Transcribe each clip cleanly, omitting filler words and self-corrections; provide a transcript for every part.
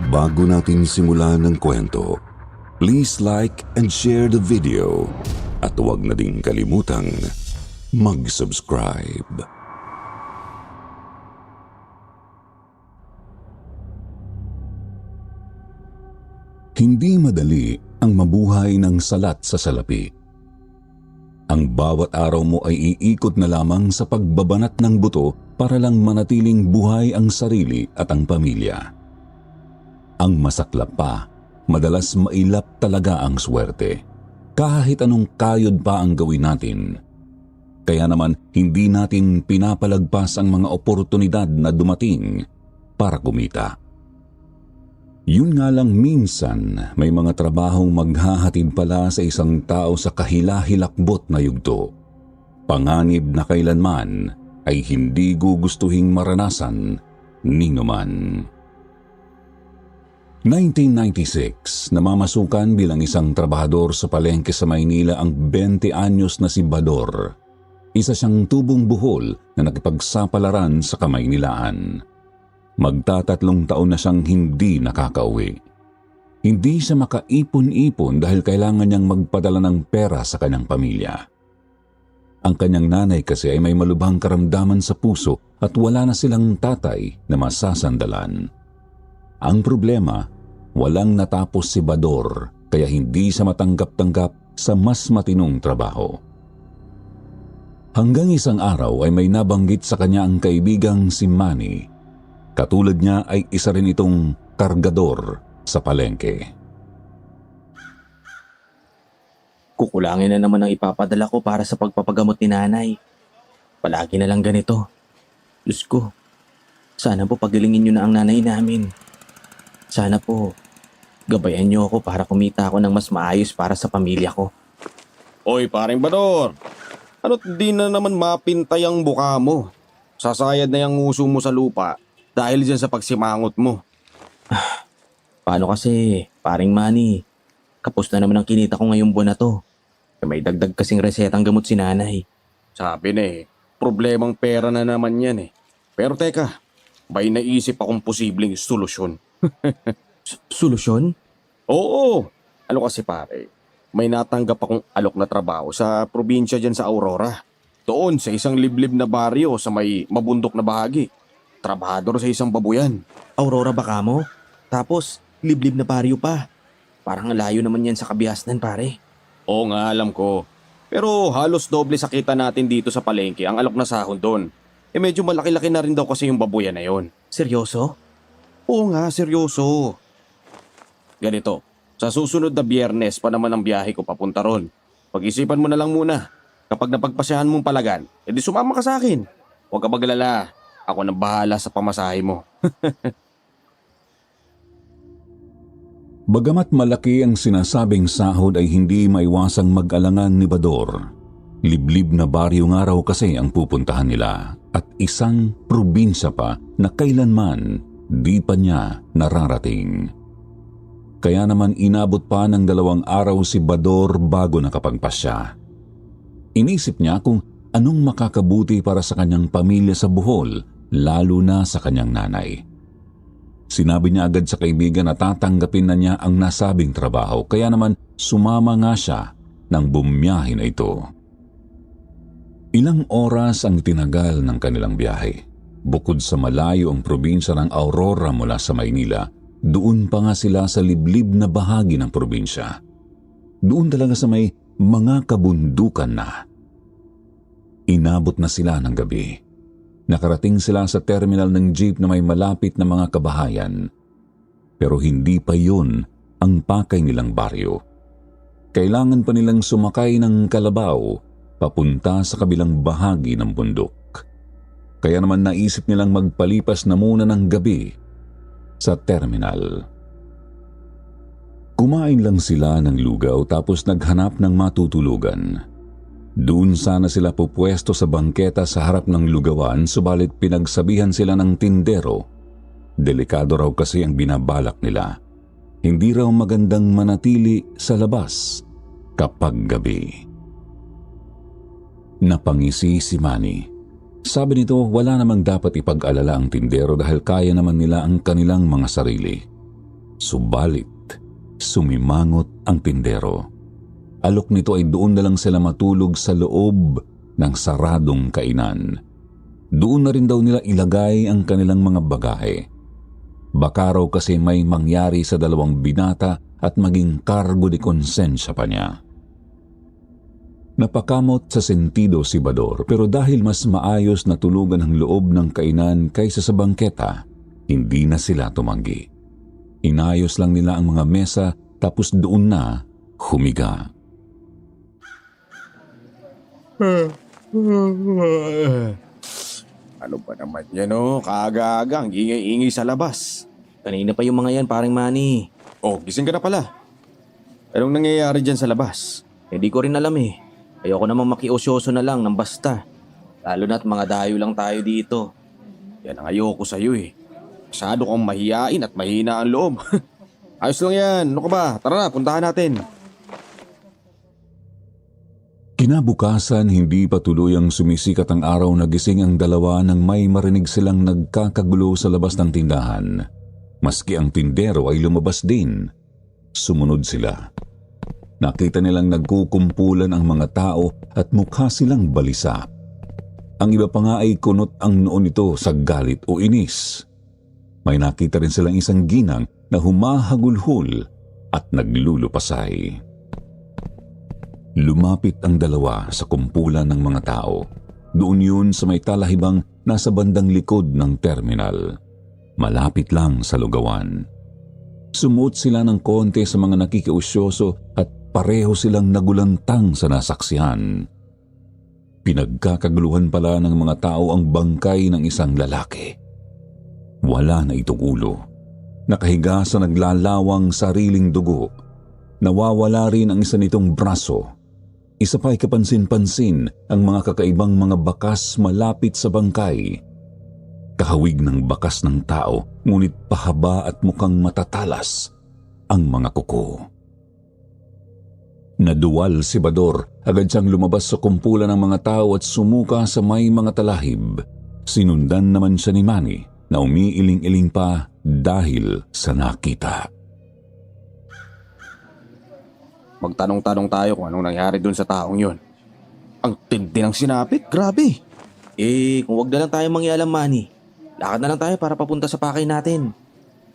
Bago natin simulan ng kwento, please like and share the video at huwag na ding kalimutang mag-subscribe. Hindi madali ang mabuhay ng salat sa salapi. Ang bawat araw mo ay iikot na lamang sa pagbabanat ng buto para lang manatiling buhay ang sarili at ang pamilya. Ang masaklap pa, madalas mailap talaga ang swerte. Kahit anong kayod pa ang gawin natin. Kaya naman hindi natin pinapalagpas ang mga oportunidad na dumating para kumita. Yun nga lang minsan may mga trabahong maghahatid pala sa isang tao sa kahila-hilakbot na yugto. Panganib na kailanman ay hindi gugustuhing maranasan ni numan. 1996, namamasukan bilang isang trabahador sa palengke sa Maynila ang 20 anyos na si Bador. Isa siyang tubong buhol na nakipagsapalaran sa Kamaynilaan. Magtatatlong taon na siyang hindi nakakauwi. Hindi siya makaipon-ipon dahil kailangan niyang magpadala ng pera sa kanyang pamilya. Ang kanyang nanay kasi ay may malubhang karamdaman sa puso at wala na silang tatay na masasandalan. Ang problema, walang natapos si Bador kaya hindi siya matanggap-tanggap sa mas matinong trabaho. Hanggang isang araw ay may nabanggit sa kanya ang kaibigang si Manny. Katulad niya ay isa rin itong kargador sa palengke. Kukulangin na naman ang ipapadala ko para sa pagpapagamot ni nanay. Palagi na lang ganito. Diyos ko, sana po pagalingin niyo na ang nanay namin. Sana po, gabayan niyo ako para kumita ako ng mas maayos para sa pamilya ko. Oy, paring Bador, ano't di na naman mapintay ang buka mo? Sasayad na yung uso mo sa lupa dahil dyan sa pagsimangot mo. Paano kasi, paring Manny? Kapos na naman ang kinita ko ngayong buwan na to. May dagdag kasing resetang gamot si nanay. Sabi na problemang pera na naman yan . Pero teka, may naisip akong posibleng solusyon. Solusyon? Oo, ano kasi pare, may natanggap akong alok na trabaho sa probinsya dyan sa Aurora. Doon sa isang liblib na baryo sa may mabundok na bahagi. Trabahador sa isang babuyan. Aurora ba kamo? Tapos, liblib na baryo pa. Parang layo naman yan sa Kabiasnan, pare. Oo nga, alam ko. Pero halos doble sa kita natin dito sa palengke ang alok na sahod doon. Medyo malaki-laki na rin daw kasi yung babuyan na yon. Seryoso? Oo nga, seryoso. Ganito, sa susunod na Biyernes pa naman ang biyahe ko papunta ron. Pag-isipan mo na lang muna. Kapag napagpasyahan mong palagan, edi sumama ka sa akin. Huwag ka maglala. Ako nang bahala sa pamasahe mo. Bagamat malaki ang sinasabing sahod ay hindi maiwasang mag-alangan ni Bador. Liblib na baryo nga raw kasi ang pupuntahan nila at isang probinsya pa na kailanman di pa niya nararating. Kaya naman inabot pa ng 2 araw si Bador bago nakapagpasya. Inisip niya kung anong makakabuti para sa kanyang pamilya sa Bohol, lalo na sa kanyang nanay. Sinabi niya agad sa kaibigan na tatanggapin na niya ang nasabing trabaho, kaya naman sumama nga siya nang bumiyahe na ito. Ilang oras ang tinagal ng kanilang biyahe. Bukod sa malayo ang probinsya ng Aurora mula sa Maynila, doon pa nga sila sa liblib na bahagi ng probinsya. Doon talaga sa may mga kabundukan na. Inabot na sila ng gabi. Nakarating sila sa terminal ng jeep na may malapit na mga kabahayan. Pero hindi pa yun ang pakay nilang baryo. Kailangan pa nilang sumakay ng kalabaw papunta sa kabilang bahagi ng bundok. Kaya naman naisip nilang magpalipas na muna ng gabi sa terminal. Kumain lang sila ng lugaw tapos naghanap ng matutulugan. Doon sana sila pupwesto sa bangketa sa harap ng lugawan, subalit pinagsabihan sila ng tindero. Delikado raw kasi ang binabalak nila. Hindi raw magandang manatili sa labas kapag gabi. Napangisi si Manny. Sabi nito, wala namang dapat ipag-alala ang tindero dahil kaya naman nila ang kanilang mga sarili. Subalit, sumimangot ang tindero. Alok nito ay doon na lang sila matulog sa loob ng saradong kainan. Doon na rin daw nila ilagay ang kanilang mga bagahe. Baka raw kasi may mangyari sa dalawang binata at maging kargo de konsensya pa niya. Napakamot sa sentido si Bador, pero dahil mas maayos na tulugan ang loob ng kainan kaysa sa bangketa, hindi na sila tumanggi. Inayos lang nila ang mga mesa tapos doon na humiga. Ano ba naman yan Kaaga-aga, ang ingay-ingay sa labas. Kanina pa yung mga yan, paring Manny. Oh, gising ka na pala. Anong nangyayari dyan sa labas? Hindi ko rin alam eh. Ayoko namang makiosyoso na lang ng basta. Lalo na't mga dayo lang tayo dito. Yan ang ayoko sa'yo eh. Masyado kang mahiyain at mahina ang loob. Ayos lang yan. Ano ka ba? Tara na, puntahan natin. Kinabukasan, hindi pa tuluyang sumisikat ang araw na gising ang dalawa nang may marinig silang nagkakagulo sa labas ng tindahan. Maski ang tindero ay lumabas din. Sumunod sila. Nakita nilang nagkukumpulan ang mga tao at mukha silang balisa. Ang iba pa nga ay kunot ang noo nito sa galit o inis. May nakita rin silang isang ginang na humahagulhol at naglulupasay. Lumapit ang dalawa sa kumpulan ng mga tao. Doon yun sa may talahibang nasa bandang likod ng terminal. Malapit lang sa lugawan. Sumuot sila ng konti sa mga nakikiusyoso at pareho silang nagulantang sa nasaksihan. Pinagkakaguluhan pala ng mga tao ang bangkay ng isang lalaki. Wala na itong ulo. Nakahiga sa naglalawang sariling dugo. Nawawala rin ang isa nitong braso. Isa pa'y kapansin-pansin ang mga kakaibang mga bakas malapit sa bangkay. Kahawig ng bakas ng tao, ngunit pahaba at mukhang matatalas ang mga kuko. Naduwal si Bador, agad siyang lumabas sa kumpulan ng mga tao at sumuka sa may mga talahib. Sinundan naman siya ni Manny na umiiling-iling pa dahil sa nakita. Magtanong-tanong tayo kung anong nangyari dun sa taong yon. Ang tindi ng sinapit, grabe. Kung wag na lang tayo mangyalam, Manny. Lakad na lang tayo para papunta sa pakay natin.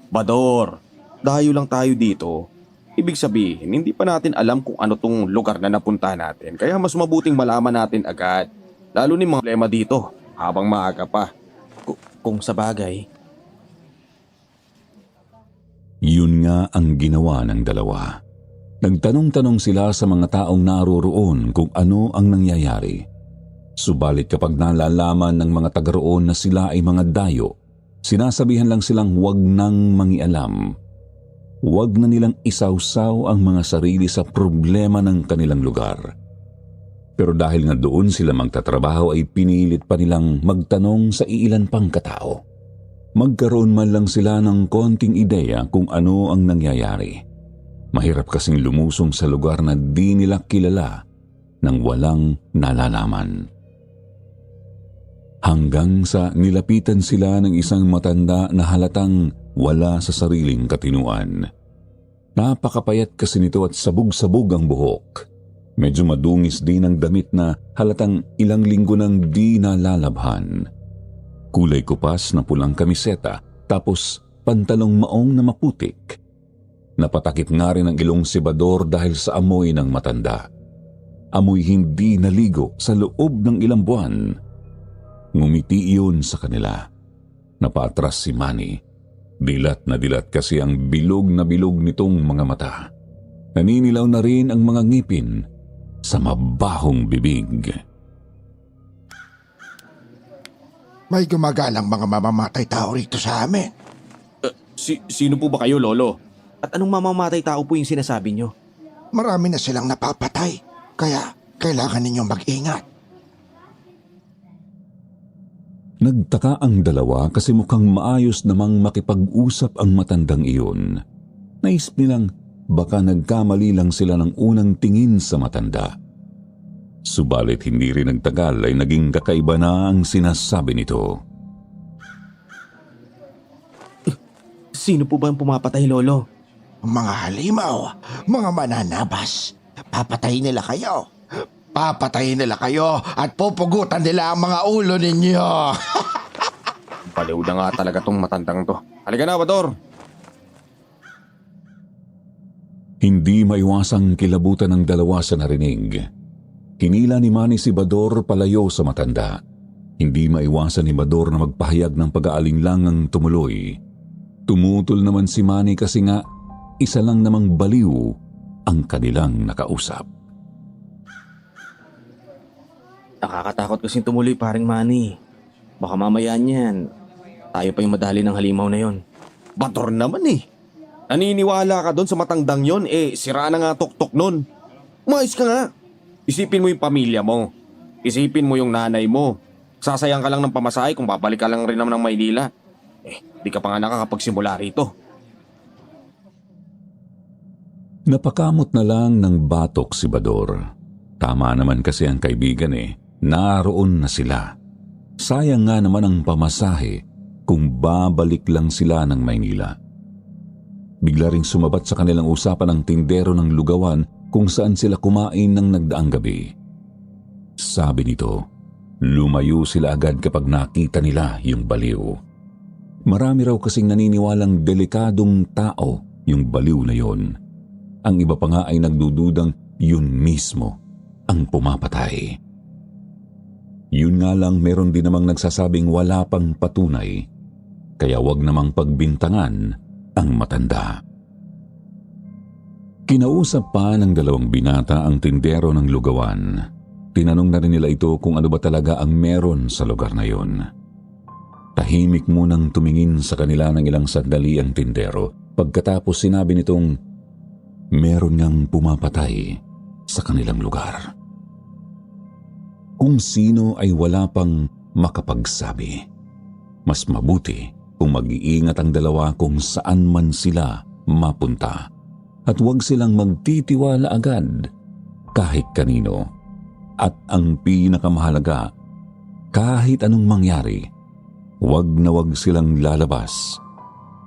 Bador, dayo lang tayo dito. Ibig sabihin, hindi pa natin alam kung ano tong lugar na napuntahan natin. Kaya mas mabuting malaman natin agad. Lalo ni mga problema dito, habang maaga pa. Kung sa bagay. Yun nga ang ginawa ng dalawa. Nagtanong-tanong sila sa mga taong naroroon kung ano ang nangyayari. Subalit kapag nalalaman ng mga taga-roon na sila ay mga dayo, sinasabihan lang silang huwag nang mangialam. Huwag na nilang isawsaw ang mga sarili sa problema ng kanilang lugar. Pero dahil nga doon sila magtatrabaho ay pinilit pa nilang magtanong sa iilan pang katao. Magkaroon man lang sila ng konting ideya kung ano ang nangyayari. Mahirap kasing lumusong sa lugar na di nila kilala nang walang nalalaman. Hanggang sa nilapitan sila ng isang matanda na halatang wala sa sariling katinuan. Napakapayat kasi nito at sabog-sabog ang buhok. Medyo madungis din ang damit na halatang ilang linggo nang di nalalabhan. Kulay kupas na pulang kamiseta tapos pantalong maong na maputik. Napatakip nga rin ang ilong si Bador dahil sa amoy ng matanda. Amoy hindi naligo sa loob ng ilang buwan. Ngumiti iyon sa kanila. Napaatras si Manny. Dilat na dilat kasi ang bilog na bilog nitong mga mata. Naninilaw na rin ang mga ngipin sa mabahong bibig. May gumagalang mga mamamatay tao rito sa amin. Sino po ba kayo, Lolo? At anong mamamatay tao po yung sinasabi nyo? Marami na silang napapatay, kaya kailangan ninyong mag-ingat. Nagtaka ang dalawa kasi mukhang maayos namang makipag-usap ang matandang iyon. Naisip nilang baka nagkamali lang sila ng unang tingin sa matanda. Subalit hindi rin nagtagal ay naging kakaiba na ang sinasabi nito. Sino po ba yung pumapatay, Lolo? Mga halimaw, mga mananabas, papatayin nila kayo. Papatayin nila kayo at pupugutan nila ang mga ulo ninyo. Baliw na nga talaga tong matandang to. Halika na, Bador. Hindi maiwasang kilabutan ng dalawa sa narinig. Hinila ni Manny si Bador palayo sa matanda. Hindi maiwasan ni Bador na magpahayag ng pag-aalinlangang tumuloy. Tumutol naman si Manny kasi nga isa lang namang baliw ang kanilang nakausap. Nakakatakot kasing tumuloy, paring Manny. Baka mamaya niyan, tayo pa yung madali ng halimaw na yon. Bador naman eh. Naniniwala ka doon sa matandang yon, sira na nga tuktok nun. Umayos ka nga. Isipin mo yung pamilya mo. Isipin mo yung nanay mo. Sasayang ka lang ng pamasahe kung babalik ka lang rin naman ng Maynila. Di ka pa nga nakakapagsimula rito. Napakamot na lang ng batok si Bador. Tama naman kasi ang kaibigan naroon na sila. Sayang nga naman ang pamasahe kung babalik lang sila ng Maynila. Bigla ring sumabat sa kanilang usapan ang tindero ng lugawan kung saan sila kumain ng nagdaang gabi. Sabi nito, lumayo sila agad kapag nakita nila yung baliw. Marami raw kasing naniniwalang delikadong tao yung baliw na yon. Ang iba pa nga ay nagdududang yun mismo ang pumapatay. Yun nga lang, meron din namang nagsasabing wala pang patunay, kaya wag namang pagbintangan ang matanda. Kinausap pa ng dalawang binata ang tindero ng lugawan. Tinanong na rin nila ito kung ano ba talaga ang meron sa lugar na yon. Tahimik munang tumingin sa kanila ng ilang sandali ang tindero. Pagkatapos sinabi nitong meron ngang pumapatay sa kanilang lugar. Kung sino ay wala pang makapagsabi. Mas mabuti kung mag-iingat ang dalawa kung saan man sila mapunta. At huwag silang magtitiwala agad kahit kanino. At ang pinakamahalaga, kahit anong mangyari, huwag na huwag silang lalabas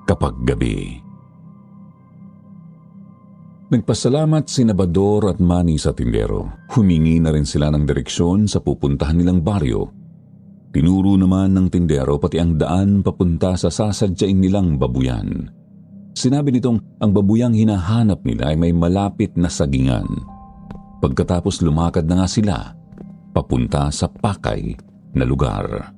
kapag gabi. Nagpasalamat si Bador at Manny sa tindero. Humingi na rin sila ng direksyon sa pupuntahan nilang baryo. Tinuro naman ng tindero pati ang daan papunta sa sasadyain nilang babuyan. Sinabi nitong ang babuyang hinahanap nila ay may malapit na sagingan. Pagkatapos lumakad na nga sila papunta sa pakay na lugar.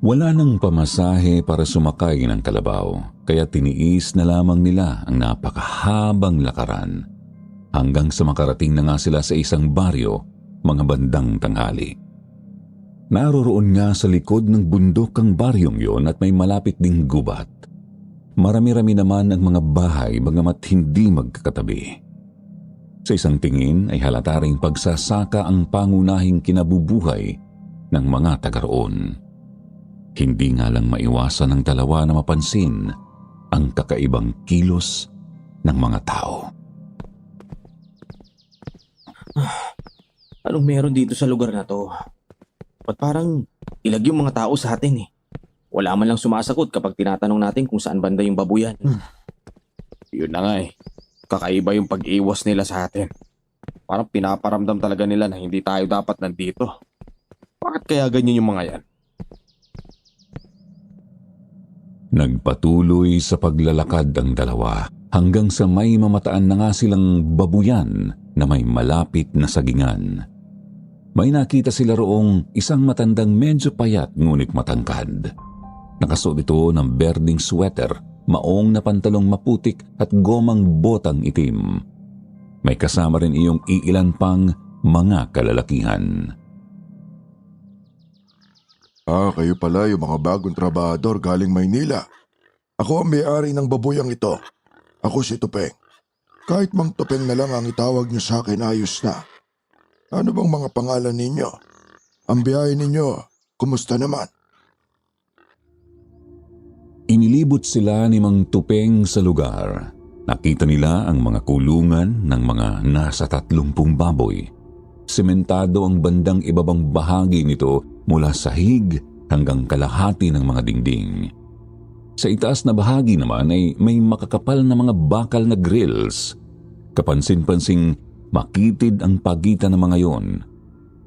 Wala nang pamasahe para sumakay ng kalabaw, kaya tiniis na lamang nila ang napakahabang lakaran hanggang sa makarating na nga sila sa isang baryo mga bandang tanghali. Naroroon nga sa likod ng bundok ang baryong yon at may malapit ding gubat. Marami-rami naman ang mga bahay bagamat hindi magkakatabi. Sa isang tingin ay halata ring pagsasaka ang pangunahing kinabubuhay ng mga taga roon. Hindi nga lang maiwasan ng dalawa na mapansin ang kakaibang kilos ng mga tao. Anong meron dito sa lugar na to? Ba't parang ilag yung mga tao sa atin Wala man lang sumasagot kapag tinatanong natin kung saan banda yung babuyan. Yun na nga Kakaiba yung pag-iwas nila sa atin. Parang pinaparamdam talaga nila na hindi tayo dapat nandito. Bakit kaya ganyan yung mga yan? Nagpatuloy sa paglalakad ang dalawa hanggang sa may mamataan na nga silang babuyan na may malapit na sagingan. May nakita sila roong isang matandang medyo payat ngunit matangkad. Nakasuot ito ng berding sweater, maong na pantalong maputik at gomang botang itim. May kasama rin iyong iilan pang mga kalalakihan. Kayo pala yung mga bagong trabahador galing Maynila. Ako ang may-ari ng babuyang ito. Ako si Tupeng. Kahit Mang Tupeng na lang ang itawag niyo sa akin, ayos na. Ano bang mga pangalan ninyo? Ang biyahe ninyo, kumusta naman? Inilibot sila ni Mang Tupeng sa lugar. Nakita nila ang mga kulungan ng mga nasa 30 baboy. Sementado ang bandang ibabang bahagi nito mula sahig hanggang kalahati ng mga dingding. Sa itaas na bahagi naman ay may makakapal na mga bakal na grills. Kapansin-pansing makitid ang pagitan ng mga yon.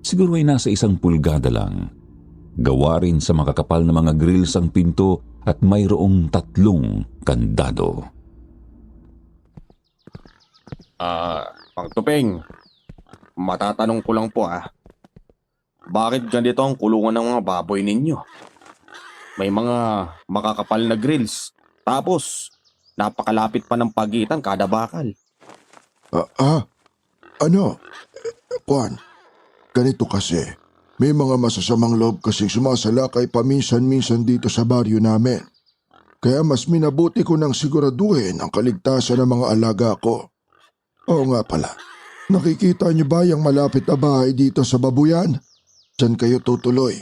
Siguro ay nasa 1 pulgada lang. Gawa rin sa makakapal na mga grills ang pinto at mayroong 3 kandado. Mang Tupeng, matatanong ko lang po bakit ganito ang kulungan ng mga baboy ninyo? May mga makakapal na grills, tapos napakalapit pa ng pagitan kada bakal. Juan, ganito kasi. May mga masasamang loob kasing sumasalakay paminsan-minsan dito sa baryo namin. Kaya mas minabuti ko nang siguraduhin ang kaligtasan ng mga alaga ko. Oo nga pala, nakikita niyo ba yung malapit na bahay dito sa Babuyan? Diyan kayo tutuloy.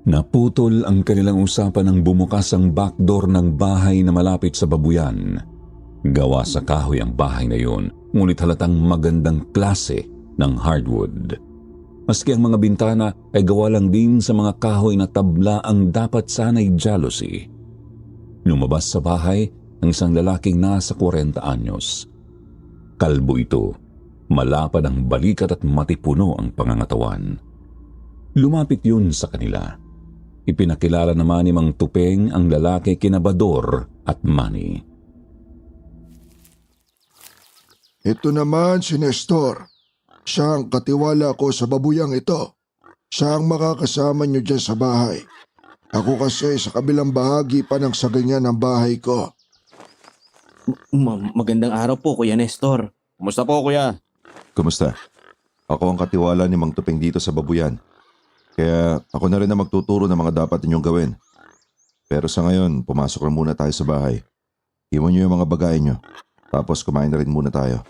Naputol ang kanilang usapan nang bumukas ang backdoor ng bahay na malapit sa Babuyan. Gawa sa kahoy ang bahay na yun, ngunit halatang magandang klase ng hardwood. Maski ang mga bintana ay gawa lang din sa mga kahoy na tabla ang dapat sana'y jealousy. Lumabas sa bahay ang isang lalaking nasa 40 anyos. Kalbo ito, malapad ang balikat at matipuno ang pangangatawan. Lumapit yun sa kanila. Ipinakilala naman ni Mang Tupeng ang lalaki kina Bador at Manny. Ito naman si Nestor. Siya ang katiwala ko sa babuyang ito. Siya ang makakasama niyo dyan sa bahay. Ako kasi sa kabilang bahagi pa ng saganyan ng bahay ko. Magandang araw po, Kuya Nestor. Kumusta po, kuya? Kumusta? Ako ang katiwala ni Mang Tupeng dito sa Babuyan. Kaya ako na rin ang magtuturo ng mga dapat ninyong gawin. Pero sa ngayon, pumasok na muna tayo sa bahay. Iwan niyo yung mga bagay niyo. Tapos kumain na rin muna tayo.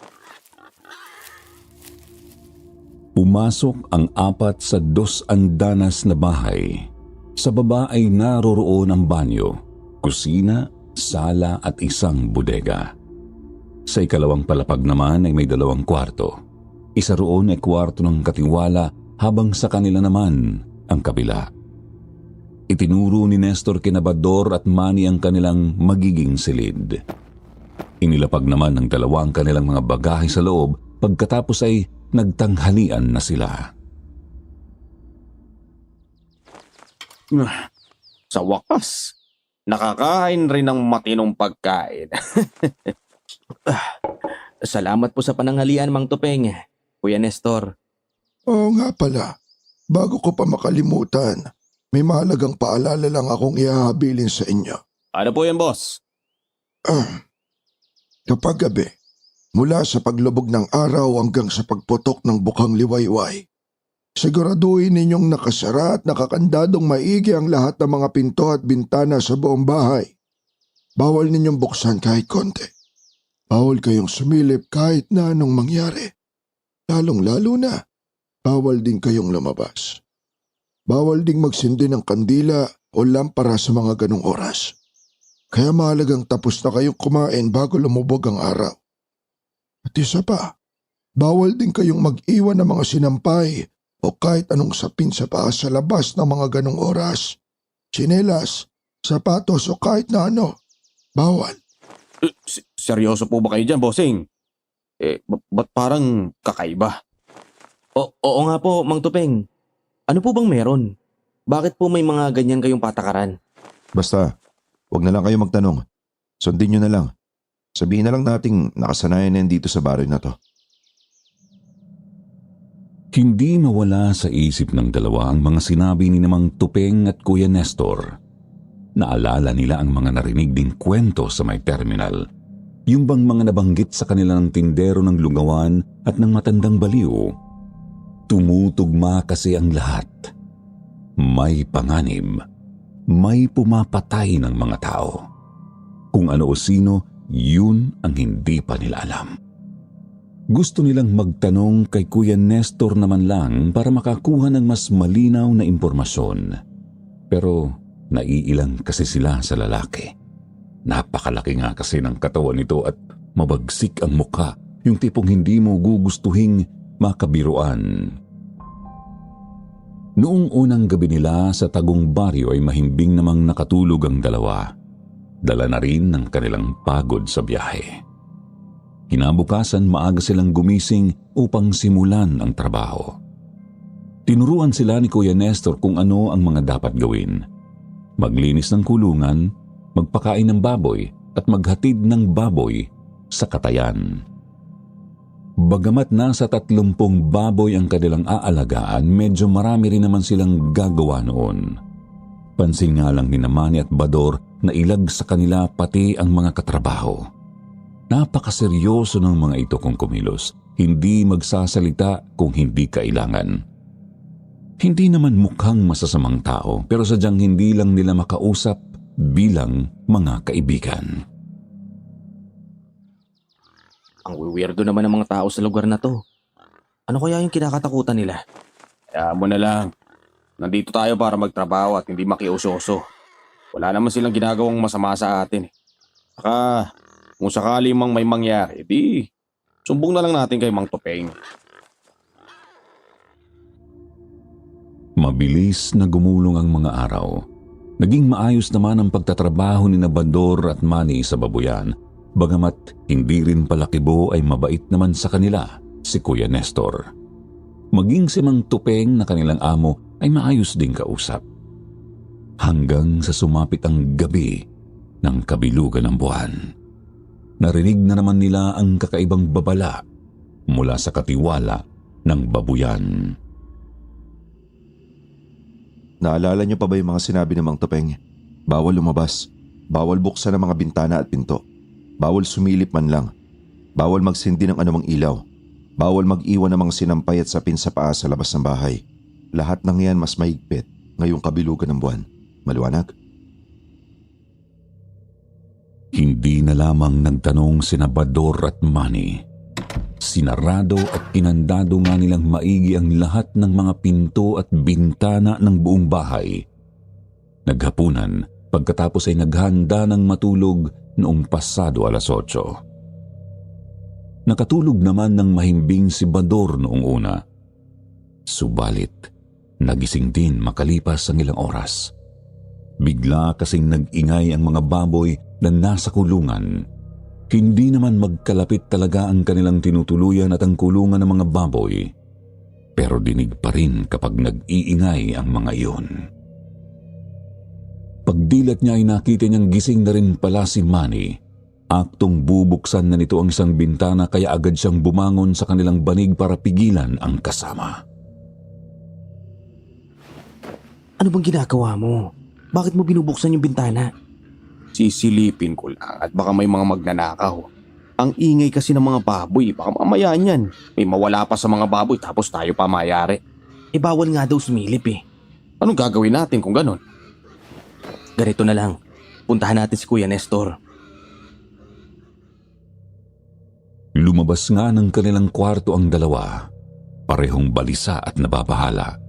Pumasok ang 4 sa 2 andanas na bahay. Sa baba ay naroroon ang banyo, kusina, sala at isang bodega. Sa ikalawang palapag naman ay may 2 kwarto. Isa roon ay kwarto ng katiwala habang sa kanila naman ang kabila. Itinuro ni Nestor kina Bador at Manny ang kanilang magiging silid. Inilapag naman ng 2 kanilang mga bagahe sa loob pagkatapos ay nagtanghalian na sila. Sa wakas, nakakain rin ng matinong pagkain. Salamat po sa pananghalian, Mang Tupeng, Kuya Nestor. Oo nga pala, bago ko pa makalimutan, may mahalagang paalala lang akong ihahabilin sa inyo. Ano po yan, boss? Kapag gabi, mula sa paglubog ng araw hanggang sa pagputok ng bukang liwayway, siguraduhin ninyong nakasara at nakakandadong maigi ang lahat ng mga pinto at bintana sa buong bahay. Bawal ninyong buksan kahit konti. Bawal kayong sumilip kahit na anong mangyari. Lalong-lalo na, bawal din kayong lumabas. Bawal ding magsindi ng kandila o lampara sa mga ganong oras. Kaya mahalagang tapos na kayong kumain bago lumubog ang araw. At isa pa, bawal din kayong mag-iwan ng mga sinampay o kahit anong sapin sa paa sa labas ng mga ganong oras. Tsinelas, sapatos o kahit na ano. Bawal. Seryoso po ba kayo dyan, bossing? Ba't parang kakaiba? Oo nga po, Mang Tupeng. Ano po bang meron? Bakit po may mga ganyan kayong patakaran? Basta, wag na lang kayo magtanong. Sundin nyo na lang. Sabihin na lang nating nakasanayan na yan dito sa baryo na to. Hindi mawala sa isip ng 2 ang mga sinabi ni Mang Tupeng at Kuya Nestor. Naalala nila ang mga narinig ding kwento sa may terminal. Yung bang mga nabanggit sa kanila ng tindero ng lugawan at ng matandang baliw. Tumutugma kasi ang lahat. May panganib. May pumapatay ng mga tao. Kung ano o sino, yun ang hindi pa nila alam. Gusto nilang magtanong kay Kuya Nestor naman lang para makakuha ng mas malinaw na impormasyon. Pero naiilang kasi sila sa lalaki. Napakalaki nga kasi ng katawan nito at mabagsik ang mukha, yung tipong hindi mo gugustuhing makabiruan. Noong unang gabi nila sa Tagum Baryo ay mahimbing namang nakatulog ang dalawa. Dala na rin ng kanilang pagod sa biyahe. Kinabukasan maaga silang gumising upang simulan ang trabaho. Tinuruan sila ni Kuya Nestor kung ano ang mga dapat gawin. Maglinis ng kulungan, magpakain ng baboy at maghatid ng baboy sa katayan. Bagamat nasa 30 baboy ang kanilang aalagaan, medyo marami rin naman silang gagawa noon. Pansin nga lang ni Manny at Bador na ilag sa kanila pati ang mga katrabaho. Napakaseryoso ng mga ito kung kumilos, hindi magsasalita kung hindi kailangan. Hindi naman mukhang masasamang tao pero sadyang hindi lang nila makausap bilang mga kaibigan. Ang weirdo naman ng mga tao sa lugar na to. Ano kaya yung kinakatakutan nila? Kaya mo na lang. Nandito tayo para magtrabaho at hindi makiusoso. Wala naman silang ginagawang masama sa atin. Saka, kung sakali mang may mangyari, di sumbong na lang natin kay Mang Topeng. Mabilis na gumulong ang mga araw. Naging maayos naman ang pagtatrabaho ni Bador at Manny sa babuyan. Bagamat hindi rin palakibo ay mabait naman sa kanila si Kuya Nestor. Maging si Mang Tupeng na kanilang amo ay maayos ding kausap. Hanggang sa sumapit ang gabi ng kabilugan ng buwan. Narinig na naman nila ang kakaibang babala mula sa katiwala ng babuyan. Naalala niyo pa ba yung mga sinabi ng Mang Topeng? Bawal lumabas, bawal buksan ang mga bintana at pinto, bawal sumilip man lang, bawal magsindi ng anumang ilaw, bawal mag-iwan ng mga sinampay at sapin sa paa sa labas ng bahay. Lahat ng yan mas mahigpit ngayong kabilugan ng buwan. Maliwanag? Hindi na lamang nagtanong sina Bador at Manny. Sinarado at kinandado nga nilang maigi ang lahat ng mga pinto at bintana ng buong bahay. Naghapunan pagkatapos ay naghanda ng matulog noong pasado 8:00. Nakatulog naman ng mahimbing si Bador noong una. Subalit, nagising din makalipas ang ilang oras. Bigla kasing nag-ingay ang mga baboy na nasa kulungan. Hindi naman magkalapit talaga ang kanilang tinutuluyan at ang kulungan ng mga baboy. Pero dinig pa rin kapag nag-iingay ang mga iyon. Pagdilat niya ay nakita niyang gising na rin pala si Manny. Aktong bubuksan na nito ang isang bintana kaya agad siyang bumangon sa kanilang banig para pigilan ang kasama. Ano bang ginagawa mo? Bakit mo binubuksan yung bintana? Sisilipin ko lang at baka may mga magnanakaw. Ang ingay kasi ng mga baboy, baka mamaya niyan. May mawala pa sa mga baboy tapos tayo pa mayari. Bawal nga daw sumilip eh. Anong gagawin natin kung ganon? Ganito na lang. Puntahan natin si Kuya Nestor. Lumabas nga ng kanilang kwarto ang dalawa. Parehong balisa at nababahala.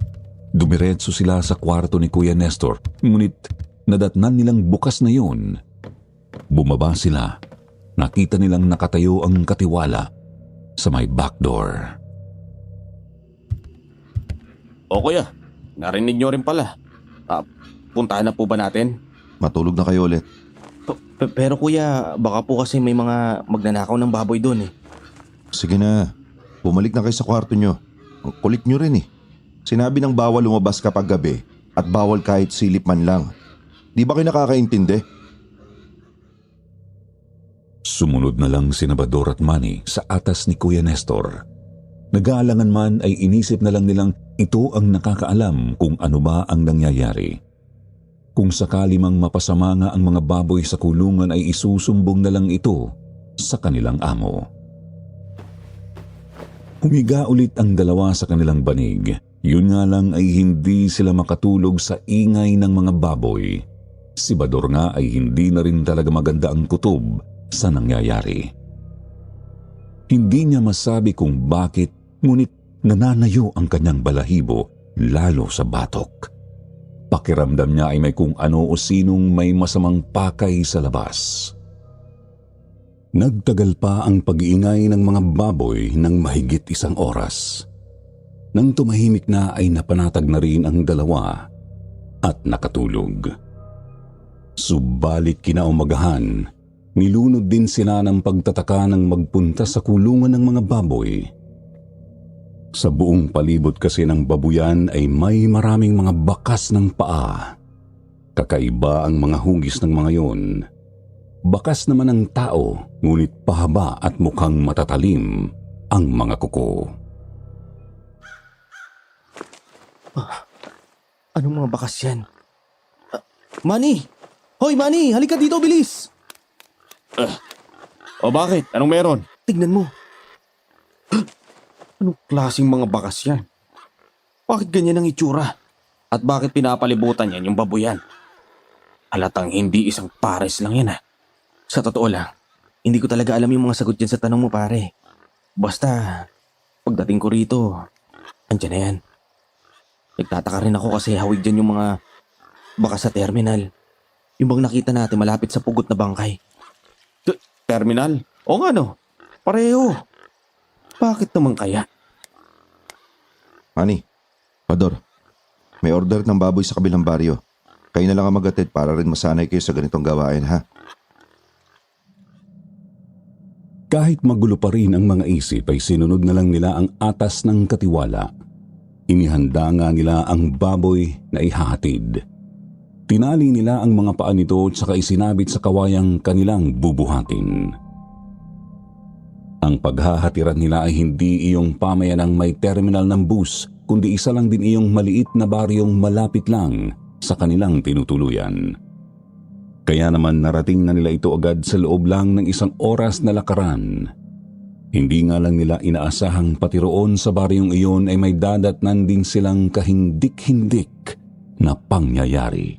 Dumiretso sila sa kwarto ni Kuya Nestor, ngunit nadatnan nilang bukas na yun. Bumaba sila. Nakita nilang nakatayo ang katiwala sa may back door. O kuya, narinig nyo rin pala. Puntahan na po ba natin? Matulog na kayo ulit. Pero kuya, baka po kasi may mga magnanakaw ng baboy doon eh. Sige na, bumalik na kayo sa kwarto nyo. Ang kulit nyo rin eh. Sinabi ng bawal lumabas kapag gabi at bawal kahit silip man lang. Di ba kayo nakakaintindi? Sumunod na lang si Bador at Manny sa atas ni Kuya Nestor. Nag-aalangan man ay inisip na lang nilang ito ang nakakaalam kung ano ba ang nangyayari. Kung sakali mang mapasama nga ang mga baboy sa kulungan ay isusumbong na lang ito sa kanilang amo. Humiga ulit ang dalawa sa kanilang banig. Yun nga lang ay hindi sila makatulog sa ingay ng mga baboy. Si Bador nga ay hindi na rin talaga maganda ang kutob sa nangyayari. Hindi niya masabi kung bakit, ngunit nananayo ang kanyang balahibo lalo sa batok. Pakiramdam niya ay may kung ano o sinong may masamang pakay sa labas. Nagtagal pa ang pag-iingay ng mga baboy ng mahigit 1 oras. Nang tumahimik na ay napanatag na rin ang dalawa at nakatulog. Subalit kinaumagahan, nilunod din sila ng pagtataka nang magpunta sa kulungan ng mga baboy. Sa buong palibot kasi ng babuyan ay may maraming mga bakas ng paa. Kakaiba ang mga hugis ng mga yon. Bakas naman ng tao, ngunit pahaba at mukhang matatalim ang mga kuko. Anong mga bakas yan? Manny! Hoy, Manny! Halika dito, bilis! O bakit? Anong meron? Tignan mo. Anong klaseng mga bakas yan? Bakit ganyan ang itsura? At bakit pinapalibutan yan yung babuyan? Halatang hindi isang pares lang yan Sa totoo lang, hindi ko talaga alam yung mga sagot dyan sa tanong mo, pare. Basta, pagdating ko rito, andyan na yan. Nagtataka rin ako kasi hawig dyan yung mga bakas sa terminal. Yung bang nakita natin malapit sa pugot na bangkay. Terminal? O nga no, pareho. Bakit naman kaya? Manny, Bador, may order ng baboy sa kabilang baryo. Kayo na lang ang mag-atid para rin masanay kayo sa ganitong gawain, ha? Kahit magulo pa rin ang mga isip ay sinunod na lang nila ang atas ng katiwala. Inihanda nga nila ang baboy na ihahatid. Tinali nila ang mga paa nito at saka isinabit sa kawayang kanilang bubuhatin. Ang paghahatiran nila ay hindi iyong pamayanang may terminal ng bus, kundi isa lang din iyong maliit na baryong malapit lang sa kanilang tinutuluyan. Kaya naman narating na nila ito agad sa loob lang ng isang oras na lakaran. Hindi nga lang nila inaasahang pati roon sa baryong iyon ay may dadatnan din silang kahindik-hindik na pangyayari.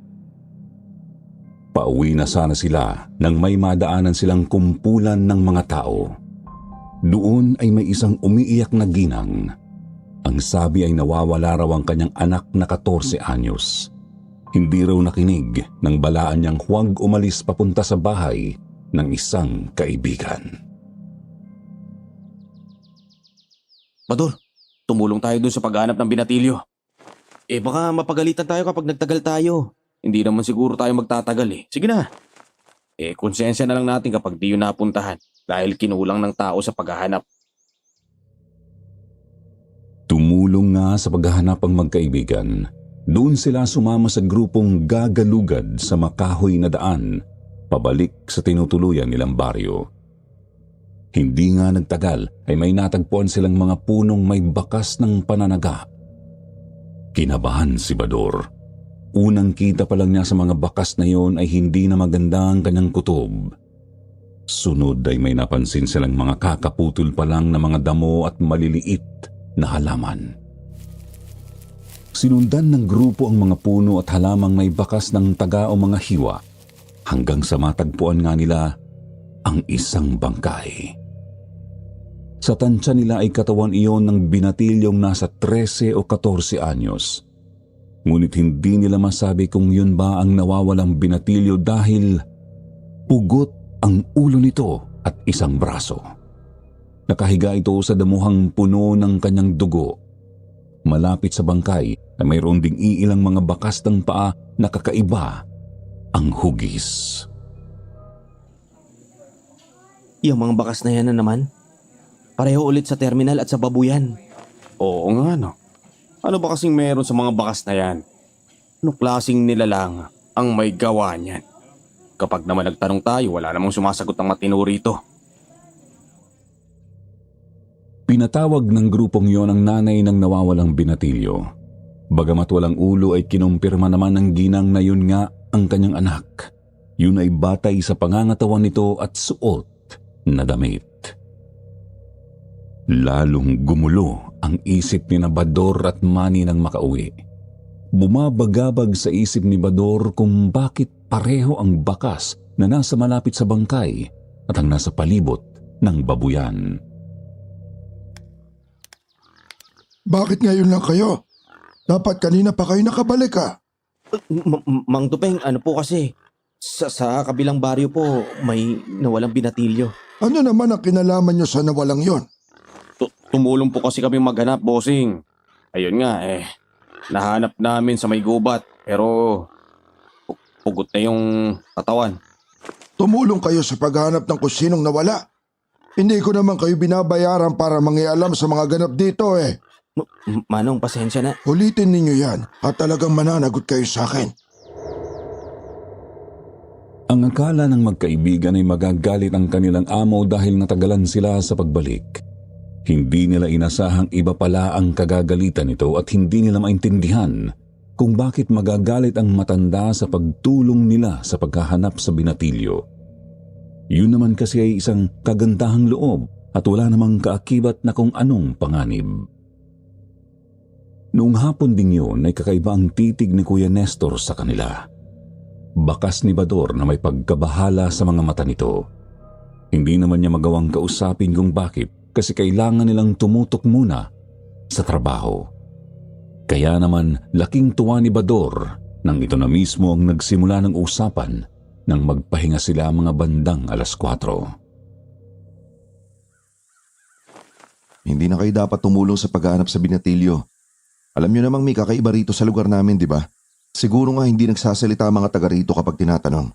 Pauwi na sana sila nang may madaanan silang kumpulan ng mga tao. Doon ay may isang umiiyak na ginang. Ang sabi ay nawawala raw ang kanyang anak na 14 anyos. Hindi raw nakinig nang balaan niyang huwag umalis papunta sa bahay ng isang kaibigan. Bador, tumulong tayo dun sa paghanap ng binatilyo. Baka mapagalitan tayo kapag nagtagal tayo. Hindi naman siguro tayo magtatagal Sige na. Konsensya na lang natin kapag di yun napuntahan dahil kinulang ng tao sa paghahanap. Tumulong nga sa paghahanap ang magkaibigan. Doon sila sumama sa grupong gagalugad sa makahoy na daan, pabalik sa tinutuluyan nilang baryo. Hindi nga nagtagal ay may natagpuan silang mga punong may bakas ng pananaga. Kinabahan si Bador. Unang kita pa lang niya sa mga bakas na yon ay hindi na maganda ang kanyang kutob. Sunod ay may napansin silang mga kakaputol pa lang na mga damo at maliliit na halaman. Sinundan ng grupo ang mga puno at halamang may bakas ng taga o mga hiwa hanggang sa matagpuan nga nila ang isang bangkay. Sa tansya nila ay katawan iyon ng binatilyong nasa 13 o 14 anyos. Ngunit hindi nila masabi kung yun ba ang nawawalang binatilyo dahil pugot ang ulo nito at isang braso. Nakahiga ito sa damuhang puno ng kanyang dugo. Malapit sa bangkay na mayroon ding iilang mga bakas ng paa na kakaiba ang hugis. Yung mga bakas na yan na naman, pareho ulit sa terminal at sa babuyan. Oo nga no. Ano ba kasing meron sa mga bakas na yan? Ano klaseng nilalang ang may gawa niyan? Kapag naman nagtanong tayo, wala namang sumasagot ng matino rito. Pinatawag ng grupong yon ang nanay ng nawawalang binatilyo. Bagamat walang ulo ay kinumpirma naman ng ginang na yun nga ang kanyang anak. Yun ay batay sa pangangatawan nito at suot na damit. Lalong gumulo ang isip ni Bador at Manny nang makauwi. Bumabagabag sa isip ni Bador kung bakit pareho ang bakas na nasa malapit sa bangkay at ang nasa palibot ng babuyan. Bakit ngayon lang kayo? Dapat kanina pa kayo nakabalik Mang Tupeng, ano po kasi, sa kabilang baryo po may nawalang binatilyo. Ano naman ang kinalaman nyo sa nawalang yon? Tumulong po kasi kami maghanap, bossing. Ayun nga nahanap namin sa may gubat pero pugot na yung katawan. Tumulong kayo sa paghanap ng kung sinong nawala. Hindi ko naman kayo binabayaran para mangialam sa mga ganap dito eh. Manong, pasensya na. Ulitin ninyo yan at talagang mananagot kayo sa akin. Ang akala ng magkaibigan ay magagalit ang kanilang amo dahil natagalan sila sa pagbalik. Hindi nila inasahang iba pala ang kagagalitan nito at hindi nila maintindihan kung bakit magagalit ang matanda sa pagtulong nila sa paghahanap sa binatilyo. Yun naman kasi ay isang kagandahang loob at wala namang kaakibat na kung anong panganib. Noong hapon ding yun ay kakaiba ang titig ni Kuya Nestor sa kanila. Bakas ni Bador na may pagkabahala sa mga mata nito. Hindi naman niya magawang kausapin kung bakit kasi kailangan nilang tumutok muna sa trabaho. Kaya naman laking tuwa ni Bador nang ito na mismo ang nagsimula ng usapan nang magpahinga sila mga bandang 4:00. Hindi na kayo dapat tumulong sa paghahanap sa binatilyo. Alam niyo namang may kakaiba rito sa lugar namin, di ba? Siguro nga hindi nagsasalita ang mga taga rito kapag tinatanong.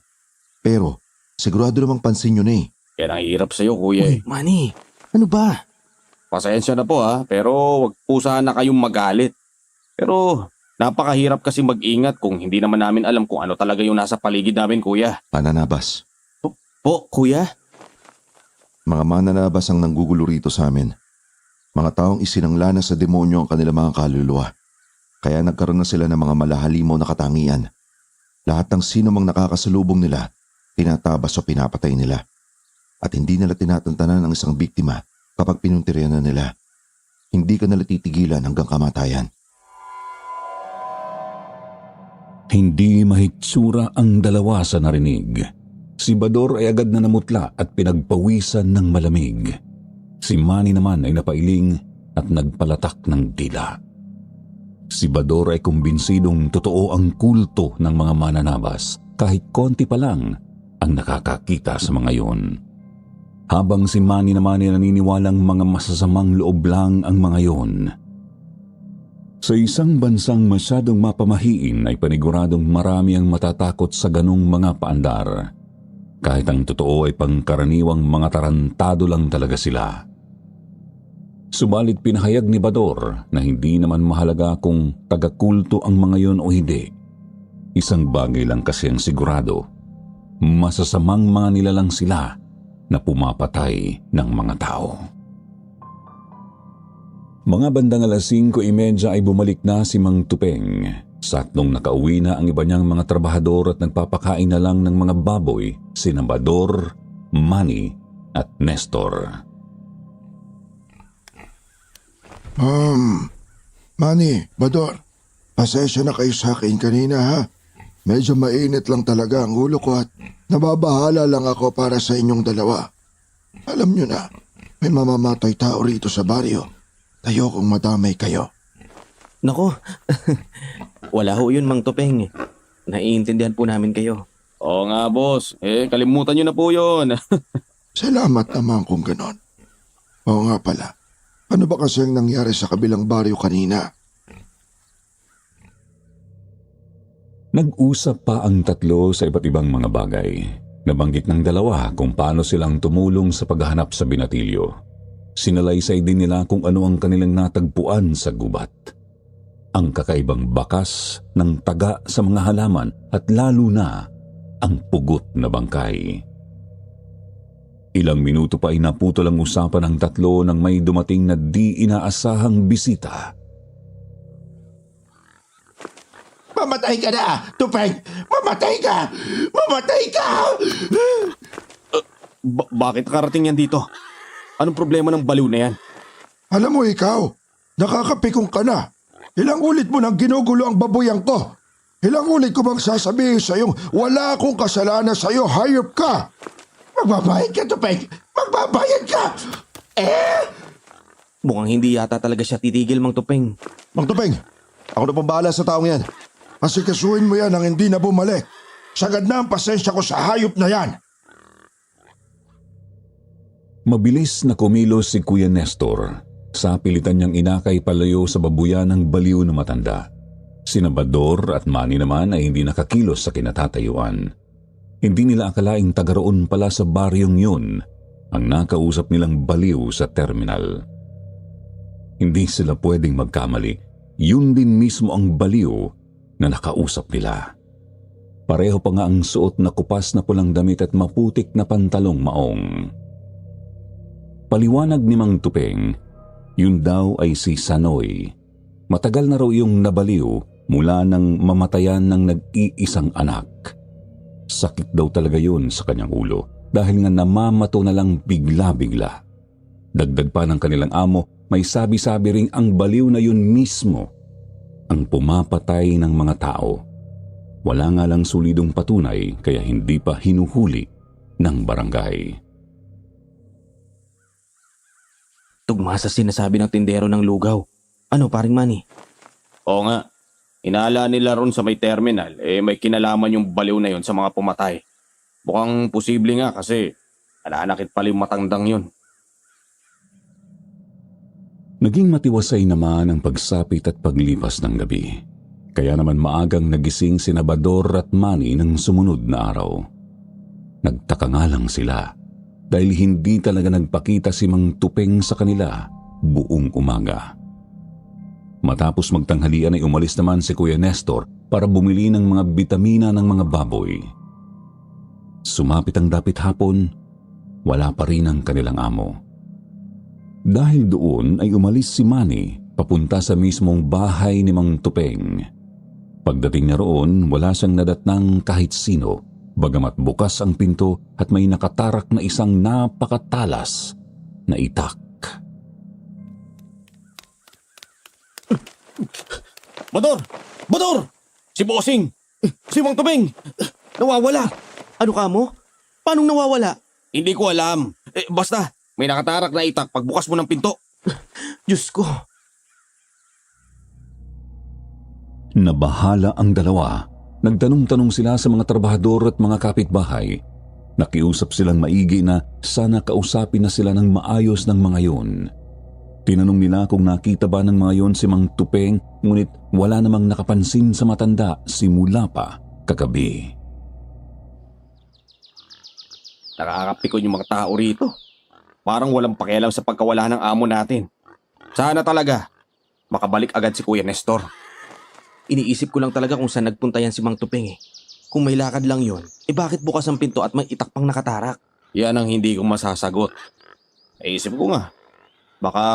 Pero sigurado namang pansin niyo na eh. Yan ang hirap sa'yo, kuya eh. Manny, ano ba? Pasensya na po pero wag po sana kayong magalit. Pero napakahirap kasi mag-ingat kung hindi naman namin alam kung ano talaga yung nasa paligid namin, kuya. Mananabas. Po, kuya? Mga mananabas ang nanggugulo rito sa amin. Mga taong isinangla na sa demonyo ang kanilang mga kaluluwa. Kaya nagkaroon na sila ng mga malahalimaw na katangian. Lahat ng sino mang nakakasalubong nila, tinatabas o pinapatay nila. At hindi nila tinatantanan ang isang biktima kapag pinuntiryan na nila. Hindi ka nila titigilan hanggang kamatayan. Hindi mahitsura ang dalawa sa narinig. Si Bador ay agad na namutla at pinagpawisan ng malamig. Si Manny naman ay napailing at nagpalatak ng dila. Si Bador ay kumbinsidong totoo ang kulto ng mga mananabas kahit konti pa lang ang nakakakita sa mga yon. Habang si Manny naman ay naniniwalang mga masasamang loob lang ang mga yon. Sa isang bansang masyadong mapamahiin ay paniguradong marami ang matatakot sa ganong mga paandar. Kahit ang totoo ay pangkaraniwang mga tarantado lang talaga sila. Subalit pinahayag ni Bador na hindi naman mahalaga kung taga-kulto ang mga yon o hindi. Isang bagay lang kasi ang sigurado, masasamang mga nilalang sila na pumapatay ng mga tao. Mga bandang 5:30 ay bumalik na si Mang Tupeng. Saktong nakauwi na ang iba niyang mga trabahador at nagpapakain na lang ng mga baboy sina Bador, Manny at Nestor. Manny, Bador, pasensya na kayo sa akin kanina ha. Medyo mainit lang talaga ang ulo ko at nababahala lang ako para sa inyong dalawa. Alam nyo na, may mamamatay tao rito sa baryo. Ayokong madamay kayo. Nako, wala ho yun, Mang Tupeng. Naiintindihan po namin kayo. Oo nga, boss. Kalimutan nyo na po yun. Salamat naman kung ganon. Oo nga pala, ano ba kasi ang nangyari sa kabilang baryo kanina? Nag-usap pa ang tatlo sa iba't ibang mga bagay. Nabanggit ng dalawa kung paano silang tumulong sa paghahanap sa binatilyo. Sinalaysay din nila kung ano ang kanilang natagpuan sa gubat. Ang kakaibang bakas ng taga sa mga halaman at lalo na ang pugot na bangkay. Ilang minuto pa ay naputol ang usapan ng tatlo nang may dumating na di inaasahang bisita. Mamatay ka na, Tupeng! Mamatay ka! Mamatay ka! Bakit karating yan dito? Anong problema ng baliw na yan? Alam mo ikaw, nakakapikong ka na. Ilang ulit mo nang ginugulo ang baboyang ko. Ilang ulit ko bang sasabihin sa'yong wala akong kasalanan sa'yo, hayop ka! Magbabayad ka, Tupeng! Magbabayad ka! Mukhang hindi yata talaga siya titigil, Mang Tupeng. Mang Tupeng, ako na pong bahala sa taong yan. Asikasuhin mo yan nang hindi na bumalik. Sagad na ang pasensya ko sa hayop na yan. Mabilis na kumilos si Kuya Nestor. Sa pilitan niyang inakay palayo sa babuyan ng baliw na matanda. Sina Bador at Manny naman ay hindi nakakilos sa kinatatayuan. Hindi nila akalaing tagaroon pala sa baryong yun ang nakausap nilang baliw sa terminal. Hindi sila pwedeng magkamali. Yun din mismo ang baliw na nakausap nila. Pareho pa nga ang suot na kupas na pulang damit at maputik na pantalong maong. Paliwanag ni Mang Tupeng, yun daw ay si Sanoy. Matagal na raw yung nabaliw mula nang mamatayan ng nag-iisang anak. Sakit daw talaga yun sa kanyang ulo dahil nga namamato na lang bigla-bigla. Dagdag pa ng kanilang amo, may sabi-sabi ring ang baliw na yun mismo ang pumapatay ng mga tao. Wala nga lang solidong patunay kaya hindi pa hinuhuli ng barangay. Tugma sa sinasabi ng tindero ng lugaw. Ano, paring Manny? Oo nga. Inala nila ron sa may terminal, may kinalaman yung baliw na yun sa mga pumatay. Mukhang posible nga kasi nananakit pala yung matandang yun. Naging matiwasay naman ang pagsapit at paglipas ng gabi. Kaya naman maagang nagising sina Bador at Manny ng sumunod na araw. Nagtaka nga lang sila dahil hindi talaga nagpakita si Mang Tupeng sa kanila buong umaga. Matapos magtanghalian ay umalis naman si Kuya Nestor para bumili ng mga bitamina ng mga baboy. Sumapit ang dapit hapon, wala pa rin ang kanilang amo. Dahil doon ay umalis si Manny papunta sa mismong bahay ni Mang Tupeng. Pagdating niya roon, wala siyang nadatnang kahit sino, bagamat bukas ang pinto at may nakatarak na isang napakatalas na itak. Bador! Bador! Si Bossing! Si Mang Tupeng! Nawawala! Ano ka mo? Paanong nawawala? Hindi ko alam. Basta, may nakatarak na itak pagbukas mo ng pinto. Diyos ko! Nabahala ang dalawa. Nagtanong-tanong sila sa mga trabahador at mga kapitbahay. Nakiusap silang maigi na sana kausapin na sila ng maayos ng mga yun. Tinanong nila kung nakita ba ng mga yun si Mang Tupeng, ngunit wala namang nakapansin sa matanda simula pa kagabi. Nakakapikon yung mga tao rito. Parang walang pakialam sa pagkawala ng amo natin. Sana talaga makabalik agad si Kuya Nestor. Iniisip ko lang talaga kung saan nagpunta yan si Mang Tupeng eh. Kung may lakad lang yon, bakit bukas ang pinto at may itak pang nakatarak? Yan ang hindi ko masasagot. Naisip ko nga, baka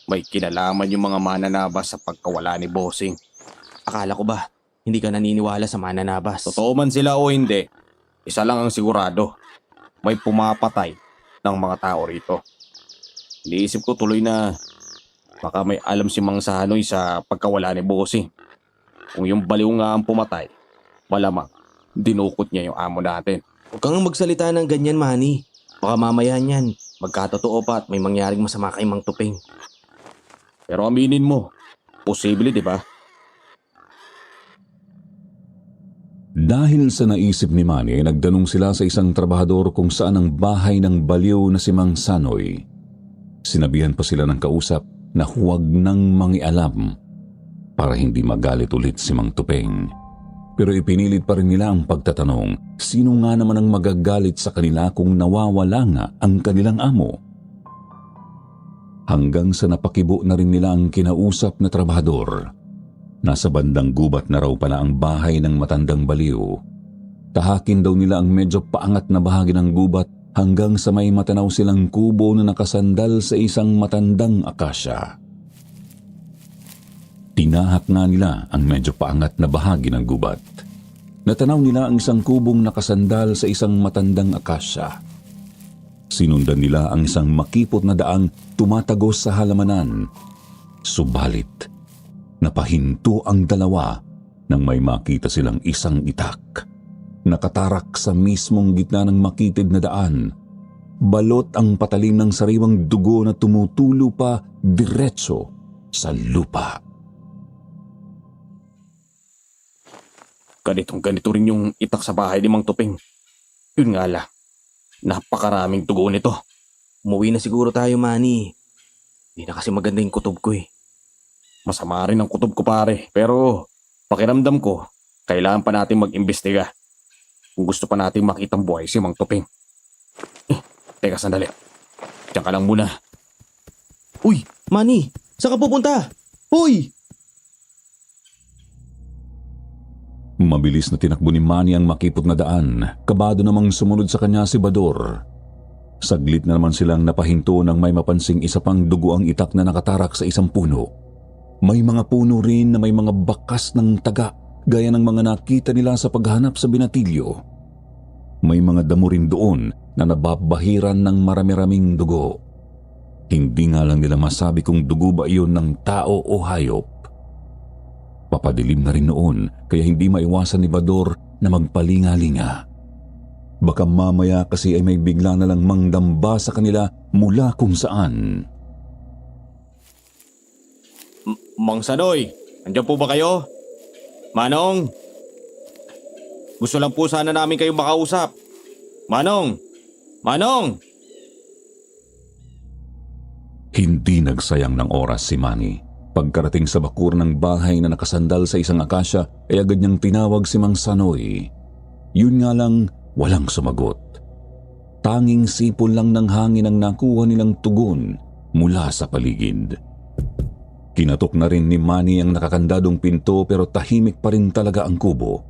may kinalaman yung mga mananabas sa pagkawala ni Bossing. Akala ko ba, hindi ka naniniwala sa mananabas? Totoo man sila o hindi, isa lang ang sigurado. May pumapatay ng mga tao rito. Iniisip ko tuloy na baka may alam si Mang Sanoy sa pagkawala ni Bossing. Kung yung baliw nga ang pumatay, malamang dinukot niya yung amo natin. Huwag kang magsalita ng ganyan, Manny. Baka mamaya niyan, magkatotoo pa at may mangyaring masama kay Mang Tupeng. Pero aminin mo, posible di ba? Dahil sa naisip ni Manny, nagtanong sila sa isang trabahador kung saan ang bahay ng baliw na si Mang Sanoy. Sinabihan pa sila ng kausap na huwag nang mangialam para hindi magalit ulit si Mang Tupeng. Pero ipinilit pa rin nila ang pagtatanong, sino nga naman ang magagalit sa kanila kung nawawala nga ang kanilang amo? Hanggang sa napakibo na rin nila ang kinausap na trabahador. Nasa bandang gubat na raw pala ang bahay ng matandang baliw. Tahakin daw nila ang medyo paangat na bahagi ng gubat hanggang sa may matanaw silang kubo na nakasandal sa isang matandang akasya. Tinahak nga nila ang medyo paangat na bahagi ng gubat. Natanaw nila ang isang kubong nakasandal sa isang matandang akasya. Sinundan nila ang isang makipot na daang tumatagos sa halamanan. Subalit, napahinto ang dalawa nang may makita silang isang itak. Nakatarak sa mismong gitna ng makitid na daan. Balot ang patalim ng sariwang dugo na tumutulo pa diretso sa lupa. Ganito rin yung itak sa bahay ni Mang Tupeng. Yun nga lang, napakaraming dugo nito. Umuwi na siguro tayo, Manny. Hindi na kasi maganda yung kutob ko eh. Masama rin ang kutob ko pare, pero pakiramdam ko, kailangan pa natin mag-imbestiga. Kung gusto pa natin makitang buhay si Mang Tupeng. Teka sandali. Diyan ka lang muna. Uy, Manny! Saan ka pupunta? Hoy! Mabilis na tinakbo ni Manny ang makipot na daan. Kabado namang sumunod sa kanya si Bador. Saglit na naman silang napahinto nang may mapansing isa pang dugo ang itak na nakatarak sa isang puno. May mga puno rin na may mga bakas ng taga gaya ng mga nakita nila sa paghanap sa binatilyo. May mga damo rin doon na nababahiran ng marami-raming dugo. Hindi nga lang nila masabi kung dugo ba iyon ng tao o hayop. Papadilim na rin noon kaya hindi maiwasan ni Bador na magpalinga-linga. Baka mamaya kasi ay may bigla na lang mangdamba sa kanila mula kung saan. Mang Sanoy, nandiyan po ba kayo? Manong? Gusto lang po sana namin kayo makausap. Manong! Manong! Hindi nagsayang ng oras si Manny. Pagkarating sa bakur ng bahay na nakasandal sa isang akasya ay agad niyang tinawag si Mang Sanoy. Yun nga lang, walang sumagot. Tanging sipon lang ng hangin ang nakuha nilang tugon mula sa paligid. Kinatok na rin ni Manny ang nakakandadong pinto pero tahimik pa rin talaga ang kubo.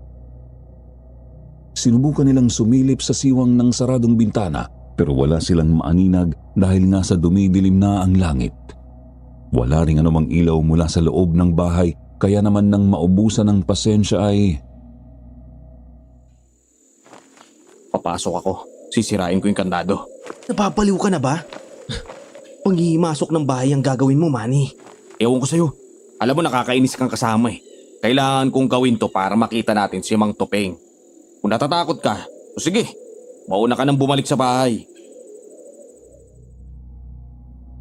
Sinubukan nilang sumilip sa siwang ng saradong bintana pero wala silang maaninag dahil nga sa dumidilim na ang langit. Wala ring anumang ilaw mula sa loob ng bahay kaya naman nang maubusan ng pasensya ay... Papasok ako. Sisirain ko yung kandado. Napapaliw ka na ba? Panghihimasok ng bahay ang gagawin mo, Manny. Ewan ko sa'yo. Alam mo nakakainis kang kasama eh. Kailangan kong gawin to para makita natin si Mang Tupeng. Kung natatakot ka, o sige, mauna ka nang bumalik sa bahay.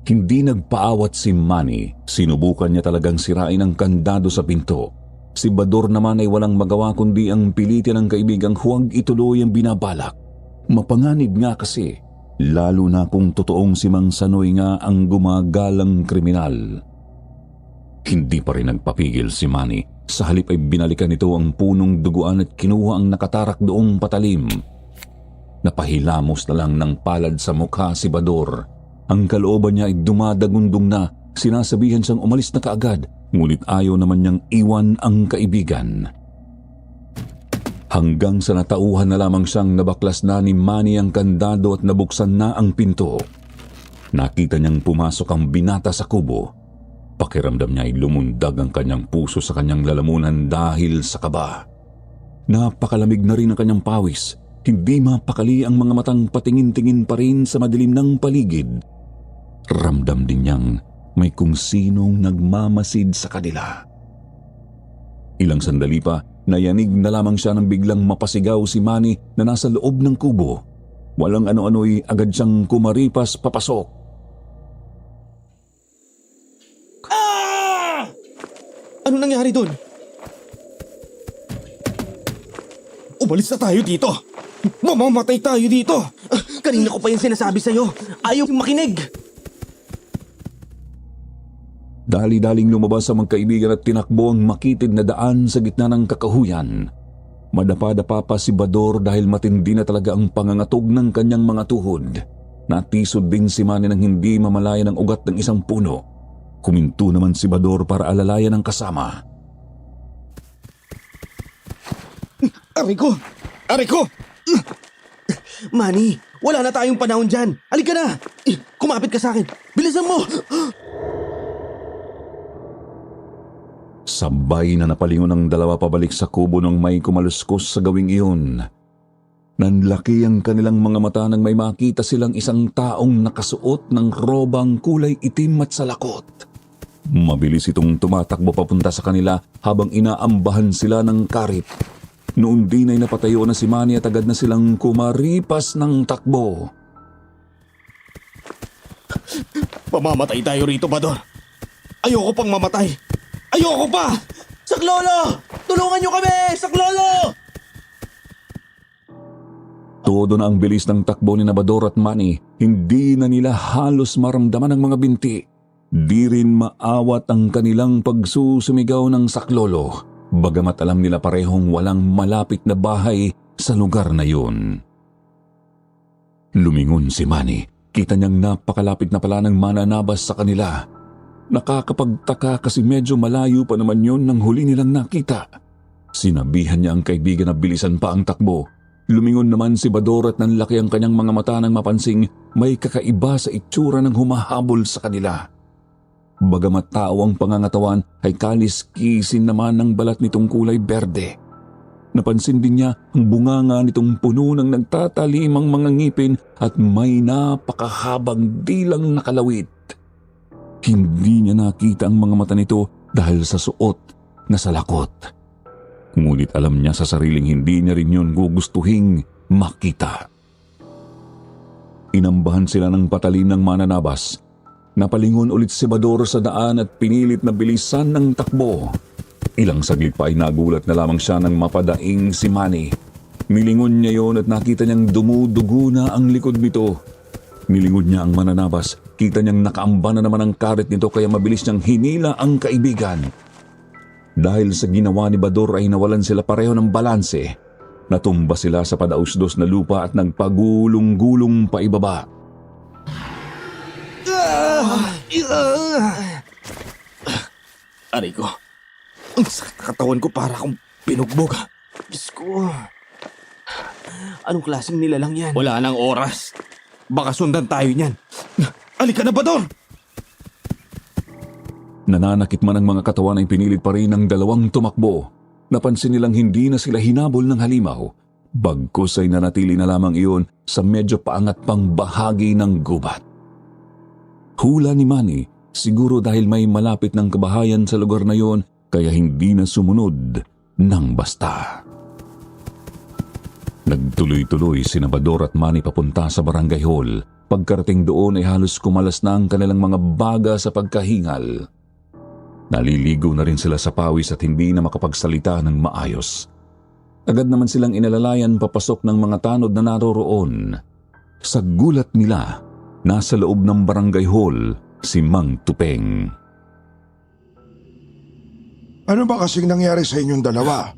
Hindi nagpaawat si Manny. Sinubukan niya talagang sirain ang kandado sa pinto. Si Bador naman ay walang magawa kundi ang pilitin ng kaibigang huwag ituloy ang binabalak. Mapanganib nga kasi, lalo na kung totoong si Mang Sanoy nga ang gumagalang kriminal. Hindi pa rin nagpapigil si Manny. Sa halip ay binalikan nito ang punong duguan at kinuha ang nakatarak doong patalim. Napahilamos na lang ng palad sa mukha si Bador. Ang kalooban niya ay dumadagundong na, sinasabihan siyang umalis na kaagad, ngunit ayaw naman niyang iwan ang kaibigan. Hanggang sa natauhan na lamang siyang nabaklas na ni Manny ang kandado at nabuksan na ang pinto. Nakita niyang pumasok ang binata sa kubo. Pakiramdam niya ay lumundag ang kanyang puso sa kanyang lalamunan dahil sa kaba. Napakalamig na rin ang kanyang pawis. Hindi mapakali ang mga matang patingin-tingin pa rin sa madilim ng paligid. Ramdam din niyang may kung sinong nagmamasid sa kanila. Ilang sandali pa, nayanig na lamang siya nang biglang mapasigaw si Manny na nasa loob ng kubo. Walang ano-ano'y agad siyang kumaripas papasok. Ano nangyari doon? Umalis na tayo dito! Mamamatay tayo dito! Kanina ko pa yung sinasabi sa'yo. Ayaw makinig. Dali-daling lumabas ang magkaibigan at tinakbo ang makitid na daan sa gitna ng kakahuyan. Madapa-dapa pa si Bador dahil matindi na talaga ang pangangatog ng kanyang mga tuhod. Natisod din si Manny nang hindi mamalayan ang ugat ng isang puno. Huminto naman si Bador para alalayan ang kasama. Aray ko! Aray ko! Manny, wala na tayong panahon dyan. Halika na! Kumapit ka sa akin. Bilisan mo! Sabay na napalingon ang dalawa pabalik sa kubo nang may kumaluskos sa gawing iyon. Nanlaki ang kanilang mga mata nang may makita silang isang taong nakasuot ng robang kulay itim at salakot. Mabilis itong tumatakbo papunta sa kanila habang inaambahan sila ng karit. Noon din ay napatayo na si Manny at agad na silang kumaripas ng takbo. Mamamatay tayo rito, Bador. Ayoko pang mamatay. Ayoko pa! Saklolo! Tulungan niyo kami! Saklolo! Todo na ang bilis ng takbo ni Bador at Manny. Hindi na nila halos maramdaman ang mga binti. Di rin maawat ang kanilang pagsusumigaw ng saklolo, bagamat alam nila parehong walang malapit na bahay sa lugar na yun. Lumingon si Manny. Kita niyang napakalapit na pala ng mananabas sa kanila. Nakakapagtaka kasi medyo malayo pa naman yun nang huli nilang nakita. Sinabihan niya ang kaibigan na bilisan pa ang takbo. Lumingon naman si Bador at nanlaki ang kanyang mga mata nang mapansing may kakaiba sa itsura ng humahabol sa kanila. Bagamat tao ang pangangatawan ay kalis-kisin naman ng balat nitong kulay berde. Napansin din niya ang bunganga nitong puno ng nagtatalimang mga ngipin at may napakahabang dilang nakalawit. Hindi niya nakita ang mga mata nito dahil sa suot na salakot. Ngunit alam niya sa sariling hindi niya rin yun gugustuhing makita. Inambahan sila ng patalim ng mananabas. Napalingon ulit si Bador sa daan at pinilit na bilisan ng takbo. Ilang saglit pa ay nagulat na lamang siya nang mapadaing si Manny. Nilingon niya yon at nakita niyang dumudugo na ang likod nito. Nilingon niya ang mananabas. Kita niyang nakaamba na naman ang karet nito kaya mabilis niyang hinila ang kaibigan. Dahil sa ginawa ni Bador ay nawalan sila pareho ng balanse. Natumba sila sa padausdos na lupa at nagpagulong-gulong paibaba. Aray ko. Ang sakit na katawan ko para akong pinugbog. Diyos ko. Anong klaseng nilalang yan? Wala nang oras. Baka sundan tayo niyan. Alika na, Bador! Nananakit man ang mga katawan ay pinilit pa rin ng dalawang tumakbo. Napansin nilang hindi na sila hinabol ng halimaw. Bagkus ay nanatili na lamang iyon sa medyo paangat pang bahagi ng gubat. Hula ni Manny, siguro dahil may malapit ng kabahayan sa lugar na yon, kaya hindi na sumunod ng basta. Nagtuloy-tuloy sina Bador at Manny papunta sa barangay hall. Pagkarating doon ay halos kumalas na ang kanilang mga baga sa pagkahingal. Naliligo na rin sila sa pawis at hindi na makapagsalita ng maayos. Agad naman silang inalalayan papasok ng mga tanod na naroroon. Sa gulat nila, nasa loob ng barangay hall si Mang Tupeng. Ano ba kasing nangyari sa inyong dalawa?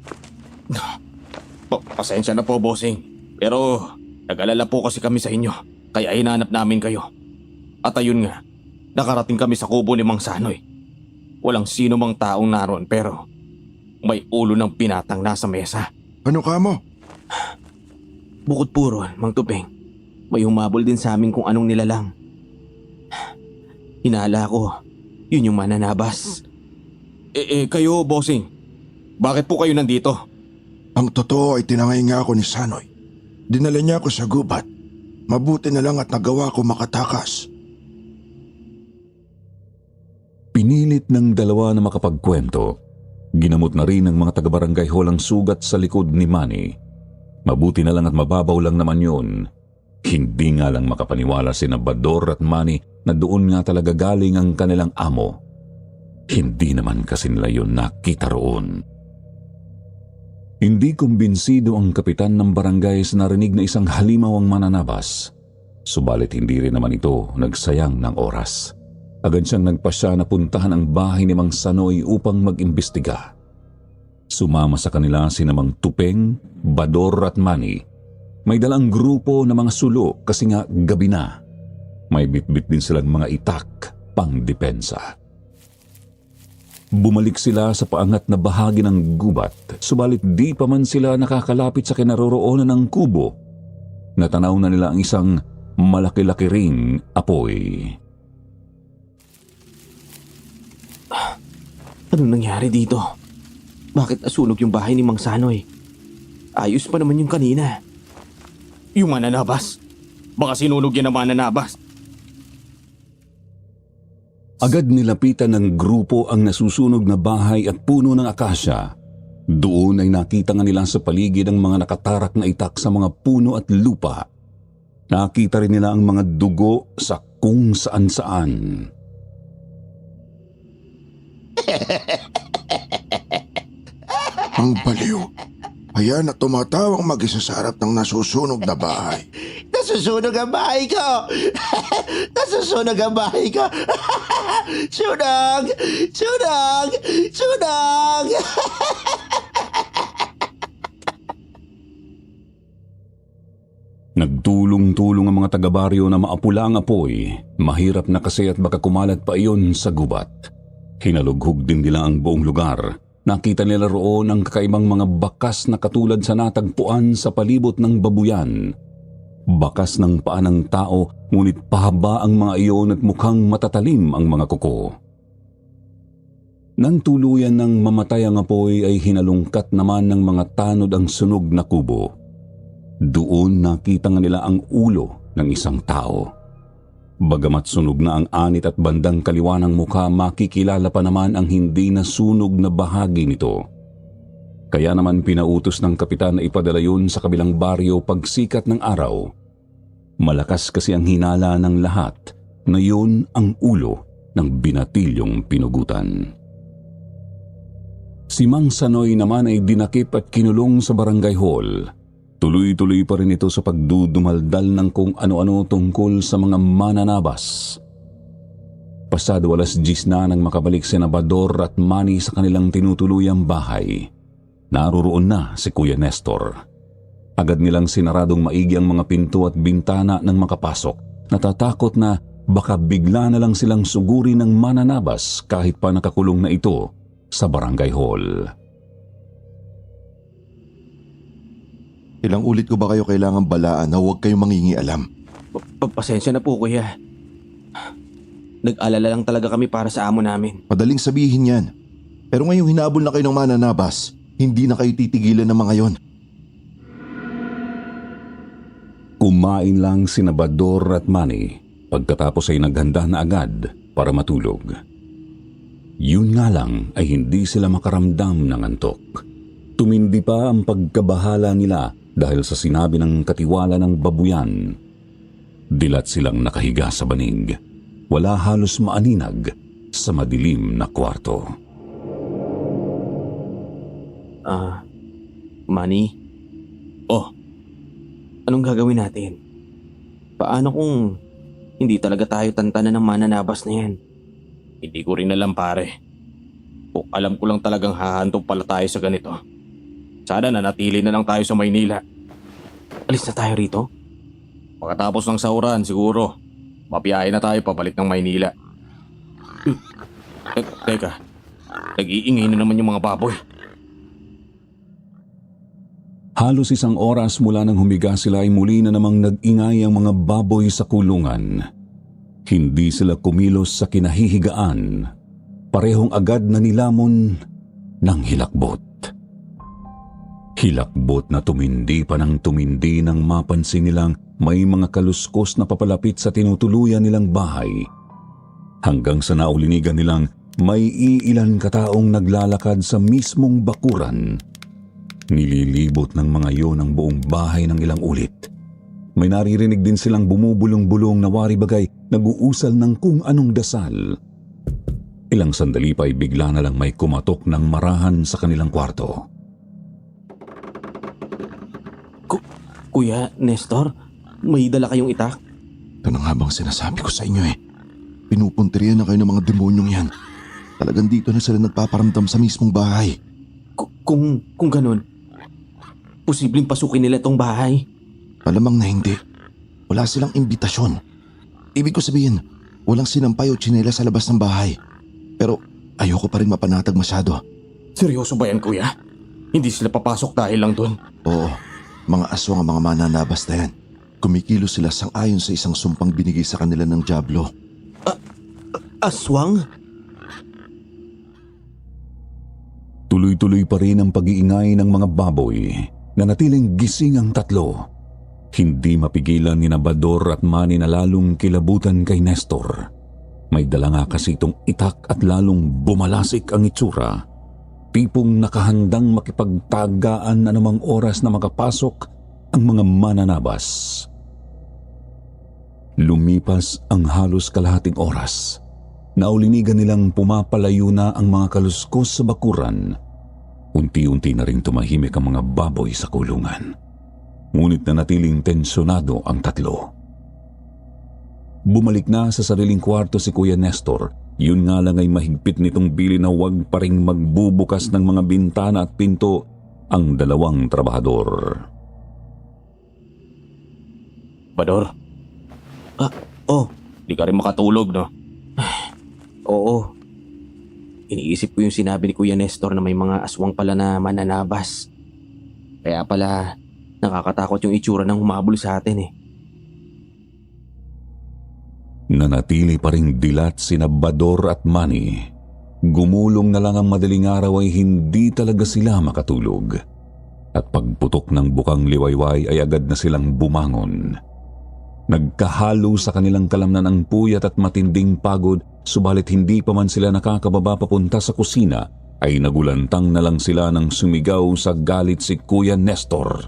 Pasensya na po, bossing. Pero nag-alala po kasi kami sa inyo. Kaya hinanap namin kayo. At ayun nga, nakarating kami sa kubo ni Mang Sanoy. Walang sino mang taong naroon pero may ulo ng pinatang nasa mesa. Ano ka mo? Bukod puro, Mang Tupeng. May humabol din sa amin kung anong nilalang. Hinala ko, yun yung mananabas. Kayo, bossing. Bakit po kayo nandito? Ang totoo ay tinangay nga ako ni Sanoy. Dinala niya ako sa gubat. Mabuti na lang at nagawa ko makatakas. Pinilit ng dalawa na makapagkwento. Ginamot na rin ng mga taga-barangay hall ang sugat sa likod ni Manny. Mabuti na lang at mababaw lang naman yun. Hindi nga lang makapaniwala sina Bador at Manny na doon nga talaga galing ang kanilang amo. Hindi naman kasi nila yun nakita roon. Hindi kumbinsido ang kapitan ng barangay sa narinig na isang halimaw ang mananabas. Subalit hindi rin naman ito nagsayang ng oras. Agad siyang nagpasya na puntahan ang bahay ni Mang Sanoy upang mag-imbestiga. Sumama sa kanila sina Mang Tupeng, Bador at Manny. May dalang grupo na mga sulo kasi nga gabi na. May bitbit din silang mga itak pang depensa. Bumalik sila sa paangat na bahagi ng gubat, subalit di pa man sila nakakalapit sa kinaroroonan ng kubo. Natanaw na nila ang isang malaki-laki ring apoy. Anong nangyari dito? Bakit nasunog yung bahay ni Mang Sanoy? Ayos pa naman yung kanina. Yung mananabas. Baka sinunog yan ang mananabas. Agad nilapitan ng grupo ang nasusunog na bahay at puno ng akasya. Doon ay nakita nga nila sa paligid ang mga nakatarak na itak sa mga puno at lupa. Nakita rin nila ang mga dugo sa kung saan-saan. Ang baliw. Ayan na tumatawang mag-isa sa harap ng nasusunog na bahay. Nasusunog ang bahay ko! Nasusunog ang bahay ko! Sunog! Sunog! Sunog! Nagtulong-tulong ang mga taga-baryo na maapula ang apoy. Mahirap na kasi at baka kumalat pa iyon sa gubat. Hinalughog din nila ang buong lugar. Nakita nila roon ang kakaibang mga bakas na katulad sa natagpuan sa palibot ng babuyan. Bakas ng paa ng tao, ngunit pahaba ang mga iyon at mukhang matatalim ang mga kuko. Nang tuluyan ng mamatay ang apoy ay hinalungkat naman ng mga tanod ang sunog na kubo. Doon nakita nga nila ang ulo ng isang tao. Bagamat sunog na ang anit at bandang kaliwa ng mukha, makikilala pa naman ang hindi nasunog na bahagi nito. Kaya naman pinautos ng kapitan na ipadala yun sa kabilang baryo pagsikat ng araw. Malakas kasi ang hinala ng lahat na yun ang ulo ng binatilyong pinugutan. Si Mang Sanoy naman ay dinakip at kinulong sa barangay hall. Tuloy-tuloy pa rin ito sa pagdudumaldal ng kung ano-ano tungkol sa mga mananabas. Pasado 10:00 na nang makabalik si Nabador at Manny sa kanilang tinutuluyang bahay. Naroroon na si Kuya Nestor. Agad nilang sinaradong maigi ang mga pinto at bintana ng makapasok. Natatakot na baka bigla na lang silang suguri ng mananabas kahit pa nakakulong na ito sa barangay hall. Ilang ulit ko ba kayo kailangan balaan na huwag kayong mangingialam? Pasensya na po, kuya. Nag-alala lang talaga kami para sa amo namin. Madaling sabihin yan. Pero ngayong hinabol na kayo ng mananabas, hindi na kayo titigilan ng mga yon. Kumain lang si Nabador at Manny. Pagkatapos ay naghanda na agad para matulog. Yun nga lang ay hindi sila makaramdam ng antok. Tumindi pa ang pagkabahala nila dahil sa sinabi ng katiwala ng babuyan. Dilat silang nakahiga sa banig. Wala halos maaninag sa madilim na kwarto. Manny? Oh, anong gagawin natin? Paano kung hindi talaga tayo tantanan ng mananabas na yan? Hindi ko rin alam, pare. O alam ko lang talagang hahantong pala tayo sa ganito. Sana nanatili na lang tayo sa Maynila. Alis na tayo rito? Pagkatapos ng sahuran, siguro, mabiyahe na tayo pabalik ng Maynila. Teka, nag-iingay na naman yung mga baboy. Halos 1 oras mula nang humiga sila ay muli na namang nag-ingay ang mga baboy sa kulungan. Hindi sila kumilos sa kinahihigaan. Parehong agad na nilamon ng hilakbot. Hilakbot na tumindi pa ng tumindi nang mapansin nilang may mga kaluskos na papalapit sa tinutuluyan nilang bahay. Hanggang sa naulinigan nilang may iilan kataong naglalakad sa mismong bakuran. Nililibot ng mga iyon ang buong bahay ng ilang ulit. May naririnig din silang bumubulong-bulong na wari bagay nag-uusal ng kung anong dasal. Ilang sandali pa ay bigla na lang may kumatok ng marahan sa kanilang kwarto. Kuya Nestor, may dala kayong itak? Ito na nga bang sinasabi ko sa inyo eh. Pinupunterian na kayo ng mga demonyong yan. Talagang dito na sila nagpaparamdam sa mismong bahay. Kung ganun, posibleng pasukin nila tong bahay. Malamang na hindi. Wala silang imbitasyon. Ibig ko sabihin, walang sinampay o tsinela sa labas ng bahay. Pero ayoko pa rin mapanatag masyado. Seryoso ba yan, kuya? Hindi sila papasok dahil lang doon. Oo, mga aswang ang mga mananabas na yan. Kumikilos sila sang-ayon sa isang sumpang binigay sa kanila ng dyablo. Aswang? Tuloy-tuloy pa rin ang pag-iingay ng mga baboy. Nanatiling gising ang tatlo. Hindi mapigilan ni Nabador at Manny na lalong kilabutan kay Nestor. May dala nga kasi itong itak at lalong bumalasik ang itsura. Tipong nakahandang makipagtagaan anumang oras na makapasok ang mga mananabas. Lumipas ang halos kalahating oras. Naulinigan nilang pumapalayo na ang mga kaluskos sa bakuran. Unti-unti na rin tumahimik ang mga baboy sa kulungan. Ngunit nanatiling tensyonado ang tatlo. Bumalik na sa sariling kwarto si Kuya Nestor. Yun nga lang ay mahigpit nitong bili na huwag pa ring magbubukas ng mga bintana at pinto ang dalawang trabahador. Bador, Oh, di ka rin makatulog, no? oo. Iniisip ko yung sinabi ni Kuya Nestor na may mga aswang pala na mananabas. Kaya pala nakakatakot yung itsura ng humabol sa atin eh. Nanatili pa ring dilat sina Bador at Manny. Gumulong na lang ang madaling araw ay hindi talaga sila makatulog. At pagputok ng bukang liwayway ay agad na silang bumangon. Nagkahalo sa kanilang kalamnan ang puyat at matinding pagod, subalit hindi pa man sila nakakababa papunta sa kusina ay nagulantang na lang sila nang sumigaw sa galit si Kuya Nestor.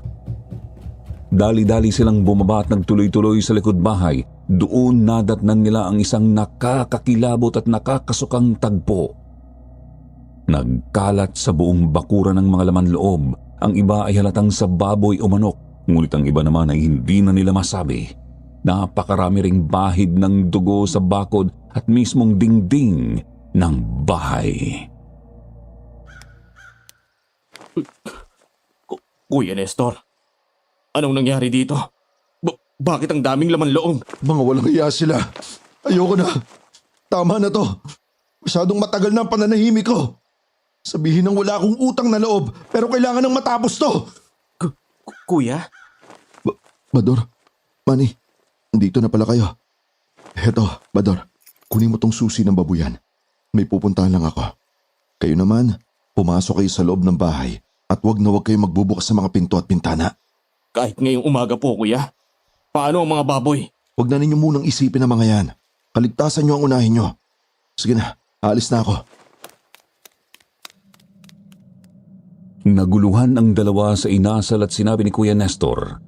Dali-dali silang bumaba at nagtuloy-tuloy sa likod bahay. Doon nadatnan nila ang isang nakakakilabot at nakakasukang tagpo. Nagkalat sa buong bakuran ng mga laman loob. Ang iba ay halatang sa baboy o manok, ngunit ang iba naman ay hindi na nila masabi. Napakarami ring bahid ng dugo sa bakod at mismong dingding ng bahay. Kuya Nestor, anong nangyari dito? Bakit ang daming laman loob? Mga walang hiya sila. Ayoko na. Tama na to. Masyadong matagal na ang pananahimik ko. Sabihin nang wala akong utang na loob, pero kailangan nang matapos to. Kuya? Bador, Manny, nandito na pala kayo. Heto, Bador, kunin mo tong susi ng babuyan. May pupuntahan lang ako. Kayo naman, pumasok kayo sa loob ng bahay at wag na wag kayo magbubukas sa mga pinto at pintana. Kahit ngayong umaga po, kuya. Paano ang mga baboy? Huwag na ninyo munang isipin ang mga yan. Kaligtasan nyo ang unahin nyo. Sige na, aalis na ako. Naguluhan ang dalawa sa inasal at sinabi ni Kuya Nestor.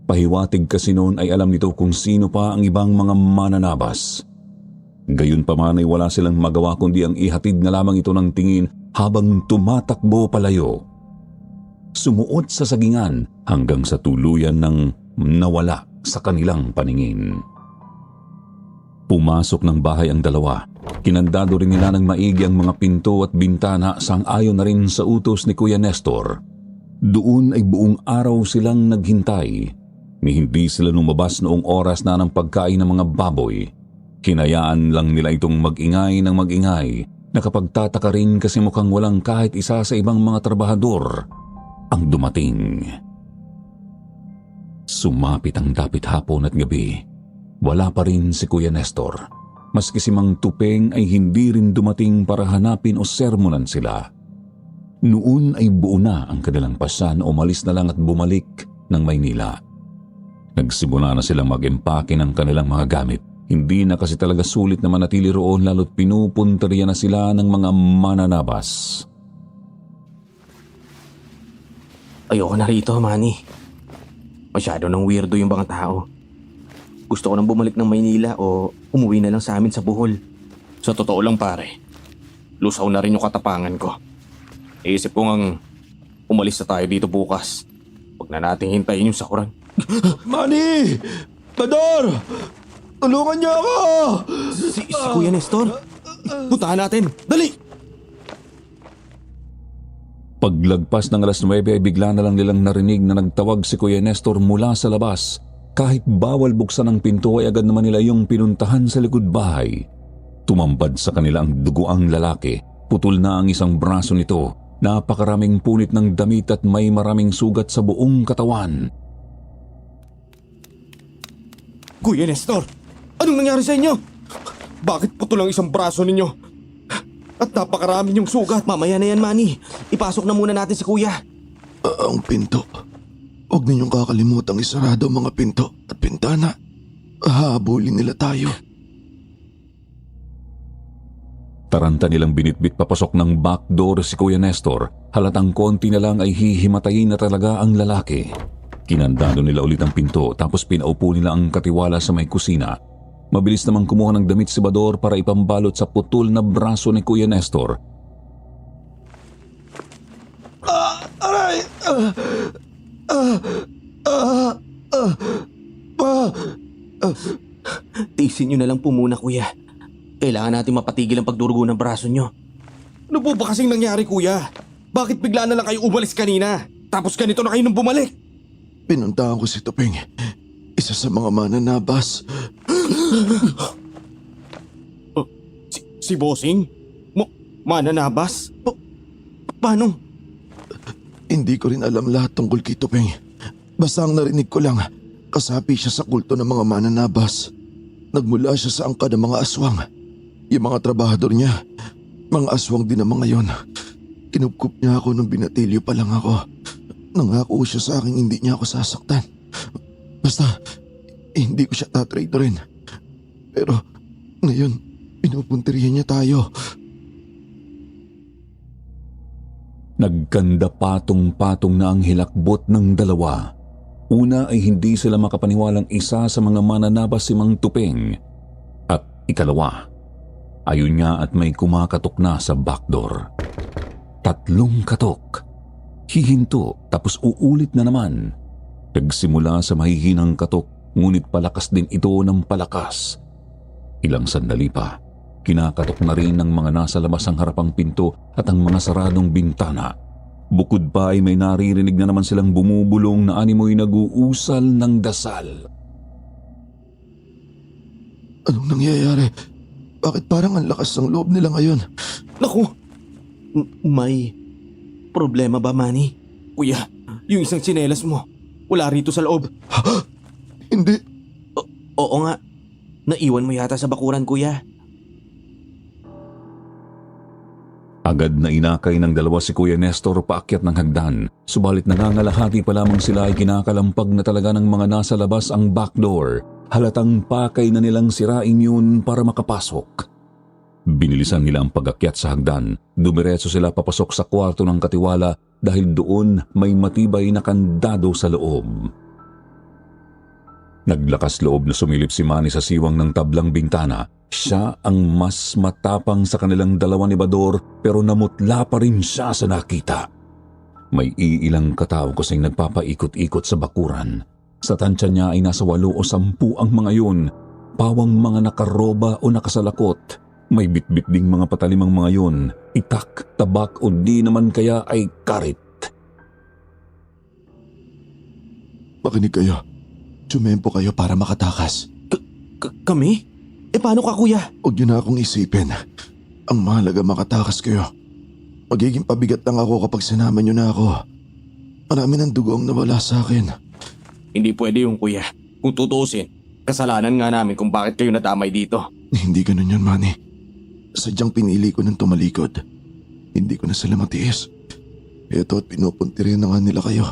Pahiwatig kasi noon ay alam nito kung sino pa ang ibang mga mananabas. Gayunpaman ay wala silang magawa kundi ang ihatid na lamang ito ng tingin habang tumatakbo palayo. Sumuot sa sagingan hanggang sa tuluyan ng nawala sa kanilang paningin. Pumasok ng bahay ang dalawa. Kinandado rin nila ng maigi ang mga pinto at bintana sang-ayon na rin sa utos ni Kuya Nestor. Doon ay buong araw silang naghintay. Ni hindi sila lumabas noong oras na ng pagkain ng mga baboy. Hinayaan lang nila itong mag-ingay ng mag-ingay. Nakapagtataka rin kasi mukhang walang kahit isa sa ibang mga trabahador ang dumating. Sumapit ang dapit hapon at gabi. Wala pa rin si Kuya Nestor. Maski si Mang Tupeng ay hindi rin dumating para hanapin o sermonan sila. Noon ay buo na ang kanilang pasyan, umalis na lang at bumalik ng Maynila. Nagsimula na silang mag-empake ng kanilang mga gamit. Hindi na kasi talaga sulit na manatili roon lalo't pinupunteriya na sila ng mga mananabas. Ayoko na rito, Manny. Masyado nang weirdo yung mga tao. Gusto ko nang bumalik ng Maynila o umuwi na lang sa amin sa Bohol. Sa totoo lang, pare, lusaw na rin yung katapangan ko. Iisip ko ngang umalis na tayo dito bukas. Huwag na nating hintayin yung sakuran. Manny! Bador! Tulungan niyo ako! Si Kuya Nestor? Puntahan natin! Dali! Paglagpas ng alas 9 ay bigla na lang nilang narinig na nagtawag si Kuya Nestor mula sa labas. Kahit bawal buksan ang pinto ay agad naman nila yung pinuntahan sa likod bahay. Tumambad sa kanila ang duguang lalaki. Putol na ang isang braso nito. Napakaraming punit ng damit at may maraming sugat sa buong katawan. Kuya Nestor! Anong nangyari sa inyo? Bakit putol ang isang braso ninyo? At napakarami niyong sugat. Mamaya na yan, Manny. Ipasok na muna natin si Kuya. Ang pinto. Huwag ninyong kakalimutang isarado ang mga pinto at pintana. Hahabulin nila tayo. Taranta nilang binitbit papasok ng backdoor si Kuya Nestor. Halatang konti na lang ay hihimatayin na talaga ang lalaki. Kinandado nila ulit ang pinto tapos pinaupo nila ang katiwala sa may kusina. Mabilis namang kumuha ng damit si Bador para ipambalot sa putol na braso ni Kuya Nestor. Aray! Tiisin nyo na lang po muna, kuya. Kailangan natin mapatigil ang pagdurugo ng braso nyo. Ano po ba kasing nangyari, kuya? Bakit bigla na lang kayo umalis kanina? Tapos ganito na kayo nang bumalik? Pinuntahan ko si Tupeng. Isa sa mga mananabas. Si Bossing? Mananabas? Paano? Hindi ko rin alam lahat tungkol kay Tupeng. Basta ang narinig ko lang, kasapi siya sa kulto ng mga mananabas. Nagmula siya sa angka ng mga aswang. Yung mga trabahador niya, mga aswang din ang mga yon. Kinupkup niya ako nung binatilyo pa lang ako. Nangako siya sa akin hindi niya ako sasaktan. Basta, hindi ko siya tatraidorin. Pero, ngayon, pinupunterihan niya tayo. Nagkanda patong-patong na ang hilakbot ng dalawa. Una ay hindi sila makapaniwalang isa sa mga mananabas si Mang Tupeng. At ikalawa, ayun nga at may kumakatok na sa backdoor. 3 katok. Hihinto tapos uulit na naman. Nagsimula sa mahihinang katok ngunit palakas din ito ng palakas. Ilang sandali pa, kinakatok na rin ng mga nasa labas ang harapang pinto at ang mga saradong bintana. Bukod pa ay may naririnig na naman silang bumubulong na animoy nag-uusal ng dasal. Anong nangyayari? Bakit parang ang lakas ng loob nila ngayon? Naku! May problema ba, Manny? Kuya, yung isang tsinelas mo, wala rito sa loob. Hindi. Oo nga. Naiwan mo yata sa bakuran, kuya. Agad na inakay ng dalawa si Kuya Nestor paakyat ng hagdan, subalit nangangalahati pa lamang sila ay kinakalampag na talaga ng mga nasa labas ang backdoor. Halatang pakay na nilang sirain yun para makapasok. Binilisan nila ang pag-akyat sa hagdan. Dumiretso sila papasok sa kwarto ng katiwala dahil doon may matibay na kandado sa loob. Naglakas loob na sumilip si Manny sa siwang ng tablang bintana. Siya ang mas matapang sa kanilang dalawa ni Bador pero namutla pa rin siya sa nakita. May iilang katao kasing nagpapaikot-ikot sa bakuran. Sa tansya niya ay nasa 8 o 10 ang mga yun. Pawang mga nakaroba o nakasalakot. May bitbit ding mga patalimang mga yun. Itak, tabak o di naman kaya ay karit. Makinig kayo. Sumempo kayo para makatakas. Kami? Paano ka, kuya? Huwag niyo na akong isipin. Ang mahalaga makatakas kayo. Magiging pabigat lang ako kapag sinama niyo na ako. Marami ng dugo ang nawala sa akin. Hindi pwede yung kuya. Kung tutuusin, kasalanan nga namin kung bakit kayo nadamay dito. Hindi ganun yun, Manny. Sadyang pinili ko ng tumalikod. Hindi ko na sila matiis. Ito at pinupuntirin na nga nila kayo.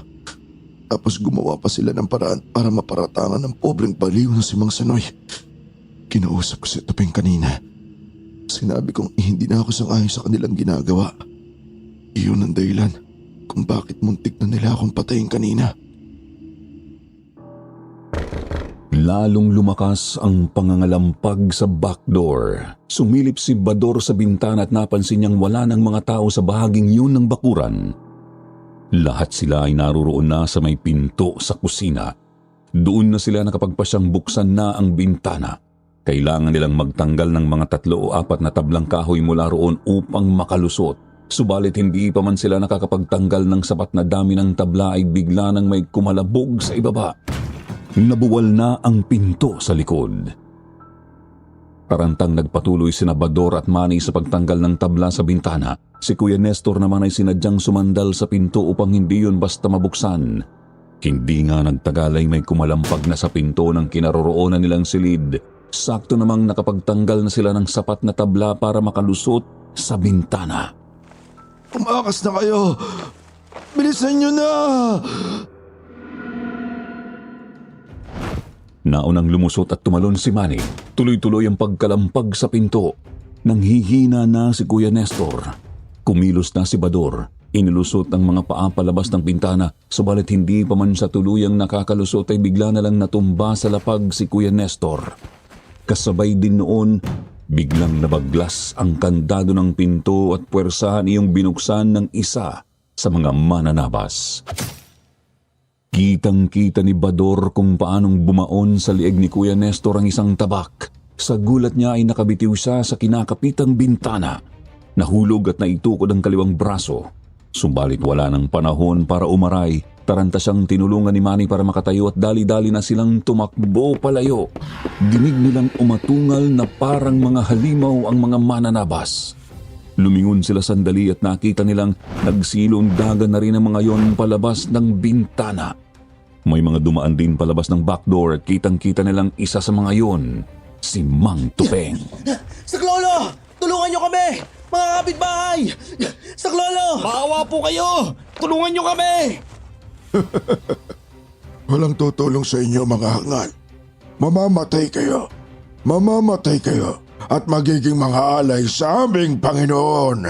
Tapos gumawa pa sila ng paraan para maparatangan ng pobreng baliw na si Mang Sanoy. Kinausap ko si Tupeng kanina. Sinabi kong hindi na ako sang-ayon sa kanilang ginagawa. Iyon ang dahilan kung bakit muntik na nila akong patayin kanina. Lalong lumakas ang pangangalampag sa backdoor. Sumilip si Bador sa bintana at napansin niyang wala ng mga tao sa bahaging yun ng bakuran. Lahat sila ay naruroon na sa may pinto sa kusina. Doon na sila nakapagpasyang buksan na ang bintana. Kailangan nilang magtanggal ng mga 3 o 4 na tablang kahoy mula roon upang makalusot. Subalit hindi pa man sila nakakapagtanggal ng sapat na dami ng tabla ay bigla nang may kumalabog sa ibaba. Nabuwal na ang pinto sa likod. Tarantang nagpatuloy sina Bador at Manny sa pagtanggal ng tabla sa bintana. Si Kuya Nestor naman ay sinadyang sumandal sa pinto upang hindi yun basta mabuksan. Hindi nga nagtagal ay may kumalampag na sa pinto ng kinaroroonan nilang silid. Sakto namang nakapagtanggal na sila ng sapat na tabla para makalusot sa bintana. Umakas na kayo! Bilisan niyo na! Naunang lumusot at tumalon si Manny. Tuloy-tuloy ang pagkalampag sa pinto. Nanghihina na si Kuya Nestor. Kumilos na si Bador. Inilusot ang mga paa palabas ng bintana, subalit hindi pa man sa tuluyang nakakalusot ay bigla na lang natumba sa lapag si Kuya Nestor. Kasabay din noon, biglang nabaglas ang kandado ng pinto at puwersahan iyong binuksan ng isa sa mga mananabas. Kitang-kita ni Bador kung paanong bumaon sa lieg ni Kuya Nestor ang isang tabak. Sa gulat niya ay nakabitiw siya sa kinakapitang bintana. Nahulog at naitukod ang kaliwang braso. Subalit wala ng panahon para umaray. Taranta siyang tinulungan ni Manny para makatayo at dali-dali na silang tumakbo palayo. Dinig nilang umatungal na parang mga halimaw ang mga mananabas. Lumingon sila sandali at nakita nilang nagsilong daga na rin ang mga yon palabas ng bintana. May mga dumaan din palabas ng backdoor at kitang-kita nilang isa sa mga yon, si Mang Tupeng. Saklolo! Tulungan niyo kami! Mga kapitbahay! Saklolo! Maawa po kayo! Tulungan nyo kami! Walang tutulong sa inyo mga hangal. Mamamatay kayo. Mamamatay kayo. At magiging mga alay sa aming Panginoon.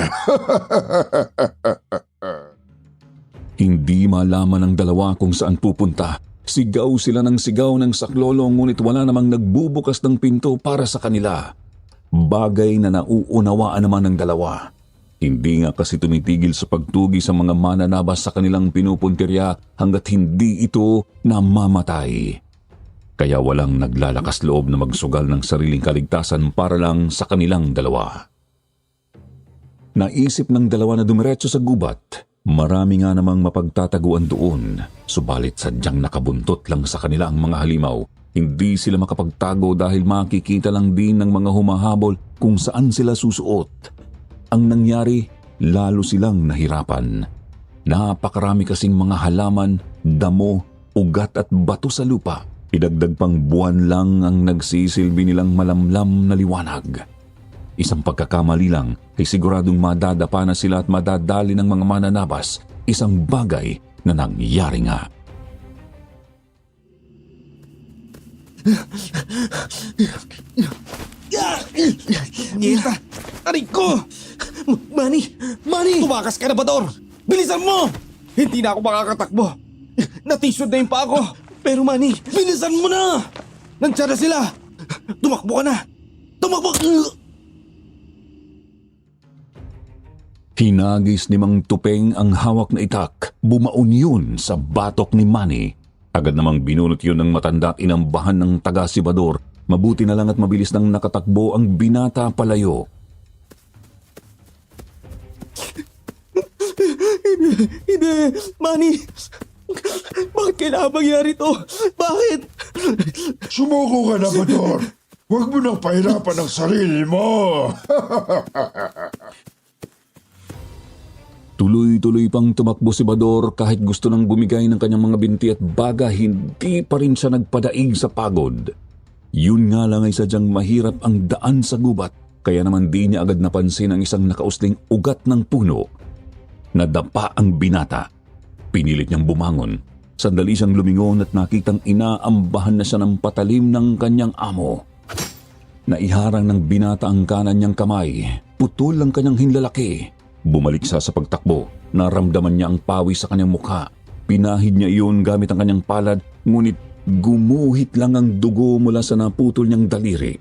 Hindi malaman ng dalawa kung saan pupunta. Sigaw sila ng sigaw ng saklolo ngunit wala namang nagbubukas ng pinto para sa kanila. Bagay na nauunawaan naman ng dalawa. Hindi nga kasi tumitigil sa pagtugi sa mga mananabas sa kanilang pinupuntirya hanggat hindi ito namamatay. Kaya walang naglalakas loob na magsugal ng sariling kaligtasan para lang sa kanilang dalawa. Naisip ng dalawa na dumiretso sa gubat. Marami nga namang mapagtataguan doon. Subalit sadyang nakabuntot lang sa kanila ang mga halimaw. Hindi sila makapagtago dahil makikita lang din ng mga humahabol kung saan sila susuot. Ang nangyari, lalo silang nahirapan. Napakarami kasing mga halaman, damo, ugat at bato sa lupa. Idagdag pang buwan lang ang nagsisilbi nilang malamlam na liwanag. Isang pagkakamali lang ay siguradong madadapa na sila at madadali ng mga mananabas. Isang bagay na nangyari nga. Nita! Aray ko! Manny! Manny! Tumakas ka na, Bador! Bilisan mo! Hindi na ako makakatakbo. Natisod na yung pa ako. Pero Manny! Bilisan mo na! Nandiyan na sila! Tumakbo ka na! Tumakbo! Hinagis ni Mang Tupeng ang hawak na itak. Bumaon yun sa batok ni Manny. Agad namang binunot yun ng matanda at inambahan ng taga-sibador. Mabuti na lang at mabilis nang nakatakbo ang binata palayo. Hindi! Manny! Bakit kailangan mangyari to? Bakit? Sumuko ka na, Bador. Huwag mo nang pahirapan ang sarili mo. Tuloy-tuloy pang tumakbo si Bador kahit gusto nang bumigay ng kanyang mga binti at baga, hindi pa rin siya nagpadaig sa pagod. Yun nga lang ay sadyang mahirap ang daan sa gubat, kaya naman di niya agad napansin ang isang nakausling ugat ng puno. Nadapa ang binata. Pinilit niyang bumangon. Sandali siyang lumingon at nakitang inaambahan na siya ng patalim ng kanyang amo. Naiharang ng binata ang kanan niyang kamay. Putol ang kanyang hinlalaki. Bumalik siya sa pagtakbo. Naramdaman niya ang pawis sa kanyang mukha. Pinahid niya iyon gamit ang kanyang palad, ngunit gumuhit lang ang dugo mula sa naputol niyang daliri.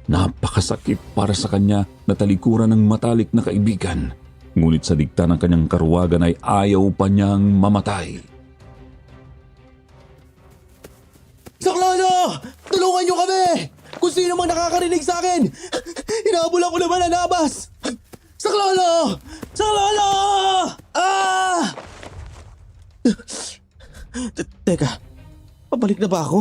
Napakasakit para sa kanya na talikuran ng matalik na kaibigan. Ngunit sa dikta ng kanyang karuwagan ay ayaw pa niyang mamatay. Saklolo! Tulungan niyo kami! Kung sino mang nakakarinig sa akin! Hinabulan ko naman ang nabas! Saklolo! Saklolo! Ah! Teka, pabalik na ba ako?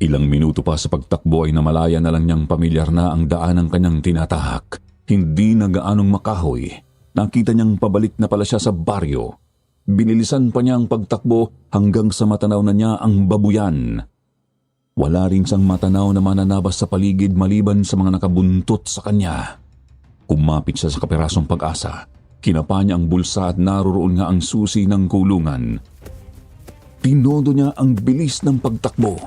Ilang minuto pa sa pagtakbo ay namalaya na lang niyang pamilyar na ang daan ng kanyang tinatahak. Hindi na gaanong makahoy. Nakita niyang pabalik na pala siya sa baryo. Binilisan pa niya ang pagtakbo hanggang sa matanaw na niya ang babuyan. Wala rin siyang matanaw na mananabas sa paligid maliban sa mga nakabuntot sa kanya. Kumapit siya sa kapirasong Pag-asa. Kinapa niya ang bulsa at naroroon nga ang susi ng kulungan. Tinodo niya ang bilis ng pagtakbo.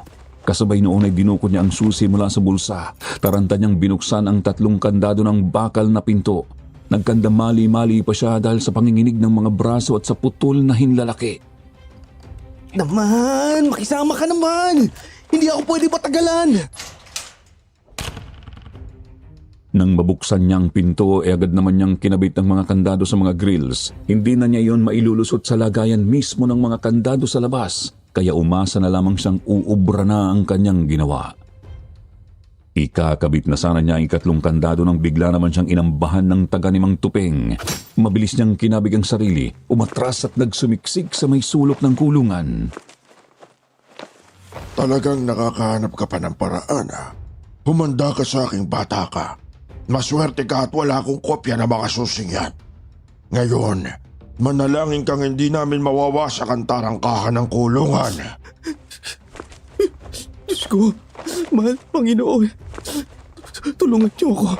Kasabay noon ay dinukot niya ang susi mula sa bulsa. Taranta niyang binuksan ang 3 kandado ng bakal na pinto. Nagkandamali-mali pa siya dahil sa panginginig ng mga braso at sa putol na hinlalaki. Naman! Makisama ka naman! Hindi ako pwede patagalan! Nang mabuksan niya ang pinto, agad naman niyang kinabit ang mga kandado sa mga grills. Hindi na niya iyon mailulusot sa lagayan mismo ng mga kandado sa labas, kaya umasa na lamang siyang uubra na ang kanyang ginawa. Ikakabit na sana niya ang ikatlong kandado nang bigla naman siyang inambahan ng taga ni Mang Tupeng. Mabilis niyang kinabig ang sarili, umatras at nagsumiksik sa may sulok ng kulungan. Talagang nakakahanap ka pa ng paraan, ha? Humanda ka sa aking bata ka. Maswerte ka at wala akong kopya na mga susing yan. Ngayon, manalangin kang hindi namin mawawasak ang tarangkahan ng kulungan. Diyos ko, mahal Panginoon, tulungan niyo ako.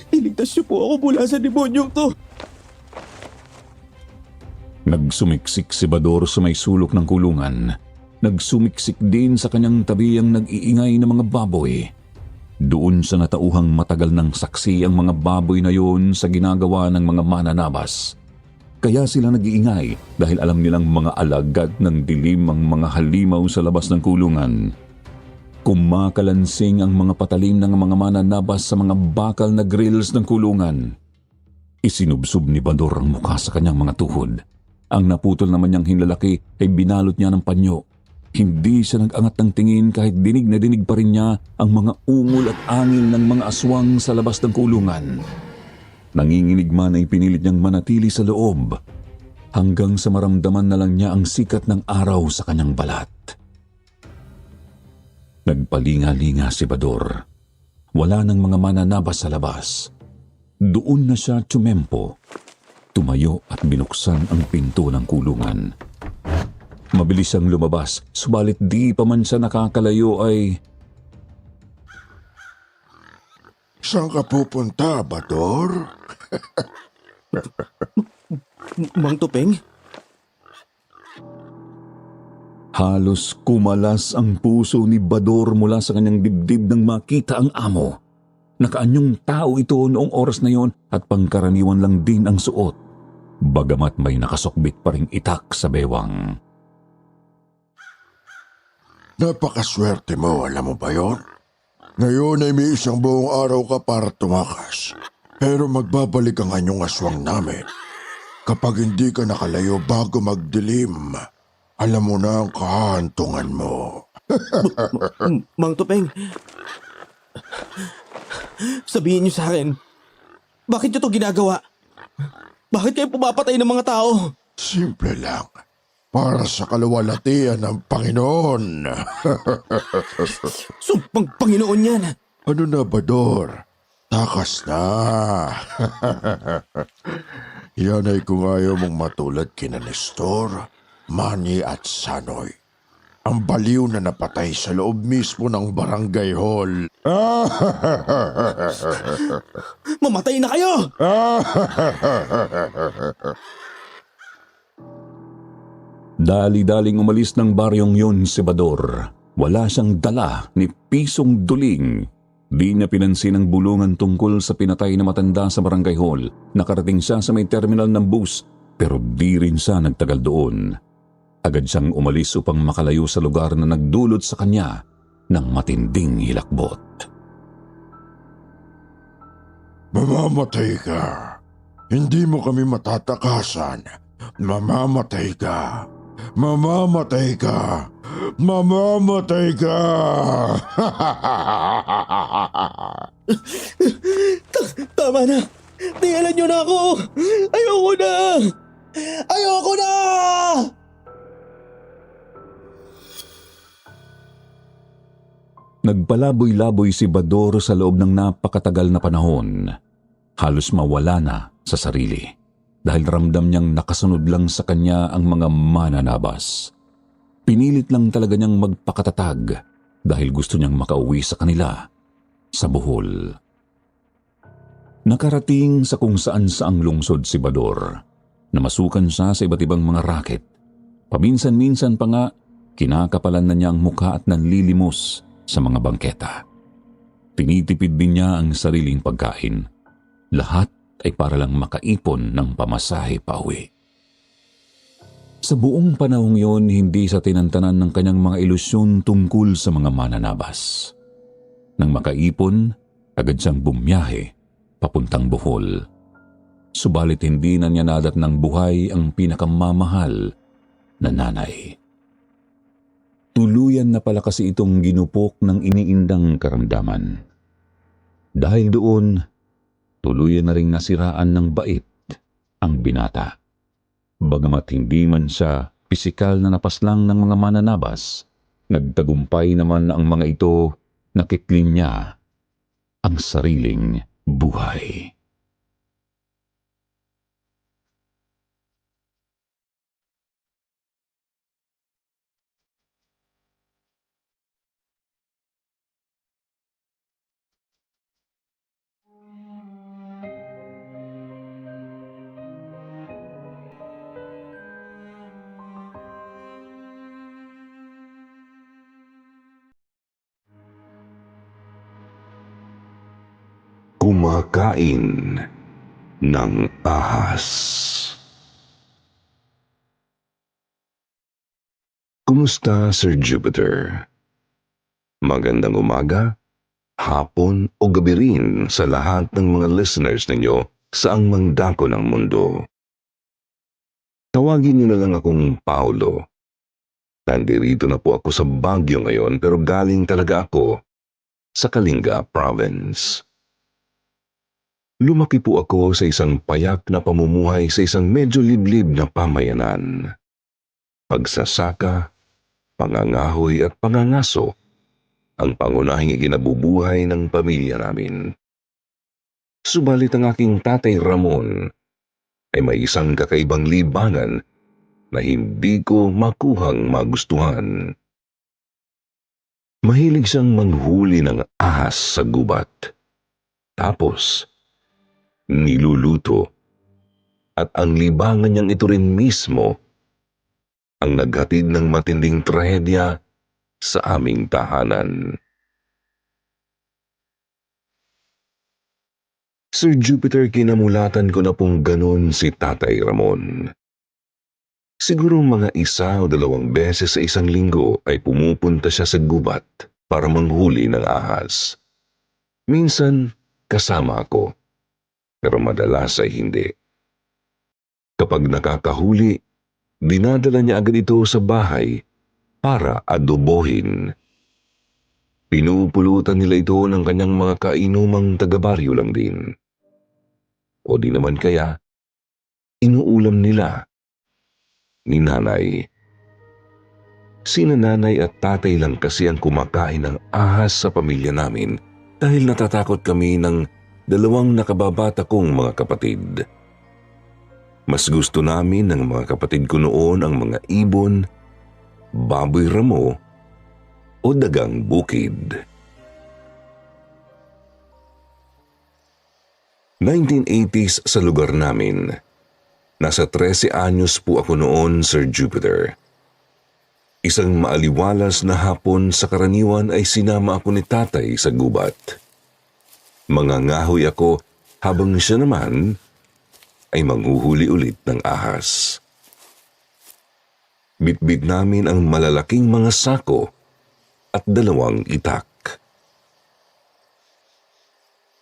Iligtas niyo po ako mula sa demonyong to. Nagsumiksik si Bador sa may sulok ng kulungan. Nagsumiksik din sa kanyang tabi ang nag-iingay na mga baboy. Doon sa natauhang matagal ng saksi ang mga baboy na yon sa ginagawa ng mga mananabas. Kaya sila nag-iingay dahil alam nilang mga alagad ng dilim ang mga halimaw sa labas ng kulungan. Kumakalansing ang mga patalim ng mga mananabas sa mga bakal na grills ng kulungan. Isinubsob ni Bador ang mukha sa kanyang mga tuhod. Ang naputol naman niyang hinlalaki ay binalot niya ng panyo. Hindi siya nag-angat ng tingin kahit dinig na dinig pa rin niya ang mga ungol at angil ng mga aswang sa labas ng kulungan. Nanginginig man ay pinilit niyang manatili sa loob hanggang sa maramdaman na lang niya ang sikat ng araw sa kanyang balat. Nagpalinga-linga si Bador. Wala nang mga mananabas sa labas. Doon na siya tumempo. Tumayo at binuksan ang pinto ng kulungan. Mabilis siyang lumabas, subalit di pa man siya nakakalayo ay... Saan ka pupunta, Bador? Mang Tupeng? Halos kumalas ang puso ni Bador mula sa kanyang dibdib nang makita ang amo. Nakaanyong tao ito noong oras na yon at pangkaraniwan lang din ang suot. Bagamat may nakasukbit pa ring itak sa bewang. Napakaswerte mo, alam mo ba yon? Ngayon ay may isang buong araw ka para tumakas. Pero magbabalik ang anyong aswang namin. Kapag hindi ka nakalayo bago magdilim, alam mo na ang kahantungan mo. Mang Tupeng, sabihin niyo sa akin, bakit niyo to ginagawa? Bakit kayo pumapatay ng mga tao? Simple lang. Para sa kaluwalhatian ng Panginoon. Sumpang Panginoon yan. Ano na, Bador? Takas na. Yan ay kung ayaw mong matulad kina Nestor, Manny at Sanoy. Ang baliw na napatay sa loob mismo ng barangay hall. Mamatay na kayo! Dali-daling umalis ng baryong yun si Bador. Wala siyang dala ni pisong duling. Di niya pinansin ang bulungan tungkol sa pinatay na matanda sa barangay hall. Nakarating siya sa may terminal ng bus pero di rin siya nagtagal doon. Agad siyang umalis upang makalayo sa lugar na nagdulot sa kanya ng matinding hilakbot. Mamamatay ka. Hindi mo kami matatakasan. Mamamatay ka. Mamamatay ka. Mamamatay ka. Tama na! Tiyalan niyo na ako! Ayoko na! Ayoko na! Nagpalaboy-laboy si Bador sa loob ng napakatagal na panahon. Halos mawala na sa sarili dahil ramdam niyang nakasunod lang sa kanya ang mga mananabas. Pinilit lang talaga niyang magpakatatag dahil gusto niyang makauwi sa kanila sa Bohol. Nakarating sa kung saan saang lungsod si Bador. Namasukan siya sa iba't ibang mga raket. Paminsan-minsan pa nga, kinakapalan na niya ang mukha at nanlilimos sa mga bangketa. Tinitipid din niya ang sariling pagkain. Lahat ay para lang makaipon ng pamasahe pauwi. Sa buong panahong yon, hindi sa tinantanan ng kanyang mga ilusyon tungkol sa mga mananabas. Nang makaipon, hindi siya Agad siyang bumiyahe papuntang Bohol. Subalit hindi na niya nadatnang buhay ang pinakamamahal na nanay. Tuluyan na pala kasi itong ginupok ng iniindang karamdaman. Dahil doon, tuluyan na ring nasiraan ng bait ang binata. Bagamat hindi man siya pisikal na napaslang ng mga mananabas, nagtagumpay naman ang mga ito na kiklin niya ang sariling buhay. Kumakain ng ahas. Kumusta, Sir Jupiter? Magandang umaga, hapon o gabi rin sa lahat ng mga listeners ninyo saang mangdako ng mundo. Tawagin niyo na lang akong Paulo. Nandirito na po ako sa Baguio ngayon pero galing talaga ako sa Kalinga Province. Lumaki po ako sa isang payak na pamumuhay sa isang medyo liblib na pamayanan. Pagsasaka, pangangahoy at pangangaso ang pangunahing ikinabubuhay ng pamilya namin. Subalit ang aking tatay Ramon ay may isang kakaibang libangan na hindi ko makuhang magustuhan. Mahilig siyang manghuli ng ahas sa gubat. Tapos, niluluto. At ang libangan niyang ito rin mismo ang naghatid ng matinding trahedya sa aming tahanan. Sir Jupiter, kinamulatan ko na pong ganun si Tatay Ramon. Siguro mga 1 o 2 beses sa isang linggo ay pumupunta siya sa gubat para manghuli ng ahas. Minsan, kasama ako. Pero madalas ay hindi. Kapag nakakahuli, dinadala niya agad ito sa bahay para adobohin. Pinupulutan nila ito ng kanyang mga kainumang taga-baryo lang din. O di naman kaya, inuulam nila ni nanay. Sina nanay at tatay lang kasi ang kumakain ng ahas sa pamilya namin dahil natatakot kami ng 2 nakababata kong mga kapatid. Mas gusto namin ng mga kapatid ko noon ang mga ibon, baboy ramo, o dagang bukid. 1980s sa lugar namin. Nasa 13 anyos po ako noon, Sir Jupiter. Isang maaliwalas na hapon sa karaniwan ay sinama ako ni tatay sa gubat. Mangangahoy ako habang siya naman ay manghuhuli ulit ng ahas. Bitbit namin ang malalaking mga sako at 2 itak.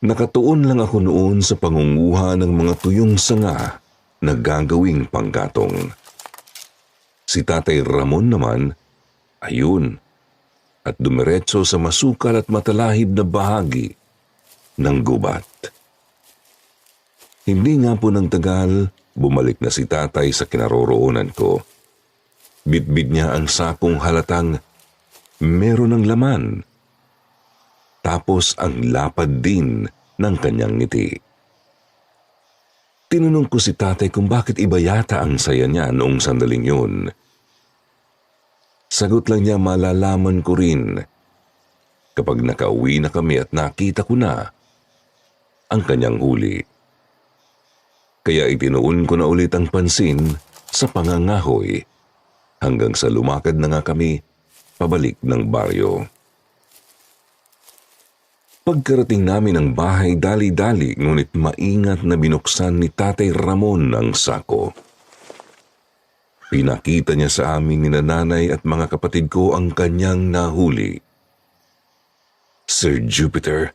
Nakatuon lang ako noon sa pangunguha ng mga tuyong sanga na gagawing panggatong. Si Tatay Ramon naman, ayun, at dumiretso sa masukal at matalahib na bahagi ng gubat. Hindi nga po ng tagal, bumalik na si tatay sa kinaroroonan ko. Bitbit niya ang sakong halatang meron ng laman. Tapos ang lapad din ng kanyang ngiti. Tinanong ko si tatay kung bakit iba yata ang saya niya noong sandaling yun. Sagot lang niya, malalaman ko rin kapag nakauwi na kami at nakita ko na ang kanyang huli. Kaya itinuon ko na ulit ang pansin sa pangangahoy hanggang sa lumakad na nga kami pabalik ng baryo. Pagkarating namin ng bahay, dali-dali ngunit maingat na binuksan ni Tatay Ramon ang sako. Pinakita niya sa amin ni nanay at mga kapatid ko ang kanyang nahuli. Sir Jupiter,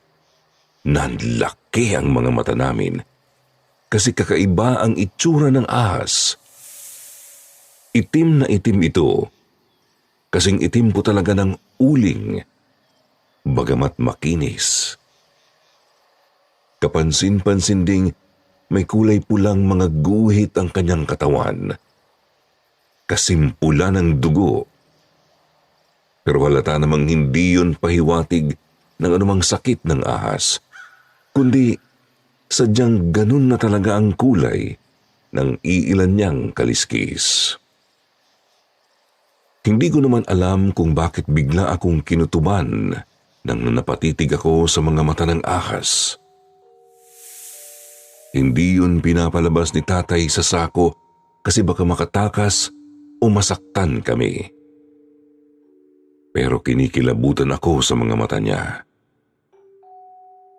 Nanlaki ang mga mata namin kasi kakaiba ang itsura ng ahas. Itim na itim ito, kasing itim po talaga ng uling, bagamat makinis. Kapansin-pansin ding may kulay pulang mga guhit ang kanyang katawan. Kasimpula ng dugo. Pero halata namang hindi yun pahiwatig ng anumang sakit ng ahas, kundi sadyang ganun na talaga ang kulay ng iilan niyang kaliskis. Hindi ko naman alam kung bakit bigla akong kinutuban nang napatitig ako sa mga mata ng ahas. Hindi yun pinapalabas ni tatay sa sako kasi baka makatakas o masaktan kami. Pero kinikilabutan ako sa mga mata niya.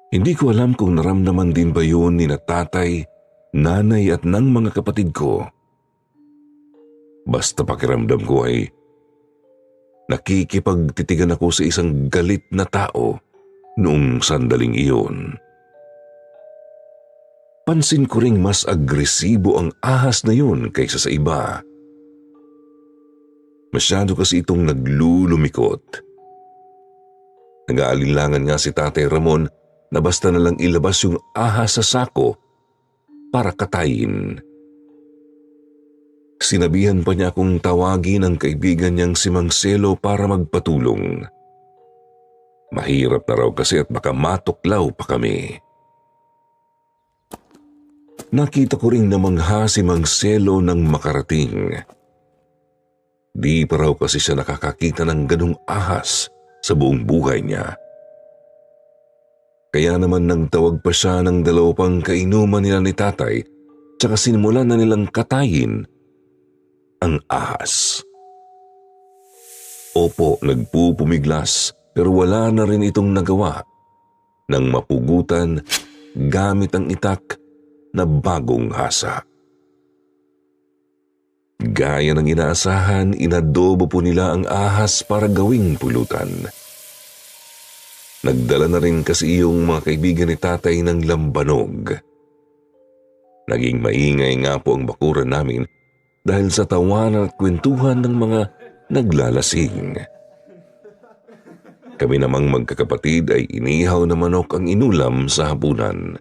Hindi ko alam kung naramdaman din ba yun ni na tatay, nanay at ng mga kapatid ko. Basta pakiramdam ko ay nakikipagtitigan ako sa isang galit na tao noong sandaling iyon. Pansin ko ring mas agresibo ang ahas na yun kaysa sa iba. Masyado kasi itong naglulumikot. Nag-aalinlangan nga si Tatay Ramon na basta na lang ilabas yung ahas sa sako para katayin. Sinabihan pa niya akong tawagin ang kaibigan niyang si Mang Selo para magpatulong. Mahirap na raw kasi at baka matuklaw pa kami. Nakita ko ring namangha si Mang Selo nang makarating. Di pa raw kasi siya nakakakita ng ganung ahas sa buong buhay niya. Kaya naman nang tawag pa siya ng dalawang kainuman nila ni tatay, tsaka sinimulan na nilang katayin ang ahas. Opo, nagpupumiglas pero wala na rin itong nagawa nang mapugutan gamit ang itak na bagong hasa. Gaya ng inaasahan, inadobo po nila ang ahas para gawing pulutan. Nagdala na rin kasi yung mga kaibigan ni tatay ng lambanog. Naging maingay nga po ang bakuran namin dahil sa tawanan at kwentuhan ng mga naglalasing. Kami namang magkakapatid ay inihaw na manok ang inulam sa hapunan.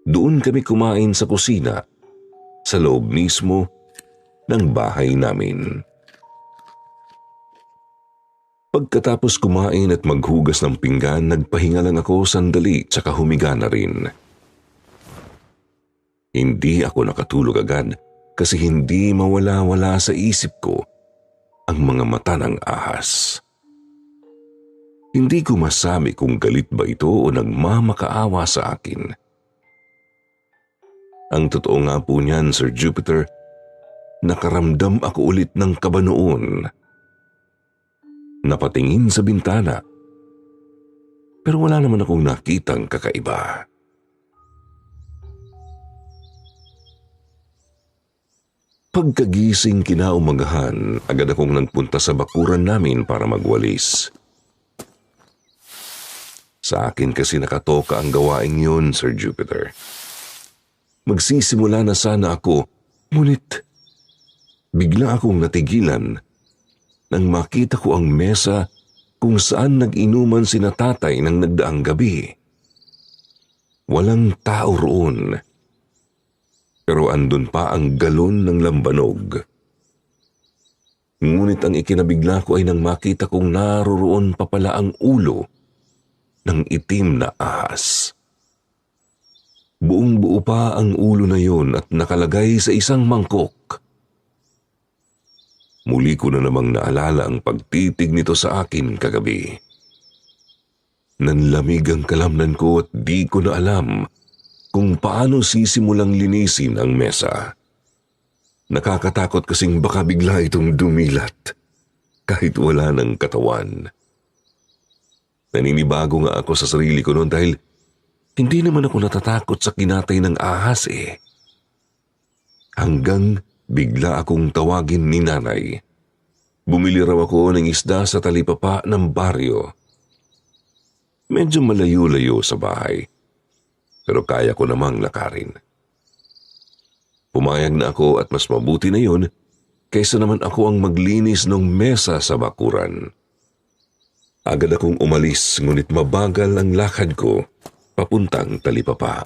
Doon kami kumain sa kusina, sa loob mismo ng bahay namin. Pagkatapos kumain at maghugas ng pinggan, nagpahinga lang ako sandali tsaka humiga na rin. Hindi ako nakatulog agad kasi hindi mawala-wala sa isip ko ang mga mata ng ahas. Hindi ko masabi kung galit ba ito o nagmamakaawa sa akin. Ang totoo nga po niyan, Sir Jupiter, nakaramdam ako ulit ng kaba noon. Napatingin sa bintana, pero wala naman akong nakitang kakaiba. Pagkagising kinaumagahan, agad akong nagpunta sa bakuran namin para magwalis. Sa akin kasi nakatoka ang gawaing yun, Sir Jupiter. Magsisimula na sana ako, ngunit bigla akong natigilan nang makita ko ang mesa kung saan nag-inuman sina tatay ng nagdaang gabi. Walang tao roon, pero andun pa ang galon ng lambanog. Ngunit ang ikinabigla ko ay nang makita kong naroroon pa pala ang ulo ng itim na ahas. Buong-buo pa ang ulo na yun at nakalagay sa isang mangkok. Muli ko na namang naalala ang pagtitig nito sa akin kagabi. Nanlamig ang kalamnan ko at di ko na alam kung paano sisimulang linisin ang mesa. Nakakatakot kasing baka bigla itong dumilat kahit wala ng katawan. Naninibago nga ako sa sarili ko noon dahil hindi naman ako natatakot sa kinatay ng ahas eh. Hanggang bigla akong tawagin ni nanay. Bumili raw ako ng isda sa talipapa ng baryo. Medyo malayo-layo sa bahay, pero kaya ko namang lakarin. Pumayag na ako at mas mabuti na yun kaysa naman ako ang maglinis ng mesa sa bakuran. Agad akong umalis ngunit mabagal ang lakad ko papuntang talipapa.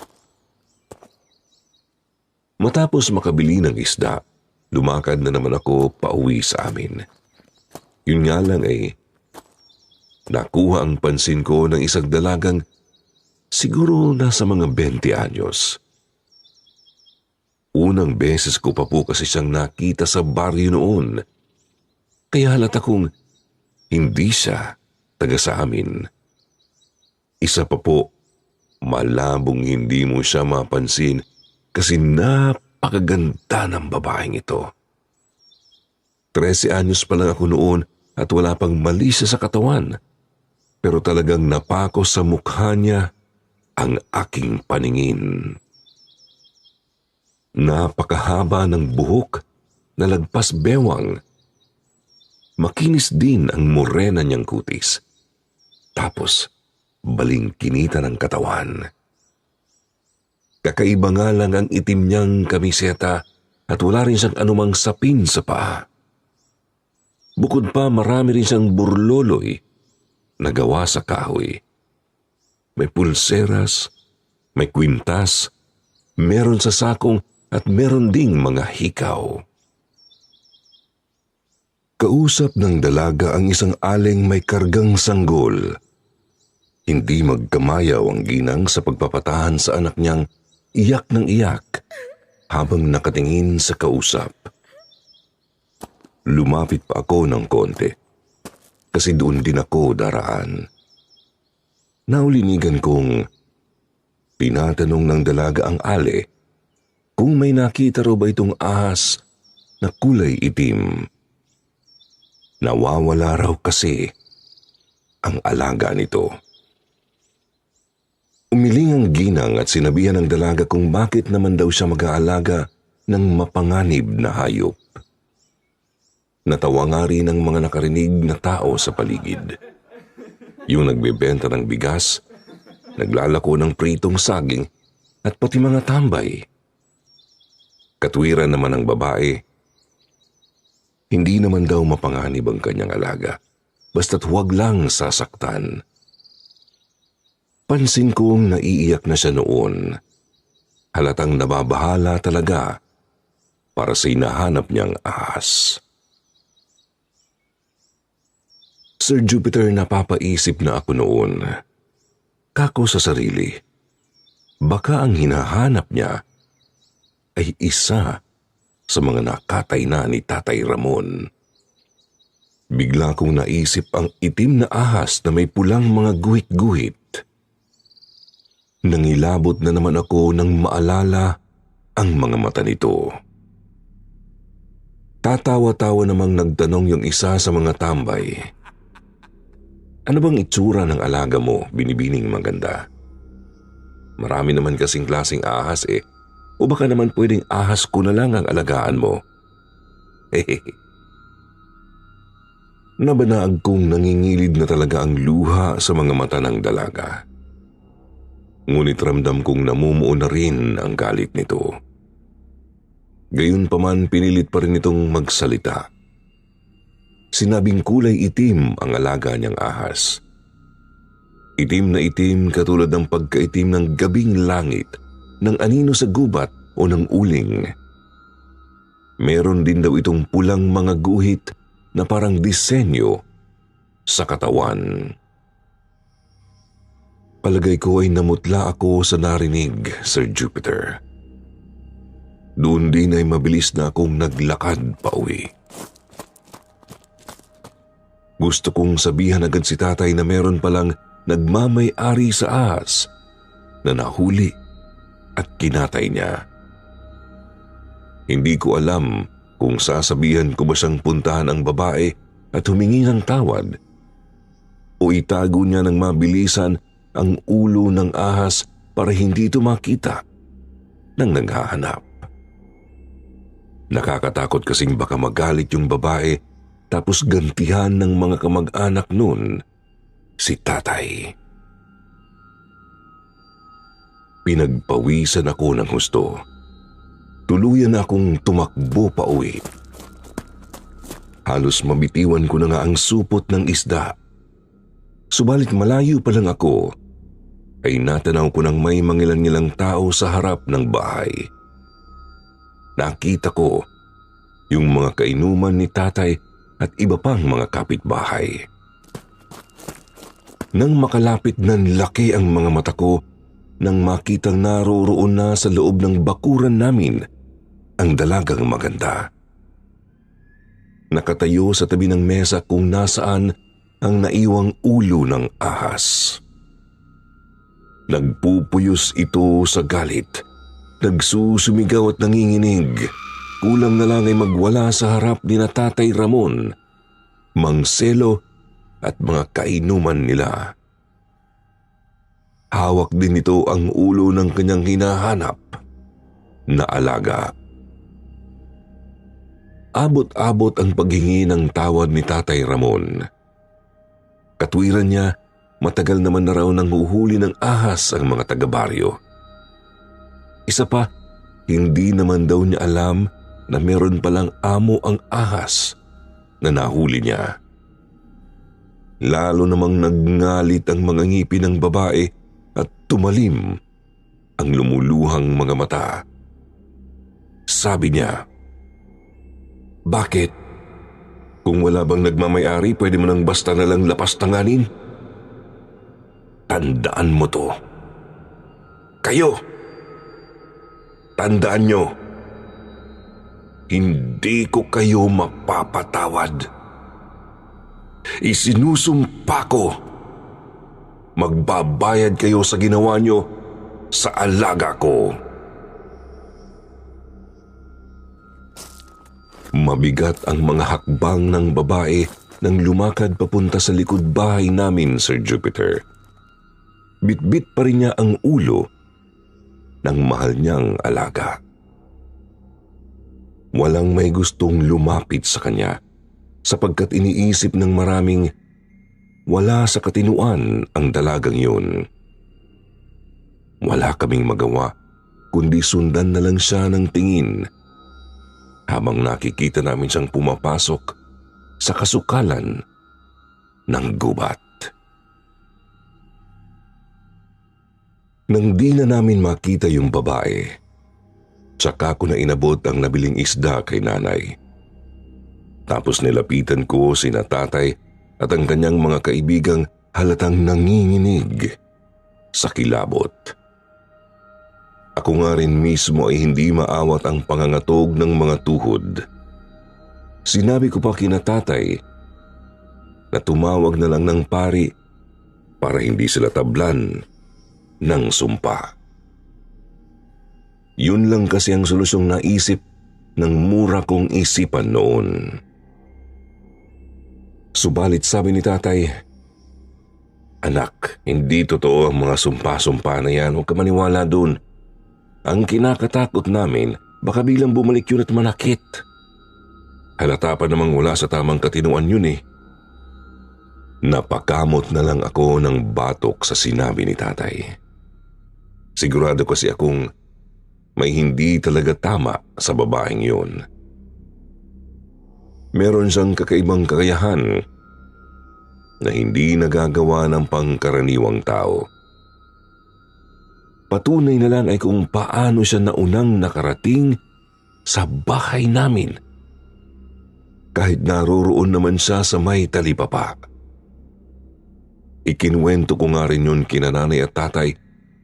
Matapos makabili ng isda, lumakad na naman ako pauwi sa amin. Yun nga lang nakuha ang pansin ko ng isang dalagang siguro nasa mga 20 anyos. Unang beses ko pa po kasi siyang nakita sa baryo noon, kaya halata kong hindi siya taga sa amin. Isa pa po, malabong hindi mo siya mapansin kasi napakaganda ng babaeng ito. 13 anyos pa lang ako noon at wala pang mali siya sa katawan, pero talagang napako sa mukha niya ang aking paningin. Napakahaba ng buhok na lagpas bewang. Makinis din ang morena niyang kutis. Tapos, balingkinita ng katawan. Kakaiba nga lang ang itim niyang kamiseta at wala rin siyang anumang sapin sa paa. Bukod pa, marami rin siyang burloloy na gawa sa kahoy. May pulseras, may kwintas, meron sa sakong at meron ding mga hikaw. Kausap ng dalaga ang isang aling may kargang sanggol. Hindi magkamayaw ang ginang sa pagpapatahan sa anak niyang iyak ng iyak habang nakatingin sa kausap. Lumapit pa ako ng konti kasi doon din ako daraan. Naulinigan kong tinatanong ng dalaga ang ale kung may nakita raw ba itong ahas na kulay itim. Nawawala raw kasi ang alaga nito. Umiling ang ginang at sinabihan ng dalaga kung bakit naman daw siya mag-aalaga ng mapanganib na hayop. Natawa nga rin ang mga nakarinig na tao sa paligid. Yung nagbebenta ng bigas, naglalako ng pritong saging at pati mga tambay. Katwiran naman ng babae, hindi naman daw mapanganib ang kanyang alaga, basta't huwag lang sasaktan. Pansin kong naiiyak na siya noon. Halatang nababahala talaga para sa hinahanap niyang ahas. Sir Jupiter, napapaisip na ako noon. Kako sa sarili, baka ang hinahanap niya ay isa sa mga nakatay na ni Tatay Ramon. Bigla kong naisip ang itim na ahas na may pulang mga guhit-guhit. Nangilabot na naman ako nang maalala ang mga mata nito. Tatawa-tawa namang nagtanong yung isa sa mga tambay. Ano bang itsura ng alaga mo, binibining maganda? Marami naman kasing klaseng ahas o baka naman pwedeng ahas ko na lang ang alagaan mo. Hehehe. Nabanaag kong nangingilid na talaga ang luha sa mga mata ng dalaga. Ngunit ramdam kong namumuo na rin ang galit nito. Gayunpaman pinilit pa rin itong magsalita. Sinabing kulay itim ang alaga niyang ahas. Itim na itim katulad ng pagkaitim ng gabing langit, ng anino sa gubat o ng uling. Meron din daw itong pulang mga guhit na parang disenyo sa katawan. Palagay ko ay namutla ako sa narinig, Sir Jupiter. Doon din ay mabilis na akong naglakad pauwi. Gusto kong sabihan agad si tatay na meron palang nagmamay-ari sa ahas na nahuli at kinatay niya. Hindi ko alam kung sasabihan ko ba siyang puntahan ang babae at humingi ng tawad o itago niya ng mabilisan ang ulo ng ahas para hindi ito makita ng naghahanap. Nakakatakot kasing baka magalit yung babae tapos gantihan ng mga kamag-anak nun si tatay. Pinagpawisan ako ng husto. Tuluyan na akong tumakbo pa uwi. Halos mabitiwan ko na nga ang supot ng isda. Subalit malayo pa lang ako, ay natanaw ko ng may mangilan-ngilang tao sa harap ng bahay. Nakita ko yung mga kainuman ni tatay at iba pang mga kapitbahay. Nang makalapit ng laki ang mga mata ko, nang makitang naroroon na sa loob ng bakuran namin ang dalagang maganda. Nakatayo sa tabi ng mesa kung nasaan ang naiwang ulo ng ahas. Nagpupuyos ito sa galit. Nagsusumigaw at nanginginig. Kulang na lang ay magwala sa harap ni na Tatay Ramon, Mang Selo at mga kainuman nila. Hawak din nito ang ulo ng kanyang hinahanap na alaga. Abot-abot ang paghingi ng tawad ni Tatay Ramon. Katwiran niya, matagal naman na raw nang huhuli ng ahas ang mga taga-baryo. Isa pa, hindi naman daw niya alam na meron palang amo ang ahas na nahuli niya. Lalo namang nagngalit ang mga ngipin ng babae at tumalim ang lumuluhang mga mata. Sabi niya, "Bakit? Kung wala bang nagmamayari, pwede mo nang basta na lang lapastanganin? Tandaan mo to. Kayo! Tandaan nyo, hindi ko kayo mapapatawad. Isinusumpa ko, magbabayad kayo sa ginawa nyo sa alaga ko." Mabigat ang mga hakbang ng babae nang lumakad papunta sa likod bahay namin, Sir Jupiter. Bitbit pa rin niya ang ulo ng mahal niyang alaga. Walang may gustong lumapit sa kanya sapagkat iniisip ng maraming wala sa katinuan ang dalagang yun. Wala kaming magawa kundi sundan na lang siya ng tingin habang nakikita namin siyang pumapasok sa kasukalan ng gubat. Nang di na namin makita yung babae, tsaka ko na inabot ang nabiling isda kay nanay. Tapos nilapitan ko sina tatay at ang kanyang mga kaibigang halatang nanginginig sa kilabot. Ako nga rin mismo ay hindi maawat ang pangangatog ng mga tuhod. Sinabi ko pa kina tatay na tumawag na lang ng pari para hindi sila tablan ng sumpa. Yun lang kasi ang solusyong naisip ng mura kong isipan noon. Subalit sabi ni tatay, "Anak, hindi totoo ang mga sumpa-sumpa na yan. Huwag ka maniwala dun. Ang kinakatakot namin, baka bilang bumalik yun at manakit. Halata pa namang wala sa tamang katinuan yun eh." Napakamot na lang ako ng batok sa sinabi ni tatay. Sigurado kasi akong may hindi talaga tama sa babaeng yun. Meron siyang kakaibang kakayahan na hindi nagagawa ng pangkaraniwang tao. Patunay na lang ay kung paano siya naunang nakarating sa bahay namin. Kahit naroroon naman siya sa may talipapa. Ikinwento ko nga rin yun kina nanay at tatay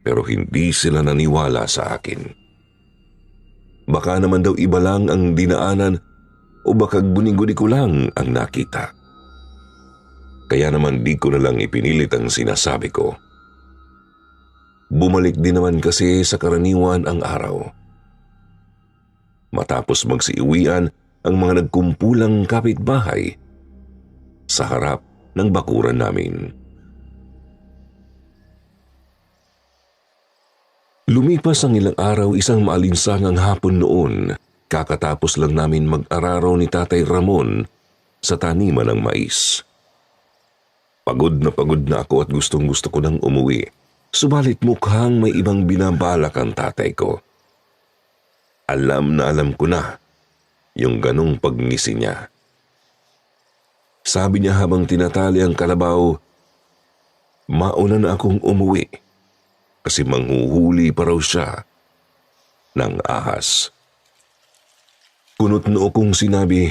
pero hindi sila naniwala sa akin. Baka naman daw iba lang ang dinaanan o baka guni-guni ko lang ang nakita. Kaya naman di ko na lang ipinilit ang sinasabi ko. Bumalik din naman kasi sa karaniwan ang araw. Matapos magsiuwian ang mga nagkumpulang kapitbahay sa harap ng bakuran namin. Lumipas ang ilang araw, isang maalinsangang hapon noon, kakatapos lang namin mag-araraw ni Tatay Ramon sa taniman ng mais. Pagod na ako at gustong-gusto ko nang umuwi. Subalit mukhang may ibang binabalak ang tatay ko. Alam na alam ko na yung ganong pagngisi niya. Sabi niya habang tinatali ang kalabaw, mauna na akong umuwi kasi manghuhuli pa raw siya ng ahas. Kunot noo kong sinabi,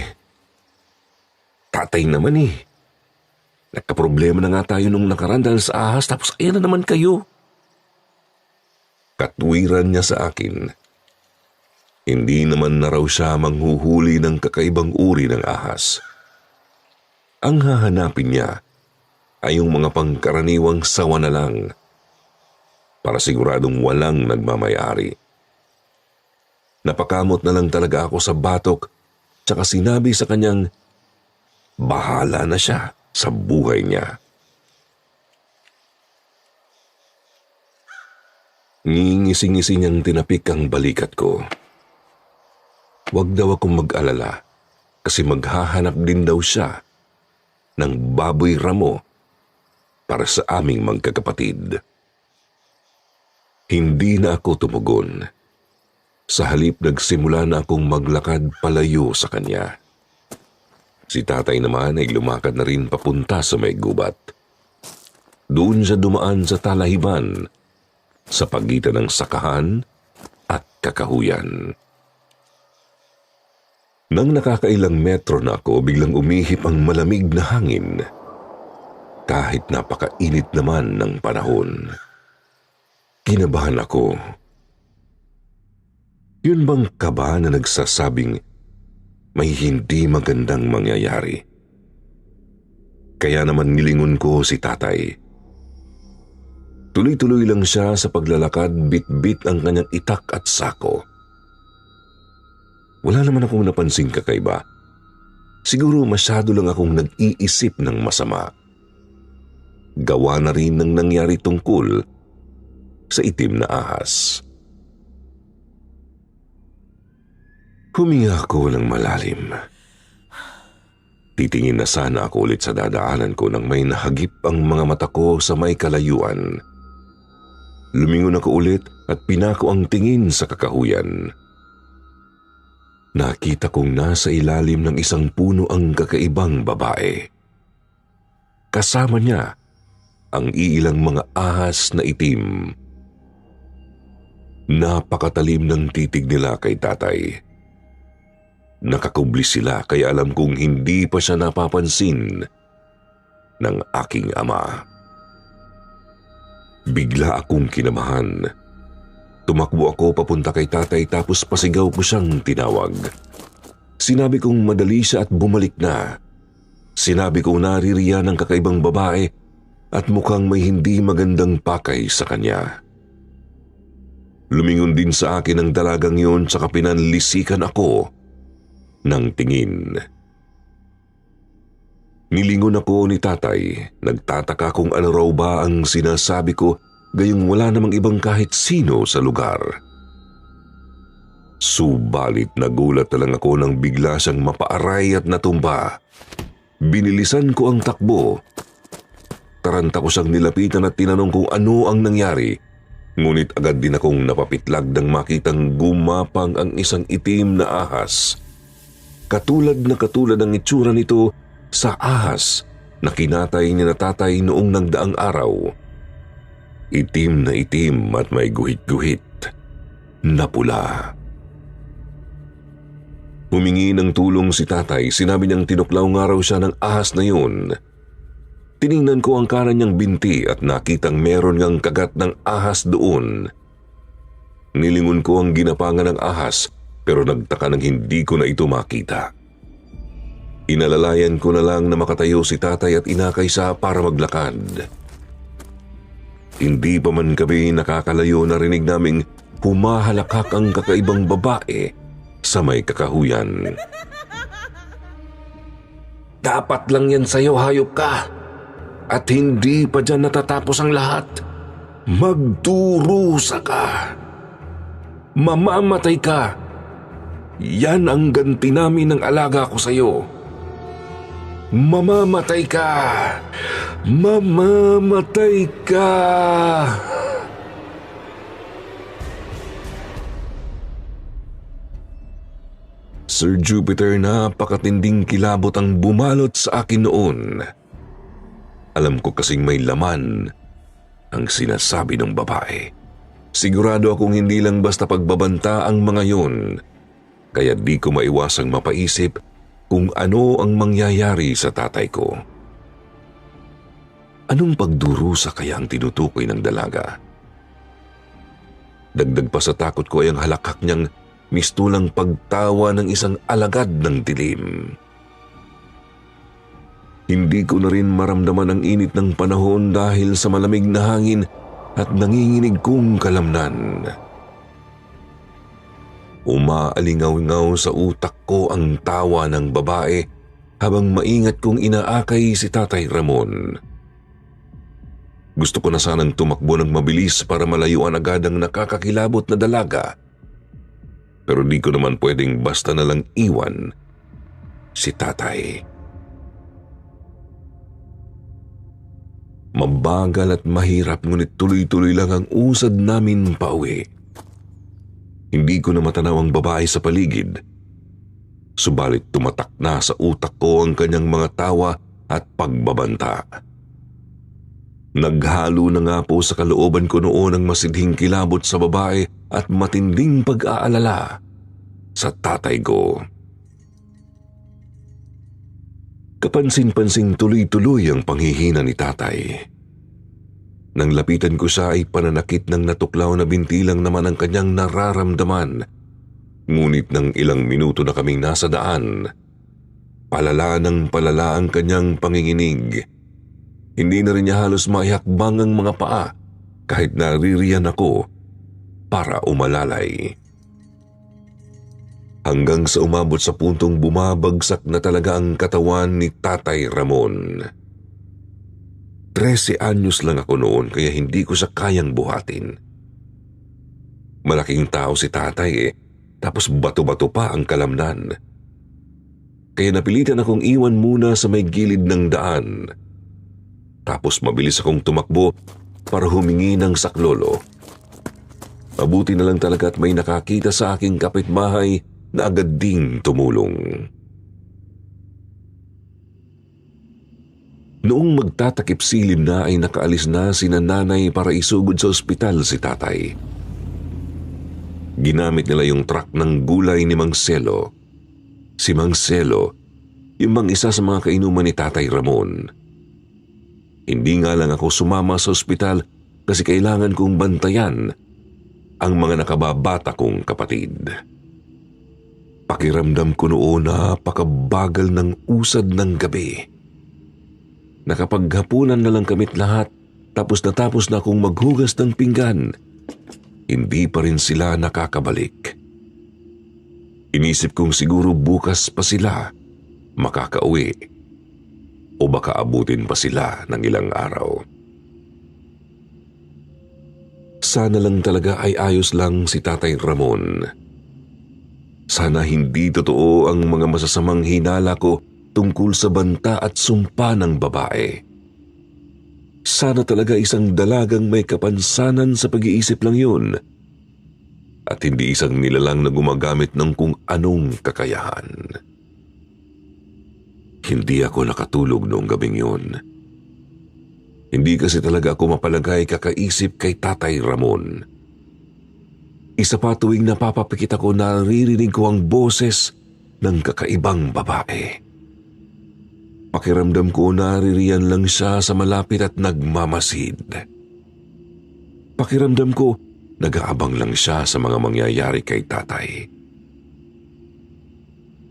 tatay naman eh. Nagkaproblema na nga tayo nung nakaraan dahil sa ahas tapos ayan na naman kayo. Katwiran niya sa akin. Hindi naman na raw siya manghuhuli ng kakaibang uri ng ahas. Ang hahanapin niya ay yung mga pangkaraniwang sawa na lang para siguradong walang nagmamayari. Napakamot na lang talaga ako sa batok tsaka sinabi sa kanyang bahala na siya sa buhay niya. Ngingisi-ngisi niyang tinapik ang balikat ko. Huwag daw akong mag-alala kasi maghahanap din daw siya ng baboy ramo para sa aming magkakapatid. Hindi na ako tumugon. Sa halip nagsimula na akong maglakad palayo sa kanya. Si tatay naman ay lumakad na rin papunta sa may gubat. Doon siya dumaan sa talahiban sa pagitan ng sakahan at kakahuyan. Nang nakakailang metro na ako, biglang umihip ang malamig na hangin. Kahit napakainit naman ng panahon. Kinabahan ako. Yun bang kaba na nagsasabing may hindi magandang mangyayari? Kaya naman nilingon ko si tatay. Tuloy-tuloy lang siya sa paglalakad, bit-bit ang kanyang itak at sako. Wala naman akong napansing kakaiba. Siguro masyado lang akong nag-iisip ng masama. Gawa na rin ng nangyari tungkol sa itim na ahas. Huminga ako ng malalim. Titingin na sana ako ulit sa dadaanan ko nang may nahagip ang mga mata ko sa may kalayuan. Lumingon ako ulit at pinako ang tingin sa kakahuyan. Nakita kong nasa ilalim ng isang puno ang kakaibang babae. Kasama niya ang iilang mga ahas na itim. Napakatalim ng titig nila kay tatay. Nakakubli sila kaya alam kong hindi pa siya napapansin ng aking ama. Bigla akong kinamahan. Tumakbo ako papunta kay tatay tapos pasigaw ko siyang tinawag. Sinabi kong madali siya at bumalik na. Sinabi kong naririyan ng kakaibang babae at mukhang may hindi magandang pakay sa kanya. Lumingon din sa akin ang dalagang yun tsaka pinanlisikan ako ng tingin. Nilingon ako ni tatay, nagtataka kung ano raw ba ang sinasabi ko gayong wala namang ibang kahit sino sa lugar. Subalit nagulat na lang ako nang bigla siyang mapaaray at natumba. Binilisan ko ang takbo. Taranta ko siyang nilapitan at tinanong kung ano ang nangyari. Ngunit agad din akong napapitlag nang makitang gumapang ang isang itim na ahas. Katulad ang itsura nito sa ahas na kinatay ni na tatay noong nagdaang araw. Itim na itim at may guhit-guhit na pula. Humingi ng tulong si tatay, sinabi niyang tinuklaw nga raw siya ng ahas na yun. Tiningnan ko ang kanan niyang binti at nakitang meron ngang kagat ng ahas doon. Nilingon ko ang ginapangan ng ahas pero nagtaka nang hindi ko na ito makita. Inalalayan ko na lang na makatayo si tatay at inakay siya para maglakad. Hindi pa man kami nakakalayo narinig naming humahalakak ang kakaibang babae sa may kakahuyan. Dapat lang yan sa'yo, hayop ka. At hindi pa dyan natatapos ang lahat. Magdurusa ka. Mamamatay ka. Yan ang ganti namin ng alaga ko sa'yo. Mamamatay ka. Mamamatay ka. Sir Jupiter, napakatinding kilabot ang bumalot sa akin noon. Alam ko kasing may laman ang sinasabi ng babae. Sigurado akong hindi lang basta pagbabanta ang mga yun, kaya di ko maiwasang mapaisip kung ano ang mangyayari sa tatay ko. Anong pagdurusa kaya ang tinutukoy ng dalaga? Dagdag pa sa takot ko ay ang halakhak niyang mistulang pagtawa ng isang alagad ng dilim. Hindi ko na rin maramdaman ang init ng panahon dahil sa malamig na hangin at nanginginig kong kalamnan. Umaalingaw-ngaw sa utak ko ang tawa ng babae habang maingat kong inaakay si Tatay Ramon. Gusto ko na sanang tumakbo ng mabilis para malayuan agad ang nakakakilabot na dalaga. Pero di ko naman pwedeng basta na lang iwan si tatay. Mabagal at mahirap ngunit tuloy-tuloy lang ang usad namin pauwi. Hindi ko na matanaw ang babae sa paligid. Subalit tumatak na sa utak ko ang kanyang mga tawa at pagbabanta. Naghalo na nga po sa kalooban ko noon ang masidhing kilabot sa babae at matinding pag-aalala sa tatay ko. Kapansin-pansing tuloy-tuloy ang panghihina ni tatay. Nang lapitan ko siya ay pananakit ng natuklaw na binti lang naman ang kanyang nararamdaman. Ngunit ng ilang minuto na kaming nasa daan, palala ng palala ang kanyang panginginig. Hindi na rin niya halos maihakbang ang mga paa kahit naririyan ako para umalalay. Hanggang sa umabot sa puntong bumabagsak na talaga ang katawan ni Tatay Ramon. 13 anyos lang ako noon kaya hindi ko siya kayang buhatin. Malaking tao si tatay tapos bato-bato pa ang kalamnan. Kaya napilitan akong iwan muna sa may gilid ng daan. Tapos mabilis akong tumakbo para humingi ng saklolo. Mabuti na lang talaga at may nakakita sa aking kapitbahay na agad ding tumulong. Noong magtatakip silim na ay nakaalis na sina nanay para isugod sa ospital si tatay. Ginamit nila yung truck ng gulay ni Mang Selo. Si Mang Selo, yung isa sa mga kainuman ni Tatay Ramon. Hindi nga lang ako sumama sa ospital kasi kailangan kong bantayan ang mga nakababata kong kapatid. Pakiramdam ko noon na napakabagal ng usad ng gabi. Nakapaghapunan na lang kamit lahat tapos natapos na akong maghugas ng pinggan. Hindi pa rin sila nakakabalik. Inisip kong siguro bukas pa sila makakauwi o baka abutin pa sila ng ilang araw. Sana lang talaga ay ayos lang si Tatay Ramon. Sana hindi totoo ang mga masasamang hinala ko tungkol sa banta at sumpa ng babae. Sana talaga isang dalagang may kapansanan sa pag-iisip lang yun at hindi isang nilalang na gumagamit ng kung anong kakayahan. Hindi ako nakatulog noong gabing yun. Hindi kasi talaga ako mapalagay kakaisip kay Tatay Ramon. Isa pa tuwing napapapikit ako naririnig ko ang boses ng kakaibang babae. Pakiramdam ko naririyan lang siya sa malapit at nagmamasid. Pakiramdam ko nag-aabang lang siya sa mga mangyayari kay tatay.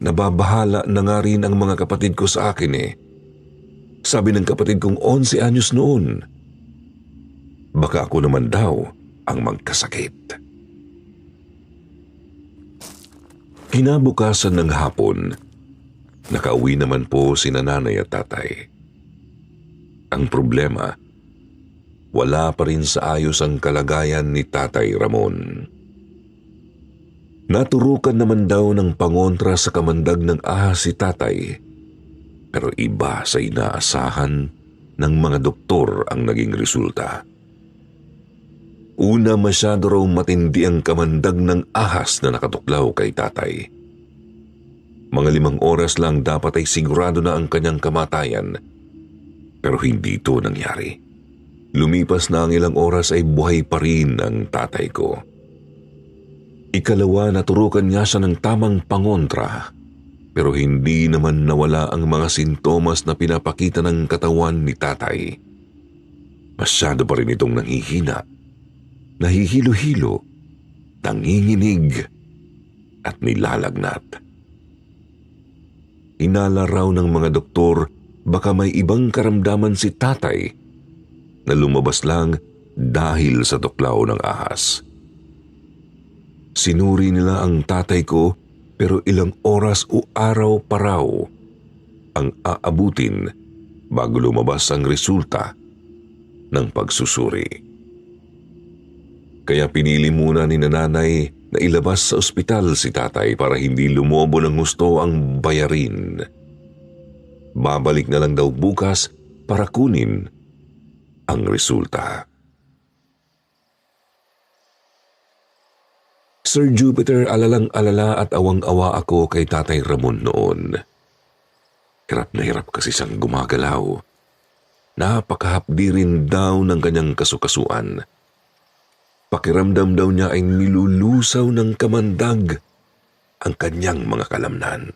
Nababahala na nga rin ang mga kapatid ko sa akin Sabi ng kapatid kong 11 anyos noon, baka ako naman daw ang magkasakit. Kinabukasan ng hapon, nakauwi naman po sina nanay at tatay. Ang problema, wala pa rin sa ayos ang kalagayan ni Tatay Ramon. Naturukan naman daw ng pangontra sa kamandag ng ahas si tatay, pero iba sa inaasahan ng mga doktor ang naging resulta. Una, masyado raw matindi ang kamandag ng ahas na nakatuklaw kay tatay. Mga 5 oras lang dapat ay sigurado na ang kanyang kamatayan. Pero hindi ito nangyari. Lumipas na ang ilang oras ay buhay pa rin ang tatay ko. Ikalawa, naturukan nga siya ng tamang pangontra. Pero hindi naman nawala ang mga sintomas na pinapakita ng katawan ni tatay. Masyado pa rin itong nanghihina, nahihilo-hilo, nanginginig, at nilalagnat. Hinala raw ng mga doktor baka may ibang karamdaman si tatay na lumabas lang dahil sa tuklaw ng ahas. Sinuri nila ang tatay ko pero ilang oras o araw pa raw ang aabutin bago lumabas ang resulta ng pagsusuri. Kaya pinili muna ni nanay na ilabas sa ospital si tatay para hindi lumobo ng gusto ang bayarin. Babalik na lang daw bukas para kunin ang resulta. Sir Jupiter, alalang-alala at awang-awa ako kay Tatay Ramon noon. Hirap na hirap kasi siyang gumagalaw. Napakahapdi rin daw ng kanyang kasukasuan. Pakiramdam daw niya ay nilulusaw ng kamandag ang kanyang mga kalamnan.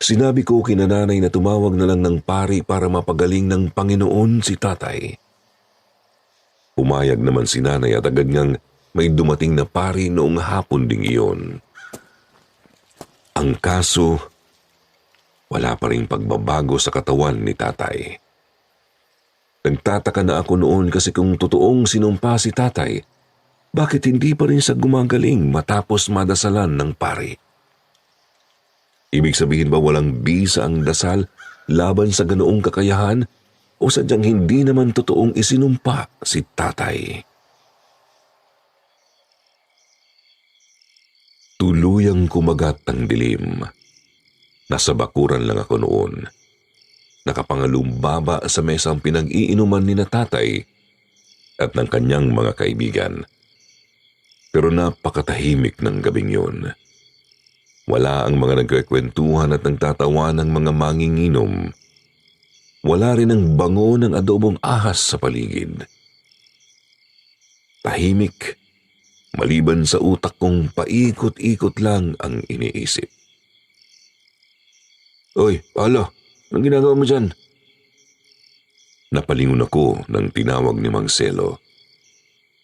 Sinabi ko kina nanay na tumawag na lang ng pari para mapagaling ng Panginoon si tatay. Pumayag naman si nanay at agad ngang may dumating na pari noong hapon ding iyon. Ang kaso, wala pa ring pagbabago sa katawan ni tatay. Nagtataka na ako noon kasi kung totoong sinumpa si tatay, bakit hindi pa rin siya gumagaling matapos madasalan ng pari? Ibig sabihin ba walang bisa ang dasal laban sa ganoong kakayahan o sadyang hindi naman totoong isinumpa si tatay? Tuluyang kumagat ang dilim. Nasa bakuran lang ako noon. Nakapangalumbaba sa mesang pinag-iinuman ni na tatay at ng kanyang mga kaibigan. Pero napakatahimik ng gabing yun. Wala ang mga nagkakwentuhan at nagtatawa ng mga manginginom. Wala rin ang bango ng adobong ahas sa paligid. Tahimik, maliban sa utak kong paikot-ikot lang ang iniisip. Oy, Paolo, anong ginagawa mo dyan? Napalingon ako nang tinawag ni Mang Selo.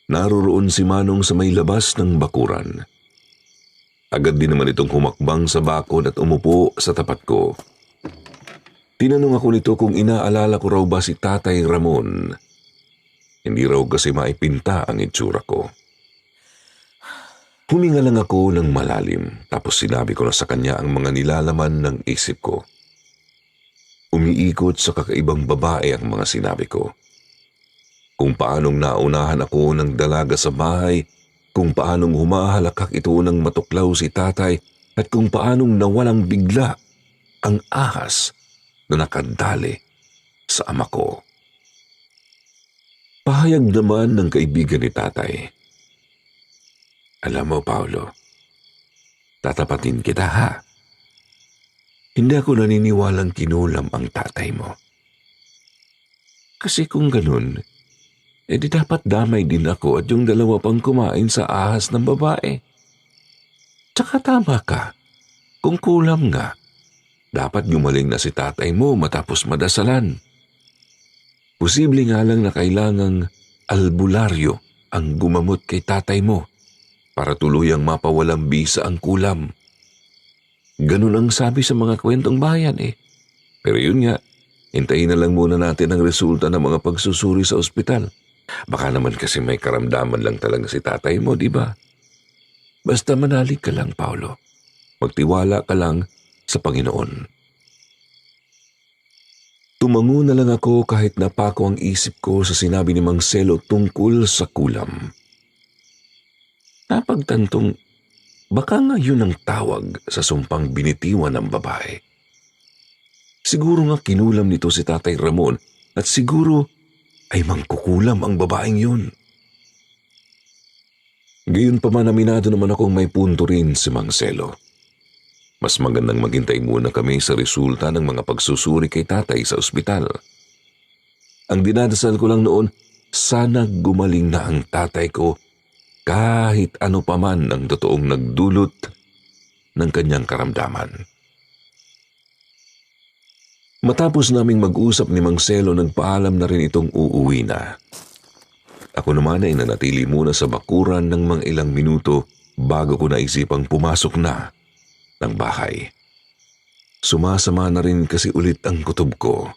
Naroroon si Manong sa may labas ng bakuran. Agad din naman itong humakbang sa bakod at umupo sa tapat ko. Tinanong ako nito kung inaalala ko raw ba si Tatay Ramon. Hindi raw kasi maipinta ang itsura ko. Huminga lang ako ng malalim tapos sinabi ko na sa kanya ang mga nilalaman ng isip ko. Umiikot sa kakaibang babae ang mga sinabi ko. Kung paanong naunahan ako ng dalaga sa bahay, kung paanong humahalakak ito ng matuklaw si tatay at kung paanong nawalang bigla ang ahas na nakadali sa ama ko. Pahayag naman ng kaibigan ni tatay. Alam mo, Paolo, tatapatin kita ha. Hindi ako naniniwalang kinulam ang tatay mo. Kasi kung ganun, edi dapat damay din ako at yung dalawa pang kumain sa ahas ng babae. Tsaka tama ka, kung kulam nga, dapat gumaling na si tatay mo matapos madasalan. Posible nga lang na kailangang albularyo ang gumamot kay tatay mo para tuluyang mapawalang bisa ang kulam. Ganun ang sabi sa mga kwentong bayan eh. Pero yun nga, hintayin na lang muna natin ang resulta ng mga pagsusuri sa ospital. Baka naman kasi may karamdaman lang talaga si tatay mo, di ba? Basta manalig ka lang, Paolo. Magtiwala ka lang sa Panginoon. Tumango na lang ako kahit napako ang isip ko sa sinabi ni Mang Selo tungkol sa kulam. Napagtantong baka nga yun ang tawag sa sumpang binitiwan ng babae. Siguro nga kinulam nito si Tatay Ramon at siguro ay mangkukulam ang babaeng yun. Gayon pa man aminado naman akong may punto rin si Mang Selo. Mas magandang maghintay muna kami sa resulta ng mga pagsusuri kay tatay sa ospital. Ang dinadasal ko lang noon, sana gumaling na ang tatay ko kahit ano pa man ang totoong nagdulot ng kanyang karamdaman. Matapos naming mag-usap ni Mang Selo, nagpaalam na rin itong uuwi na. Ako naman ay nanatili muna sa bakuran ng mga ilang minuto bago ko naisipang pumasok na ng bahay. Sumasama na rin kasi ulit ang kutob ko.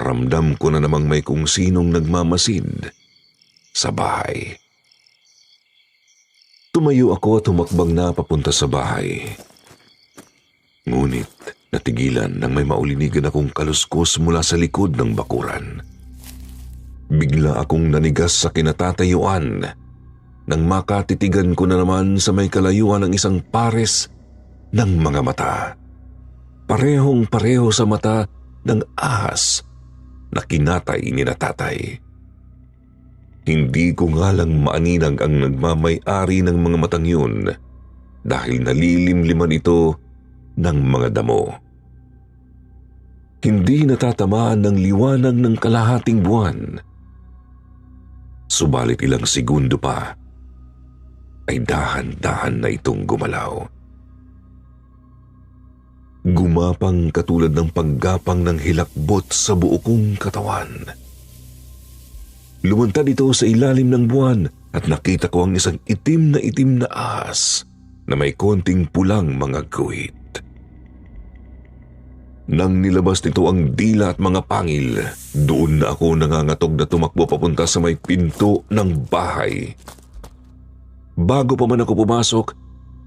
Ramdam ko na namang may kung sinong nagmamasid sa bahay. Tumayo ako at humakbang na papunta sa bahay. Ngunit natigilan nang may maulinigan akong kaluskos mula sa likod ng bakuran. Bigla akong nanigas sa kinatatayuan nang makatitigan ko na naman sa may kalayuan ng isang pares ng mga mata. Parehong-pareho sa mata ng ahas na kinatay ni tatay. Hindi ko nga lang maaninag ang nagmamay-ari ng mga matang yun dahil nalilimliman ito ng mga damo. Hindi natatamaan ng liwanag ng kalahating buwan. Subalit ilang segundo pa ay dahan-dahan na itong gumalaw. Gumapang katulad ng paggapang ng hilakbot sa buo kong katawan. Lumantad ito sa ilalim ng buwan at nakita ko ang isang itim na ahas na may konting pulang mga guhit. Nang nilabas nito ang dila at mga pangil, doon na ako nangangatog na tumakbo papunta sa may pinto ng bahay. Bago pa man ako pumasok,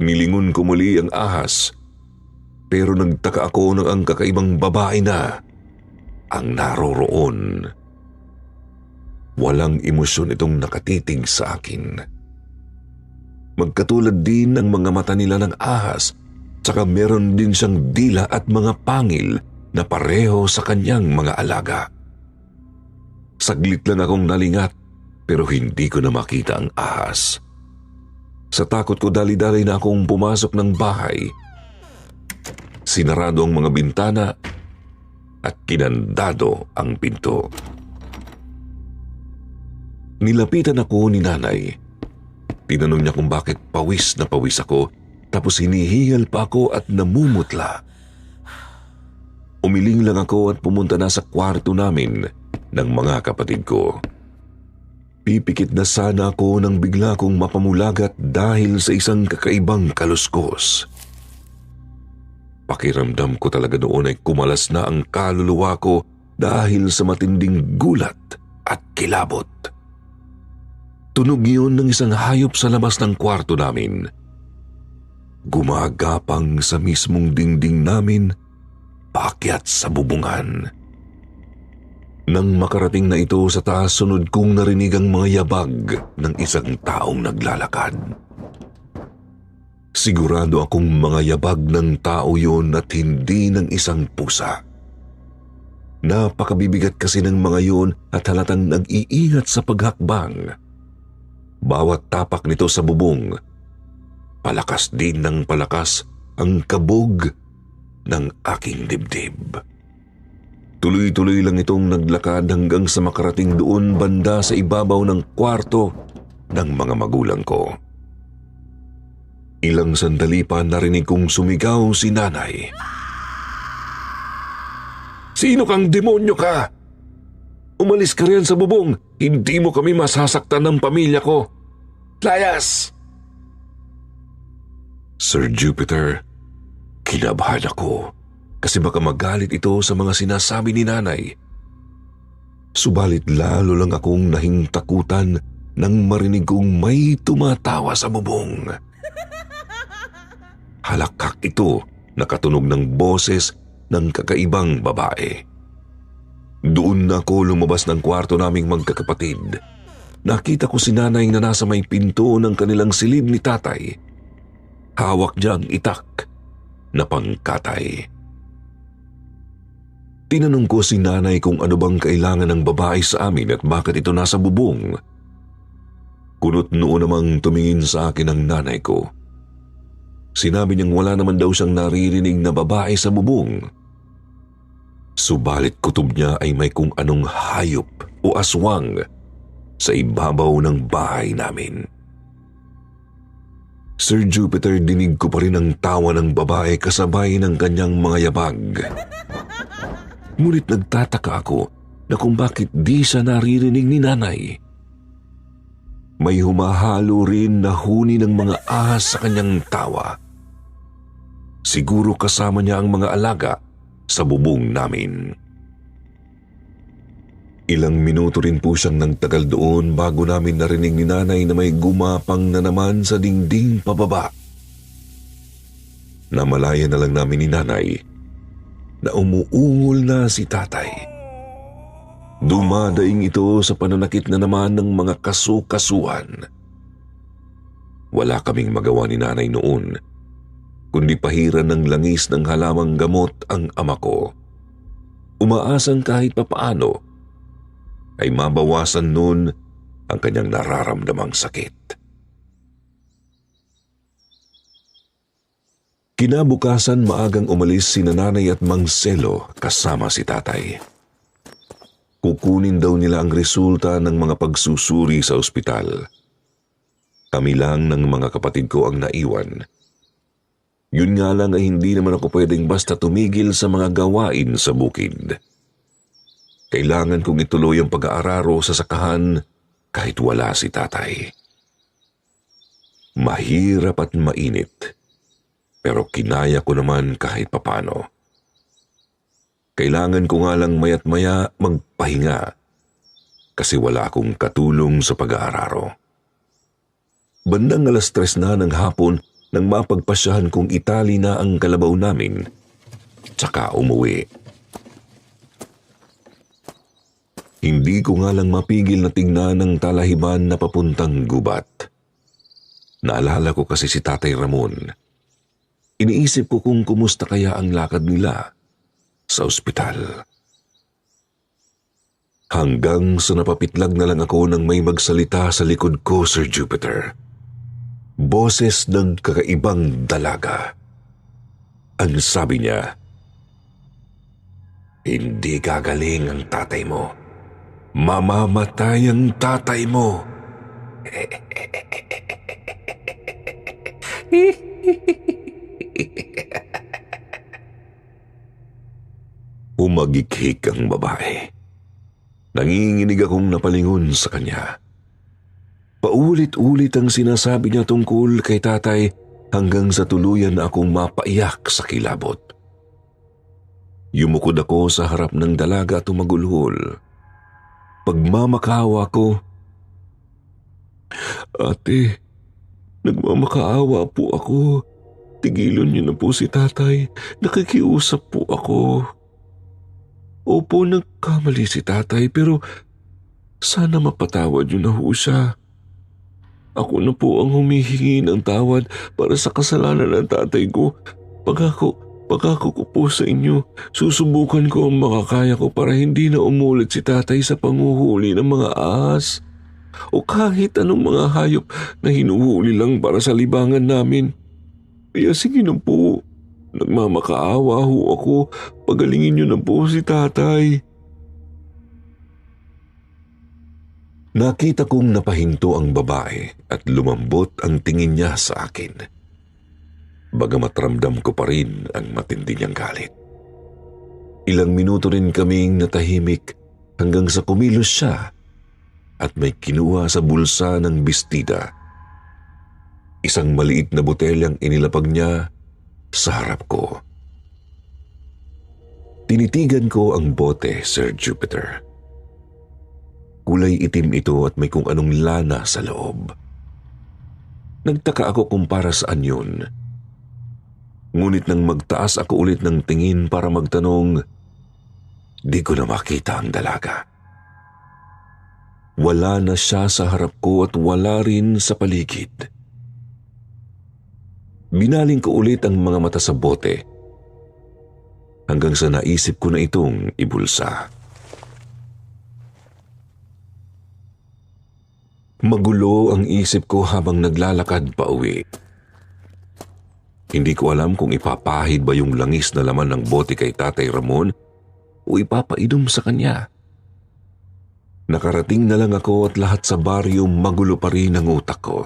nilingon ko muli ang ahas. Pero nagtaka ako nang ang kakaibang babae na ang naroroon. Walang emosyon itong nakatitig sa akin. Magkatulad din ng mga mata nila ng ahas, tsaka meron din siyang dila at mga pangil na pareho sa kanyang mga alaga. Saglit lang akong nalingat pero hindi ko na makita ang ahas. Sa takot ko dali-dali na akong pumasok ng bahay. Sinarado ang mga bintana at kinandado ang pinto. Nilapitan ako ni nanay. Tinanong niya kung bakit pawis na pawis ako, tapos hinihingal pa ako at namumutla. Umiling lang ako at pumunta na sa kwarto namin ng mga kapatid ko. Pipikit na sana ako nang bigla kong mapamulagat dahil sa isang kakaibang kaluskos. Pakiramdam ko talaga noon ay kumalas na ang kaluluwa ko dahil sa matinding gulat at kilabot. Tunog yun ng isang hayop sa labas ng kwarto namin. Gumagapang sa mismong dingding namin, paakyat sa bubungan. Nang makarating na ito sa taas, sunod kong narinig ang mga yabag ng isang taong naglalakad. Sigurado akong mga yabag ng tao yon at hindi ng isang pusa. Napakabibigat kasi ng mga yon at halatang nag-iingat sa paghakbang. Bawat tapak nito sa bubong, palakas din ng palakas ang kabog ng aking dibdib. Tuloy-tuloy lang itong naglakad hanggang sa makarating doon banda sa ibabaw ng kwarto ng mga magulang ko. Ilang sandali pa narinig kong sumigaw si nanay. "Sino kang demonyo ka? Umalis ka riyan sa bubong. Hindi mo kami masasaktan ng pamilya ko. Layas!" Sir Jupiter, kinabahan ako kasi baka magalit ito sa mga sinasabi ni nanay. Subalit lalo lang akong nahingtakutan nang marinig kong may tumatawa sa bubong. Halakak ito, nakatunog ng boses ng kakaibang babae. Doon na ako lumabas ng kwarto naming magkakapatid. Nakita ko si nanay na nasa may pinto ng kanilang silid ni tatay. Hawak niya ang itak na pangkatay. Tinanong ko si nanay kung ano bang kailangan ng babae sa amin at bakit ito nasa bubong. Kunot noo namang tumingin sa akin ang nanay ko. Sinabi niyang wala naman daw siyang naririnig na babae sa bubong. Subalit kutob niya ay may kung anong hayop o aswang sa ibabaw ng bahay namin. Sir Jupiter, dinig ko pa rin ang tawa ng babae kasabay ng kanyang mga yabag. Ngunit nagtataka ako na kung bakit di siya naririnig ni nanay. May humahalo rin na huni ng mga ahas sa kanyang tawa. Siguro kasama niya ang mga alaga sa bubong namin. Ilang minuto rin po siyang nagtagal doon bago namin narinig ni nanay na may gumapang na naman sa dingding pababa. Namalayan na lang namin ni nanay na umuungol na si tatay. Dumadaing ito sa pananakit na naman ng mga kasukasuhan. Wala kaming magawa ni nanay noon, kundi pahiran ng langis ng halamang gamot ang ama ko. Umaasang kahit papaano ay mabawasan nun ang kanyang nararamdamang sakit. Kinabukasan maagang umalis si nanay at Mang Selo kasama si tatay. Kukunin daw nila ang resulta ng mga pagsusuri sa ospital. Kami lang ng mga kapatid ko ang naiwan. Yun nga lang ay hindi naman ako pwedeng basta tumigil sa mga gawain sa bukid. Kailangan kong ituloy ang pag-aararo sa sakahan kahit wala si tatay. Mahirap at mainit, pero kinaya ko naman kahit papano. Kailangan ko nga lang maya't maya magpahinga kasi wala akong katulong sa pag-aararo. Bandang 3:00 na ng hapon nang mapagpasyahan kong itali na ang kalabaw namin, tsaka umuwi. Hindi ko nga lang mapigil na tingnan ang talahiban na papuntang gubat. Naalala ko kasi si Tatay Ramon. Iniisip ko kung kumusta kaya ang lakad nila sa ospital. Hanggang sa napapitlag na lang ako nang may magsalita sa likod ko, Sir Jupiter. Boses ng kakaibang dalaga. Ang sabi niya, "Hindi gagaling ang tatay mo. Mamamatay ang tatay mo." Umagikhik ang babae. Nanginginig akong napalingon sa kanya. Paulit-ulit ang sinasabi niya tungkol kay tatay hanggang sa tuluyan na akong mapaiyak sa kilabot. Yumukod ako sa harap ng dalaga at tumagulhol. Pagmamakaawa ko, "Ate, nagmamakaawa po ako. Tigilan niyo na po si tatay. Nakikiusap po ako." "Opo, nagkamali si tatay pero sana mapatawad niyo na ho siya. Ako na po ang humihingi ng tawad para sa kasalanan ng tatay ko. Pagkako ko po sa inyo, susubukan ko ang makakaya ko para hindi na umulit si tatay sa panguhuli ng mga ahas o kahit anong mga hayop na hinuhuli lang para sa libangan namin. Kaya sige na po, nagmamakaawa ho ako, pagalingin niyo na po si tatay." Nakita kong napahinto ang babae at lumambot ang tingin niya sa akin. Bagamat ramdam ko pa rin ang matindi niyang galit. Ilang minuto rin kaming natahimik hanggang sa kumilos siya at may kinuha sa bulsa ng bestida. Isang maliit na botelyang inilapag niya sa harap ko. Tinitigan ko ang bote, Sir Jupiter. Kulay itim ito at may kung anong lana sa loob. Nagtaka ako kung para saan yun. Ngunit nang magtaas ako ulit ng tingin para magtanong, di ko na makita ang dalaga. Wala na siya sa harap ko at wala rin sa paligid. Binaling ko ulit ang mga mata sa bote hanggang sa naisip ko na itong ibulsa. Magulo ang isip ko habang naglalakad pa uwi. Hindi ko alam kung ipapahid ba yung langis na laman ng bote kay Tatay Ramon o ipapainom sa kanya. Nakarating na lang ako at lahat sa baryo magulo pa rin ang utak ko.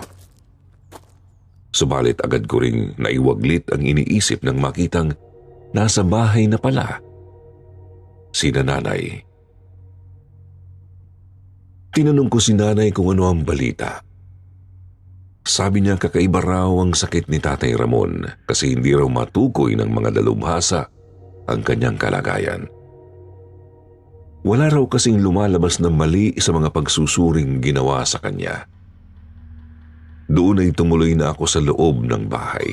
Subalit agad ko ring naiwaglit ang iniisip nang makitang nasa bahay na pala si nanay. Tinanong ko si nanay kung ano ang balita. Sabi niya kakaiba raw ang sakit ni Tatay Ramon kasi hindi raw matukoy ng mga dalubhasa ang kanyang kalagayan. Wala raw kasing lumalabas na mali sa mga pagsusuring ginawa sa kanya. Doon ay tumuloy na ako sa loob ng bahay.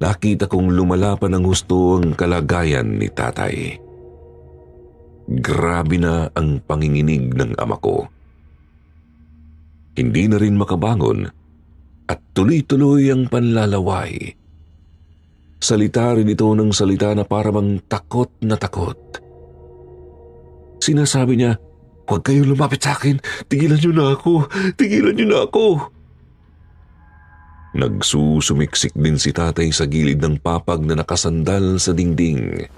Nakita kong lumalapan ng husto ang kalagayan ni tatay. Grabe na ang panginginig ng ama ko. Hindi na rin makabangon at tuloy-tuloy ang panlalaway. Salita rin ito ng salita na parang takot na takot. Sinasabi niya, "Huwag kayong lumapit sa akin. Tigilan niyo na ako. Tigilan niyo na ako." Nagsusumiksik din si tatay sa gilid ng papag na nakasandal sa dingding.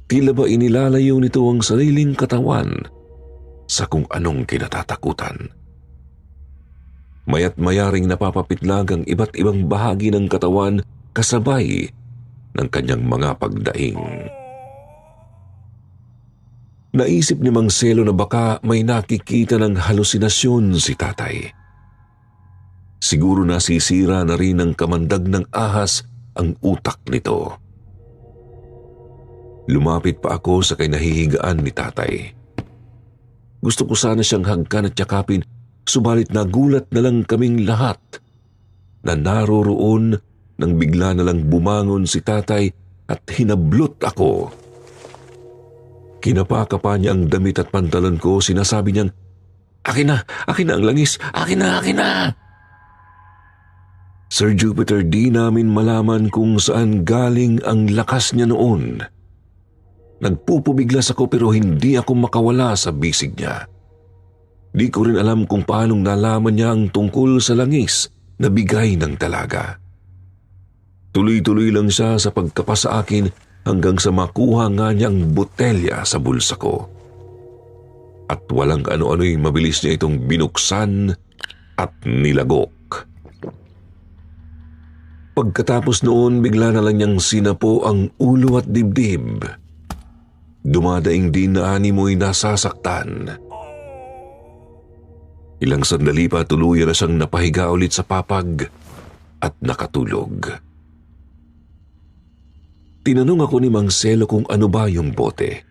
Tila ba inilalayo nito ang sariling katawan sa kung anong kinatatakutan. Maya't mayaring napapapitlag ang iba't ibang bahagi ng katawan kasabay ng kanyang mga pagdaing. Naisip ni Mang Selo na baka may nakikita ng halusinasyon si tatay. Siguro nasisira na rin ng kamandag ng ahas ang utak nito. Lumapit pa ako sa kinahihigaan ni tatay. Gusto ko sana siyang hagkan at yakapin, subalit nagulat na lang kaming lahat na naroroon nang bigla na lang bumangon si tatay at hinablot ako. Kinapakapa niya ang damit at pantalon ko, sinasabi niyang, akin na ang langis, akin na. Sir Jupiter, di namin malaman kung saan galing ang lakas niya noon. Nagpupubiglas ako pero hindi ako makawala sa bisig niya. Di ko rin alam kung paanong nalaman niya ang tungkol sa langis na bigay ng dalaga. Tuloy-tuloy lang siya sa pagkapa sa akin hanggang sa makuha nga niya ang botelya sa bulsa ko. At walang ano-ano'y mabilis niya itong binuksan at nilagok. Pagkatapos noon, bigla na lang niyang sinapo ang ulo at dibdib. Dumadaing din na animoy nasasaktan. Ilang sandali pa tuluyan na siyang napahiga ulit sa papag at nakatulog. Tinanong ako ni Mang Selo kung ano ba yung bote.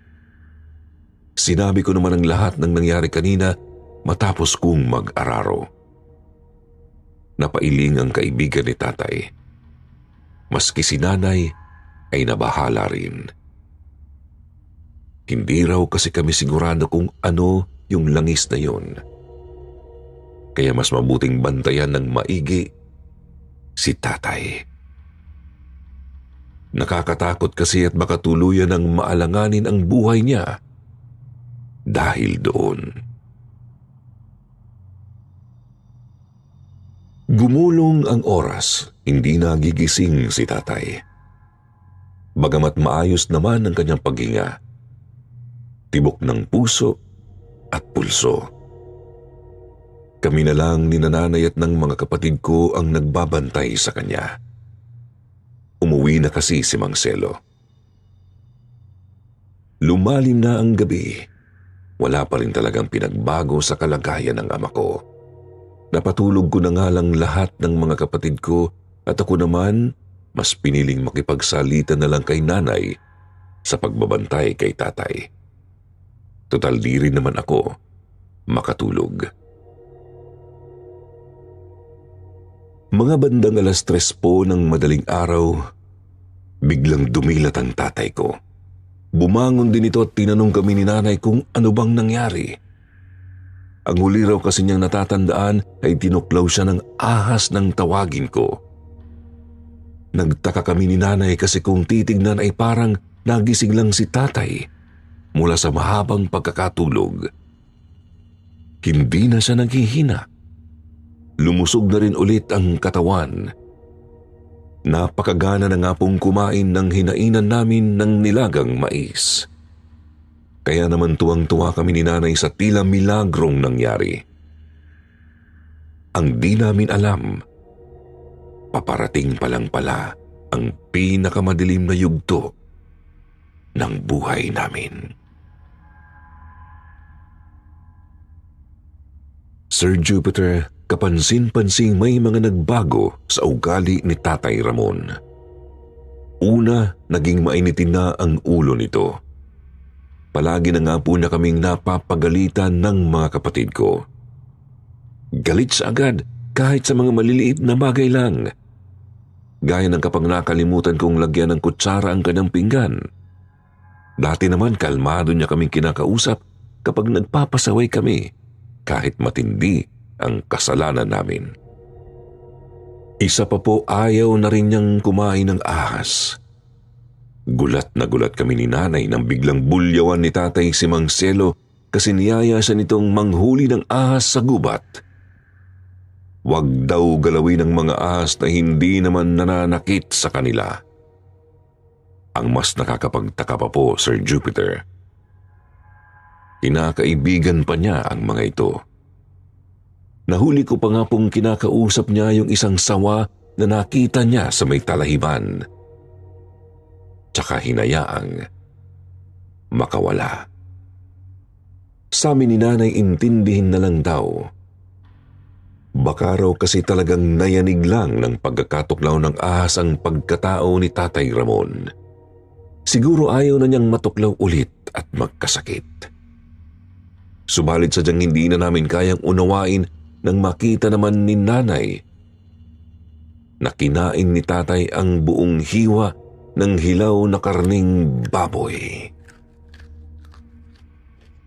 Sinabi ko naman ang lahat ng nangyari kanina matapos kong mag-araro. Napailing ang kaibigan ni tatay. Maski si nanay ay nabahala rin. Hindi raw kasi kami sigurado kung ano yung langis na yun. Kaya mas mabuting bantayan ng maigi si tatay. Nakakatakot kasi at baka tuluyan ng maalanganin ang buhay niya dahil doon. Gumulong ang oras, hindi nagigising si tatay. Bagamat maayos naman ang kanyang paghinga, tibok ng puso at pulso. Kami na lang ni nanay at ng mga kapatid ko ang nagbabantay sa kanya. Umuwi na kasi si Mang Selo. Lumalim na ang gabi. Wala pa rin talagang pinagbago sa kalagayan ng ama ko. Napatulog ko na nga lang lahat ng mga kapatid ko at ako naman mas piniling makipagsalita na lang kay nanay sa pagbabantay kay tatay. Total di rin naman ako makatulog. Mga bandang 3:00 po ng madaling araw, biglang dumilat ang tatay ko. Bumangon din ito at tinanong kami ni nanay kung ano bang nangyari. Ang huli raw kasi niyang natatandaan ay tinuklaw siya ng ahas ng tawagin ko. Nagtaka kami ni nanay kasi kung titignan ay parang nagising lang si tatay mula sa mahabang pagkakatulog. Hindi na siya naghihina. Lumusog na rin ulit ang katawan. Napakagana na nga pong kumain ng hinainan namin ng nilagang mais. Kaya naman tuwang-tuwa kami ni nanay sa tila milagrong nangyari. Ang di namin alam, paparating pa lang pala ang pinakamadilim na yugto ng buhay namin. Sir Jupiter, kapansin-pansing may mga nagbago sa ugali ni Tatay Ramon. Una, naging mainitin na ang ulo nito. Palagi na nga po na kaming napapagalitan ng mga kapatid ko. Galit siya agad kahit sa mga maliliit na bagay lang. Gaya ng kapag nakalimutan kong lagyan ng kutsara ang kanyang pinggan. Dati naman kalmado niya kaming kinakausap kapag nagpapasaway kami kahit matindi ang kasalanan namin. Isa pa po, ayaw na rin niyang kumain ng ahas. Gulat na gulat kami ni nanay nang biglang bulyawan ni tatay si Mang Selo kasi niyaya siya nitong manghuli ng ahas sa gubat. Huwag daw galawin ng mga ahas na hindi naman nananakit sa kanila. Ang mas nakakapagtaka pa po, Sir Jupiter, kinakaibigan pa niya ang mga ito. Nahuli ko pa nga pong kinakausap niya yung isang sawa na nakita niya sa may talahiban. Tsaka hinayaang makawala. Sa amin ni nanay, intindihin na lang daw. Baka raw kasi talagang nayanig lang ng pagkakatuklaw ng ahas ang pagkatao ni Tatay Ramon. Siguro ayaw na niyang matuklaw ulit at magkasakit. Subalit sadyang hindi na namin kayang unawain nang makita naman ni nanay na kinain ni tatay ang buong hiwa ng hilaw na karning baboy.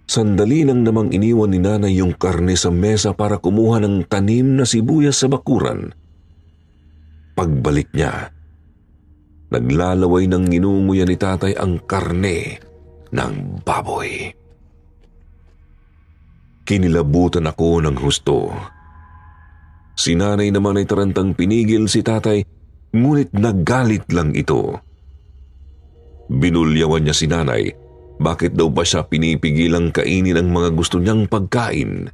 Sandali lang namang iniwan ni nanay yung karne sa mesa para kumuha ng tanim na sibuyas sa bakuran. Pagbalik niya, naglalaway ng nginunguya ni tatay ang karne ng baboy. Kinilabutan ako ng husto. Si nanay naman ay tarantang pinigil si tatay, ngunit nagalit lang ito. Binulyawan niya si nanay, bakit daw ba siya pinipigilang kainin ang mga gusto niyang pagkain.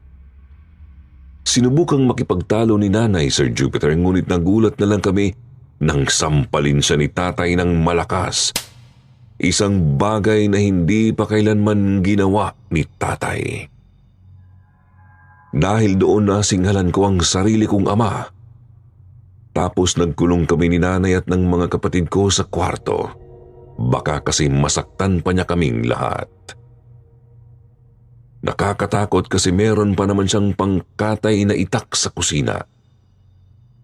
Sinubukang makipagtalo ni nanay, Sir Jupiter, ngunit nagulat na lang kami nang sampalin siya ni tatay ng malakas. Isang bagay na hindi pa kailanman ginawa ni tatay. Dahil doon nasinghalan ko ang sarili kong ama. Tapos nagkulong kami ni nanay at ng mga kapatid ko sa kwarto. Baka kasi masaktan pa niya kaming lahat. Nakakatakot kasi meron pa naman siyang pangkatay na itak sa kusina.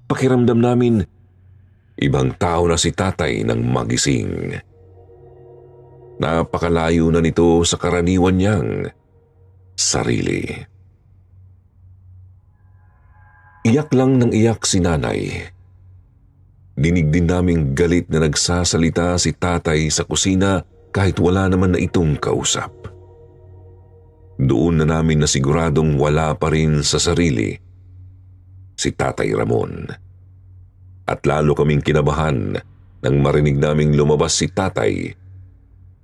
Pakiramdam namin, ibang tao na si tatay nang magising. Napakalayo na nito sa karaniwan niyang sarili. Iyak lang ng iyak si nanay. Dinig din naming galit na nagsasalita si tatay sa kusina kahit wala naman na itong kausap. Doon na namin nasiguradong wala pa rin sa sarili si Tatay Ramon. At lalo kaming kinabahan nang marinig naming lumabas si tatay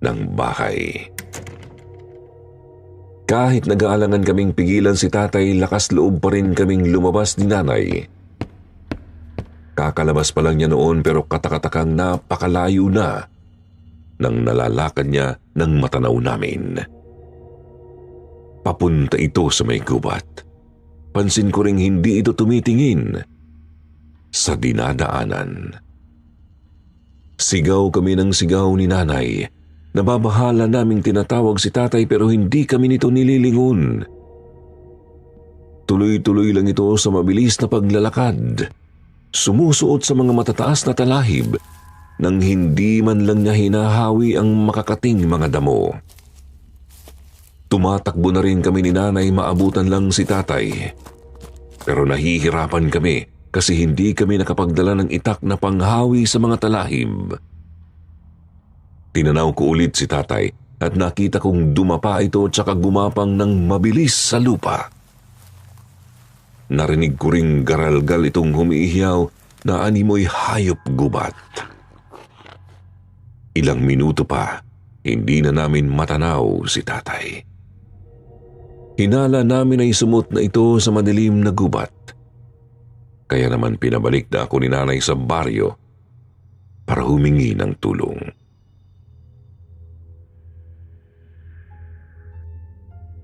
ng bahay. Kahit nag-aalangan kaming pigilan si tatay, lakas loob pa rin kaming lumabas ni nanay. Kakalabas pa lang niya noon pero katakatakang napakalayo na nang nalalakad niya ng matanaw namin. Papunta ito sa may gubat. Pansin ko ring hindi ito tumitingin sa dinadaanan. Sigaw kami ng sigaw ni nanay. Nababahala naming tinatawag si tatay pero hindi kami nito nililingon. Tuloy-tuloy lang ito sa mabilis na paglalakad. Sumusuot sa mga matataas na talahib nang hindi man lang niya hinahawi ang makakating mga damo. Tumatakbo na rin kami ni nanay, maabutan lang si tatay. Pero nahihirapan kami kasi hindi kami nakapagdala ng itak na panghawi sa mga talahib. Tinanaw ko ulit si tatay at nakita kong dumapa ito tsaka gumapang ng mabilis sa lupa. Narinig ko ring garalgal itong humiihiyaw na animoy hayop gubat. Ilang minuto pa, hindi na namin matanaw si tatay. Hinala namin ay sumut na ito sa madilim na gubat. Kaya naman pinabalik na ako ni nanay sa baryo para humingi ng tulong.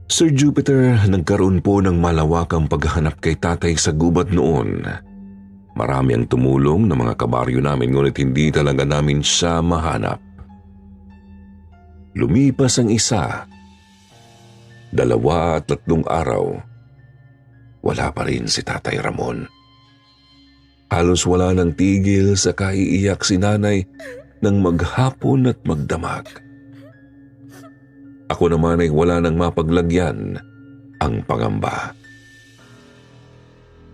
Sir Jupiter, nagkaroon po ng malawakang paghahanap kay tatay sa gubat noon. Marami ang tumulong ng mga kabaryo namin ngunit hindi talaga namin siya mahanap. Lumipas ang 1, 2 at 3 araw. Wala pa rin si Tatay Ramon. Halos wala nang tigil sa kaiiyak si nanay nang maghapon at magdamag. Ako naman ay wala nang mapaglagyan ang pangamba.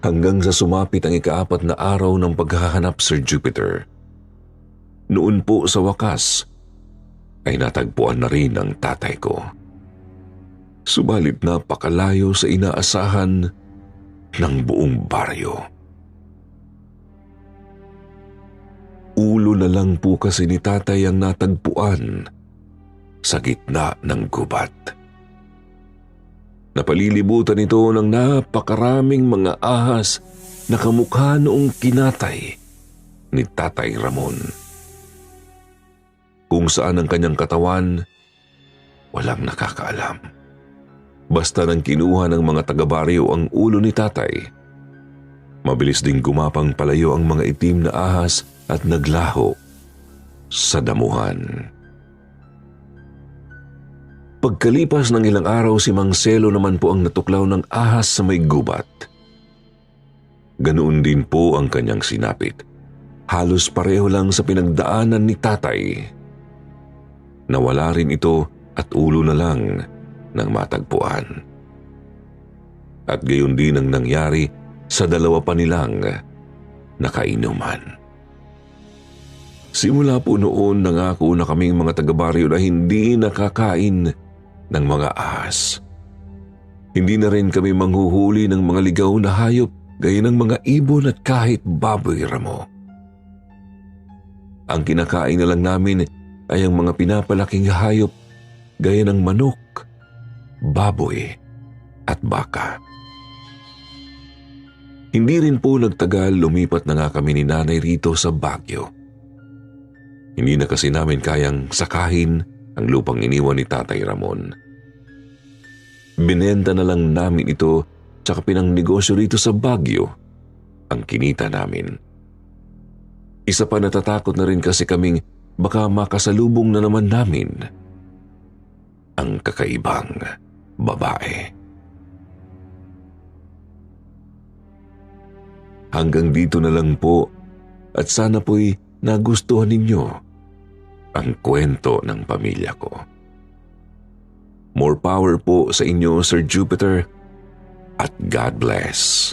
Hanggang sa sumapit ang 4 na araw ng paghahanap, Sir Jupiter. Noon po sa wakas ay natagpuan na rin ang tatay ko. Subalit napakalayo sa inaasahan ng buong baryo. Ulo na lang po kasi ni tatay ang natagpuan sa gitna ng gubat. Napalilibutan ito ng napakaraming mga ahas na kamukha noong kinatay ni Tatay Ramon. Kung saan ang kanyang katawan, walang nakakaalam. Basta nang kinuha ng mga taga-baryo ang ulo ni tatay, mabilis ding gumapang palayo ang mga itim na ahas at naglaho sa damuhan. Pagkalipas ng ilang araw, si Mang Selo naman po ang natuklaw ng ahas sa may gubat. Ganoon din po ang kanyang sinapit. Halos pareho lang sa pinagdaanan ni tatay. Nawala rin ito at ulo na lang ng matagpuan. At gayon din ang nangyari sa 2 pa nilang nakainuman. Simula po noon, nangako na kaming mga taga-baryo na hindi nakakain ng mga ahas. Hindi na rin kami manghuhuli ng mga ligaw na hayop gaya ng mga ibon at kahit baboy, Ramo. Ang kinakain na lang namin ay ang mga pinapalaking hayop gaya ng manok, baboy at baka. Hindi rin po nagtagal, lumipat na nga kami ni nanay rito sa Baguio. Hindi na kasi namin kayang sakahin ang lupang iniwan ni Tatay Ramon. Binenta na lang namin ito tsaka pinangnegosyo rito sa Baguio ang kinita namin. Isa pa, natatakot na rin kasi kaming baka makasalubong na naman namin ang kakaibang babae. Hanggang dito na lang po at sana po'y nagustuhan ninyo ang kwento ng pamilya ko. More power po sa inyo, Sir Jupiter, at God bless.